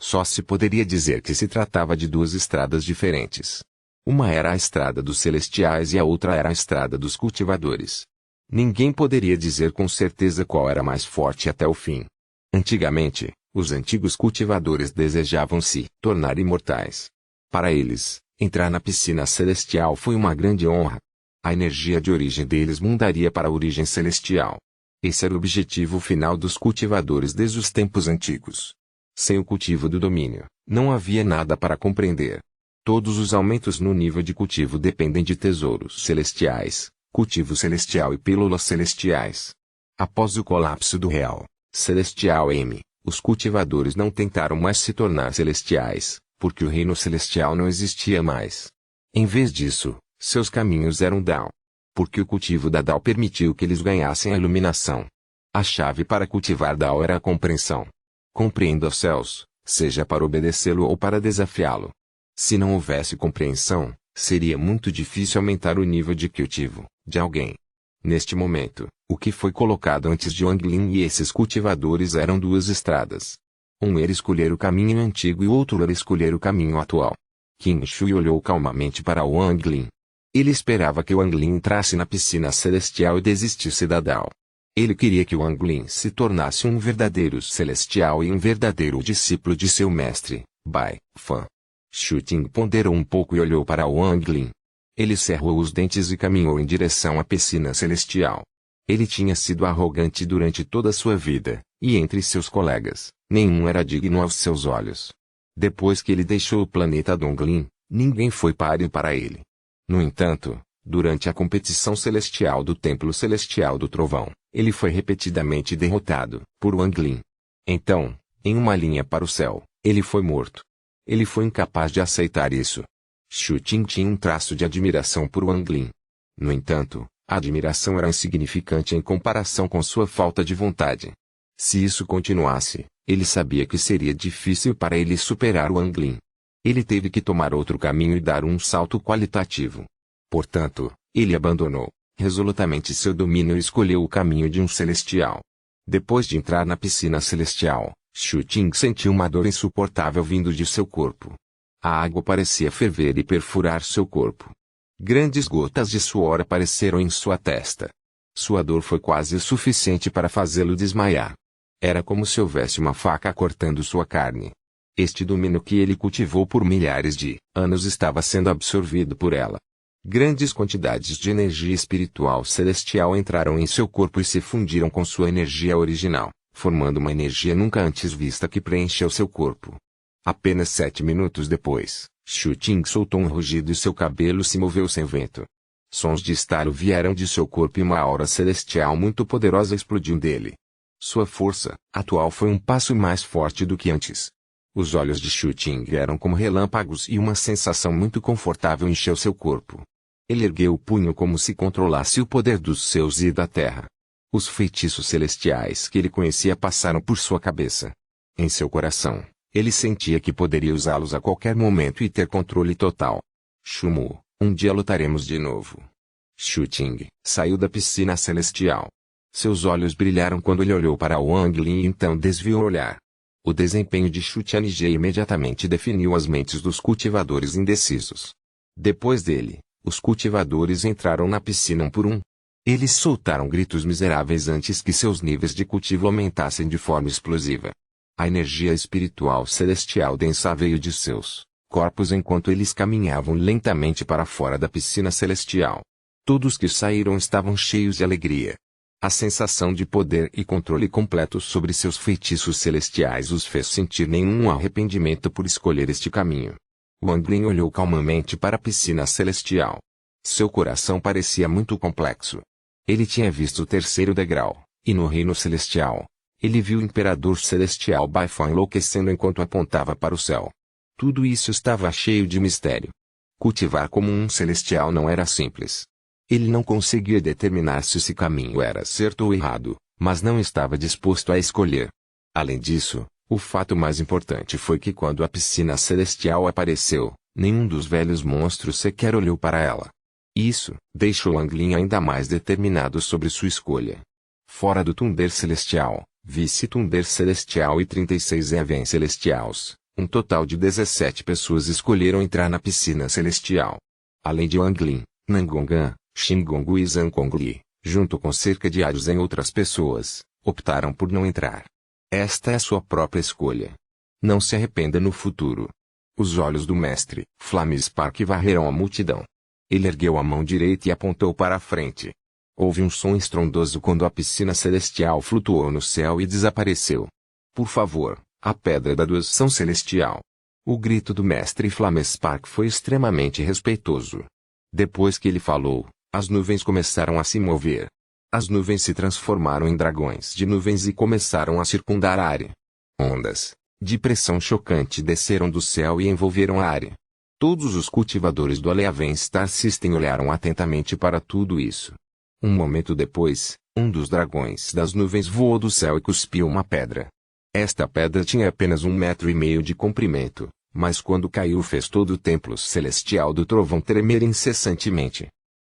Só se poderia dizer que se tratava de duas estradas diferentes. Uma era a estrada dos celestiais e a outra era a estrada dos cultivadores. Ninguém poderia dizer com certeza qual era mais forte até o fim. Antigamente, os antigos cultivadores desejavam se tornar imortais. Para eles, entrar na piscina celestial foi uma grande honra. A energia de origem deles mudaria para a origem celestial. Esse era o objetivo final dos cultivadores desde os tempos antigos. Sem o cultivo do domínio, não havia nada para compreender. Todos os aumentos no nível de cultivo dependem de tesouros celestiais, cultivo celestial e pílulas celestiais. Após o colapso do Real Celestial M, os cultivadores não tentaram mais se tornar celestiais, porque o reino celestial não existia mais. Em vez disso, seus caminhos eram Dao. Porque o cultivo da Dao permitiu que eles ganhassem a iluminação. A chave para cultivar Dao era a compreensão. Compreenda os céus, seja para obedecê-lo ou para desafiá-lo. Se não houvesse compreensão, seria muito difícil aumentar o nível de cultivo de alguém. Neste momento, o que foi colocado antes de Wanglin e esses cultivadores eram duas estradas. Um era escolher o caminho antigo e o outro era escolher o caminho atual. Qin Shui olhou calmamente para Wanglin. Ele esperava que Wanglin entrasse na piscina celestial e desistisse da Dao. Ele queria que Wanglin se tornasse um verdadeiro celestial e um verdadeiro discípulo de seu mestre, Bai Fan. Shu-Ting ponderou um pouco e olhou para Wanglin. Ele cerrou os dentes e caminhou em direção à piscina celestial. Ele tinha sido arrogante durante toda a sua vida, e entre seus colegas, nenhum era digno aos seus olhos. Depois que ele deixou o planeta Donglin, ninguém foi páreo para ele. No entanto, durante a competição celestial do Templo Celestial do Trovão, ele foi repetidamente derrotado por Wanglin. Então, em uma linha para o céu, ele foi morto. Ele foi incapaz de aceitar isso. Shu-Ting tinha um traço de admiração por Wanglin. No entanto, a admiração era insignificante em comparação com sua falta de vontade. Se isso continuasse, ele sabia que seria difícil para ele superar Wanglin. Ele teve que tomar outro caminho e dar um salto qualitativo. Portanto, ele abandonou resolutamente seu domínio e escolheu o caminho de um celestial. Depois de entrar na piscina celestial, Shu Ting sentiu uma dor insuportável vindo de seu corpo. A água parecia ferver e perfurar seu corpo. Grandes gotas de suor apareceram em sua testa. Sua dor foi quase o suficiente para fazê-lo desmaiar. Era como se houvesse uma faca cortando sua carne. Este domínio que ele cultivou por milhares de anos estava sendo absorvido por ela. Grandes quantidades de energia espiritual celestial entraram em seu corpo e se fundiram com sua energia original, formando uma energia nunca antes vista que preencheu seu corpo. Apenas 7 minutos depois, Shu Ting soltou um rugido e seu cabelo se moveu sem vento. Sons de estalo vieram de seu corpo e uma aura celestial muito poderosa explodiu dele. Sua força atual foi um passo mais forte do que antes. Os olhos de Shu Ting eram como relâmpagos e uma sensação muito confortável encheu seu corpo. Ele ergueu o punho como se controlasse o poder dos céus e da terra. Os feitiços celestiais que ele conhecia passaram por sua cabeça. Em seu coração, ele sentia que poderia usá-los a qualquer momento e ter controle total. Shumu, um dia lutaremos de novo. Shu Ting saiu da piscina celestial. Seus olhos brilharam quando ele olhou para Wang Lin e então desviou o olhar. O desempenho de Shu Tianjie imediatamente definiu as mentes dos cultivadores indecisos. Depois dele, os cultivadores entraram na piscina um por um. Eles soltaram gritos miseráveis antes que seus níveis de cultivo aumentassem de forma explosiva. A energia espiritual celestial densa veio de seus corpos enquanto eles caminhavam lentamente para fora da piscina celestial. Todos que saíram estavam cheios de alegria. A sensação de poder e controle completo sobre seus feitiços celestiais os fez sentir nenhum arrependimento por escolher este caminho. Wang Lin olhou calmamente para a piscina celestial. Seu coração parecia muito complexo. Ele tinha visto o terceiro degrau, e no reino celestial, ele viu o imperador celestial Baifeng enlouquecendo enquanto apontava para o céu. Tudo isso estava cheio de mistério. Cultivar como um celestial não era simples. Ele não conseguia determinar se esse caminho era certo ou errado, mas não estava disposto a escolher. Além disso, o fato mais importante foi que quando a piscina celestial apareceu, nenhum dos velhos monstros sequer olhou para ela. Isso deixou Wang Lin ainda mais determinado sobre sua escolha. Fora do Tunder Celestial, Vice-Tunder Celestial e 36 Even Celestials, um total de 17 pessoas escolheram entrar na piscina celestial. Além de Wang Lin, Nangongan, Xingong e Zhang Gongli, junto com cerca de outras pessoas, optaram por não entrar. Esta é a sua própria escolha. Não se arrependa no futuro. Os olhos do mestre, Flame Spark, varreram a multidão. Ele ergueu a mão direita e apontou para a frente. Houve um som estrondoso quando a piscina celestial flutuou no céu e desapareceu. Por favor, a pedra da doação celestial. O grito do mestre Flame Spark foi extremamente respeitoso. Depois que ele falou, as nuvens começaram a se mover. As nuvens se transformaram em dragões de nuvens e começaram a circundar a área. Ondas de pressão chocante desceram do céu e envolveram a área. Todos os cultivadores do Aleaven Star System olharam atentamente para tudo isso. Um momento depois, um dos dragões das nuvens voou do céu e cuspiu uma pedra. Esta pedra tinha apenas 1,5 metros de comprimento, mas quando caiu fez todo o templo celestial do trovão tremer incessantemente.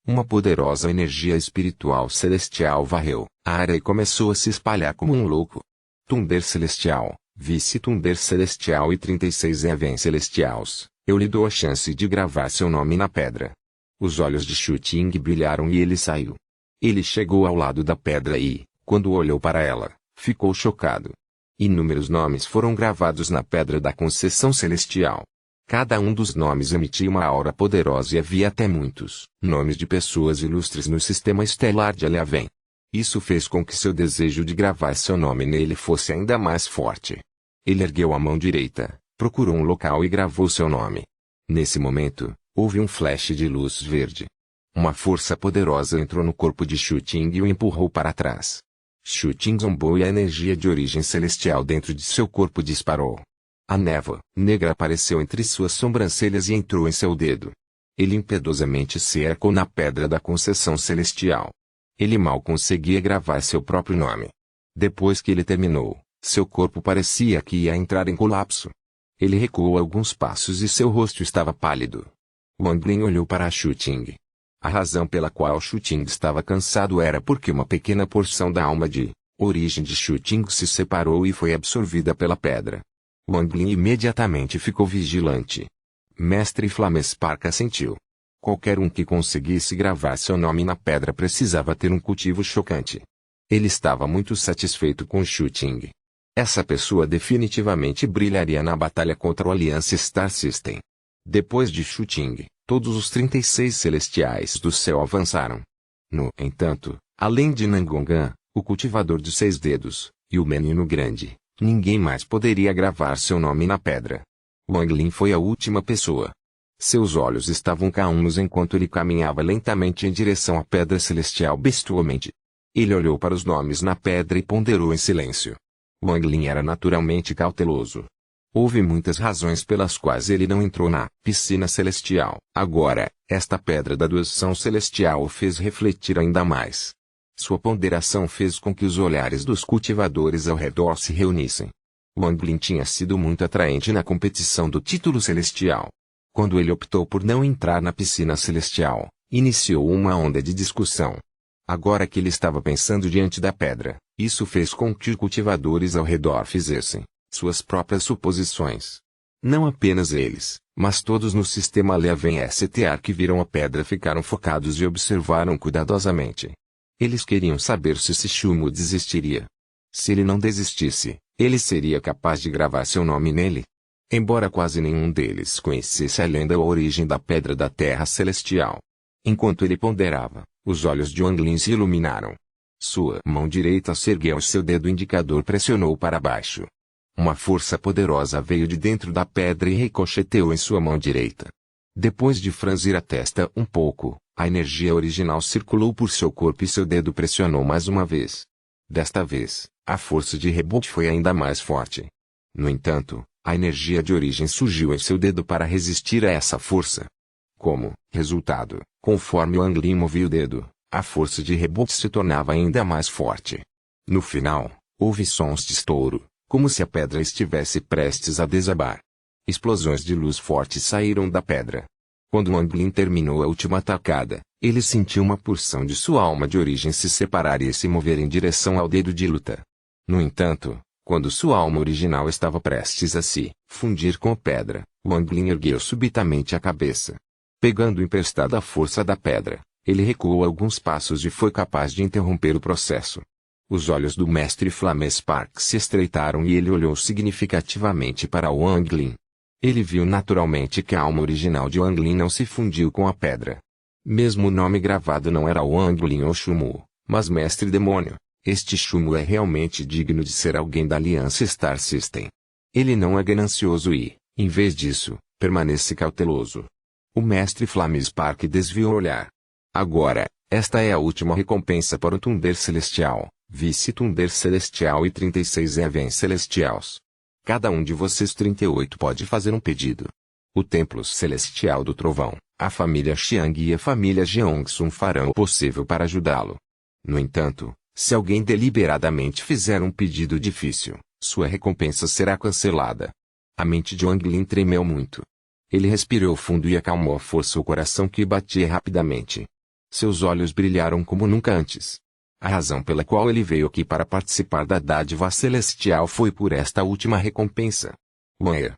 Uma poderosa energia espiritual celestial varreu a área e começou a se espalhar como um louco. Tunder Celestial, Vice-Tunder Celestial e 36 Even Celestials, eu lhe dou a chance de gravar seu nome na pedra. Os olhos de Shu Ting brilharam e ele saiu. Ele chegou ao lado da pedra e, quando olhou para ela, ficou chocado. Inúmeros nomes foram gravados na pedra da concessão celestial. Cada um dos nomes emitia uma aura poderosa e havia até muitos nomes de pessoas ilustres no sistema estelar de Aleaven. Isso fez com que seu desejo de gravar seu nome nele fosse ainda mais forte. Ele ergueu a mão direita, procurou um local e gravou seu nome. Nesse momento, houve um flash de luz verde. Uma força poderosa entrou no corpo de Shu Ting e o empurrou para trás. Shu Ting zombou e a energia de origem celestial dentro de seu corpo disparou. A névoa negra apareceu entre suas sobrancelhas e entrou em seu dedo. Ele impiedosamente se ergueu na pedra da concessão celestial. Ele mal conseguia gravar seu próprio nome. Depois que ele terminou, seu corpo parecia que ia entrar em colapso. Ele recuou alguns passos e seu rosto estava pálido. Wang Lin olhou para Shu Ting. A razão pela qual Xuting estava cansado era porque uma pequena porção da alma de origem de Xuting se separou e foi absorvida pela pedra. Wang Lin imediatamente ficou vigilante. Mestre Flamespark assentiu. Qualquer um que conseguisse gravar seu nome na pedra precisava ter um cultivo chocante. Ele estava muito satisfeito com Xuting. Essa pessoa definitivamente brilharia na batalha contra a Aliança Star System. Depois de Xuting, todos os 36 celestiais do céu avançaram. No entanto, além de Nangongan, o cultivador de 6 dedos, e o menino grande, ninguém mais poderia gravar seu nome na pedra. Wang Lin foi a última pessoa. Seus olhos estavam calmos enquanto ele caminhava lentamente em direção à pedra celestial bestialmente. Ele olhou para os nomes na pedra e ponderou em silêncio. Wang Lin era naturalmente cauteloso. Houve muitas razões pelas quais ele não entrou na piscina celestial. Agora, esta pedra da doação celestial o fez refletir ainda mais. Sua ponderação fez com que os olhares dos cultivadores ao redor se reunissem. Wang Lin tinha sido muito atraente na competição do título celestial. Quando ele optou por não entrar na piscina celestial, iniciou uma onda de discussão. Agora que ele estava pensando diante da pedra, isso fez com que os cultivadores ao redor fizessem suas próprias suposições. Não apenas eles, mas todos no sistema Leven STR que viram a pedra ficaram focados e observaram cuidadosamente. Eles queriam saber se Shishumu desistiria. Se ele não desistisse, ele seria capaz de gravar seu nome nele. Embora quase nenhum deles conhecesse a lenda ou a origem da Pedra da Terra Celestial. Enquanto ele ponderava, os olhos de Wang Lin se iluminaram. Sua mão direita se ergueu e seu dedo indicador pressionou para baixo. Uma força poderosa veio de dentro da pedra e ricocheteou em sua mão direita. Depois de franzir a testa um pouco, a energia original circulou por seu corpo e seu dedo pressionou mais uma vez. Desta vez, a força de rebote foi ainda mais forte. No entanto, a energia de origem surgiu em seu dedo para resistir a essa força. Como resultado, conforme Wang Lin movia o dedo, a força de rebote se tornava ainda mais forte. No final, houve sons de estouro, como se a pedra estivesse prestes a desabar. Explosões de luz forte saíram da pedra. Quando Wang Lin terminou a última atacada, ele sentiu uma porção de sua alma de origem se separar e se mover em direção ao dedo de luta. No entanto, quando sua alma original estava prestes a se fundir com a pedra, Wang Lin ergueu subitamente a cabeça. Pegando emprestada a força da pedra, ele recuou alguns passos e foi capaz de interromper o processo. Os olhos do mestre Flamespark se estreitaram e ele olhou significativamente para Wang Lin. Ele viu naturalmente que a alma original de Wang Lin não se fundiu com a pedra. Mesmo o nome gravado não era Wang Lin ou Shumu, mas Mestre Demônio. Este Shumu é realmente digno de ser alguém da Aliança Star System. Ele não é ganancioso e, em vez disso, permanece cauteloso. O mestre Flamespark desviou o olhar. Agora, esta é a última recompensa para o Thunder Celestial, Vice-Thunder Celestial e 36 Even Celestials. Cada um de vocês 38 pode fazer um pedido. O Templo Celestial do Trovão, a família Xiang e a família Jeongsun farão o possível para ajudá-lo. No entanto, se alguém deliberadamente fizer um pedido difícil, sua recompensa será cancelada. A mente de Wang Lin tremeu muito. Ele respirou fundo e acalmou à força o coração que batia rapidamente. Seus olhos brilharam como nunca antes. A razão pela qual ele veio aqui para participar da dádiva celestial foi por esta última recompensa. Wang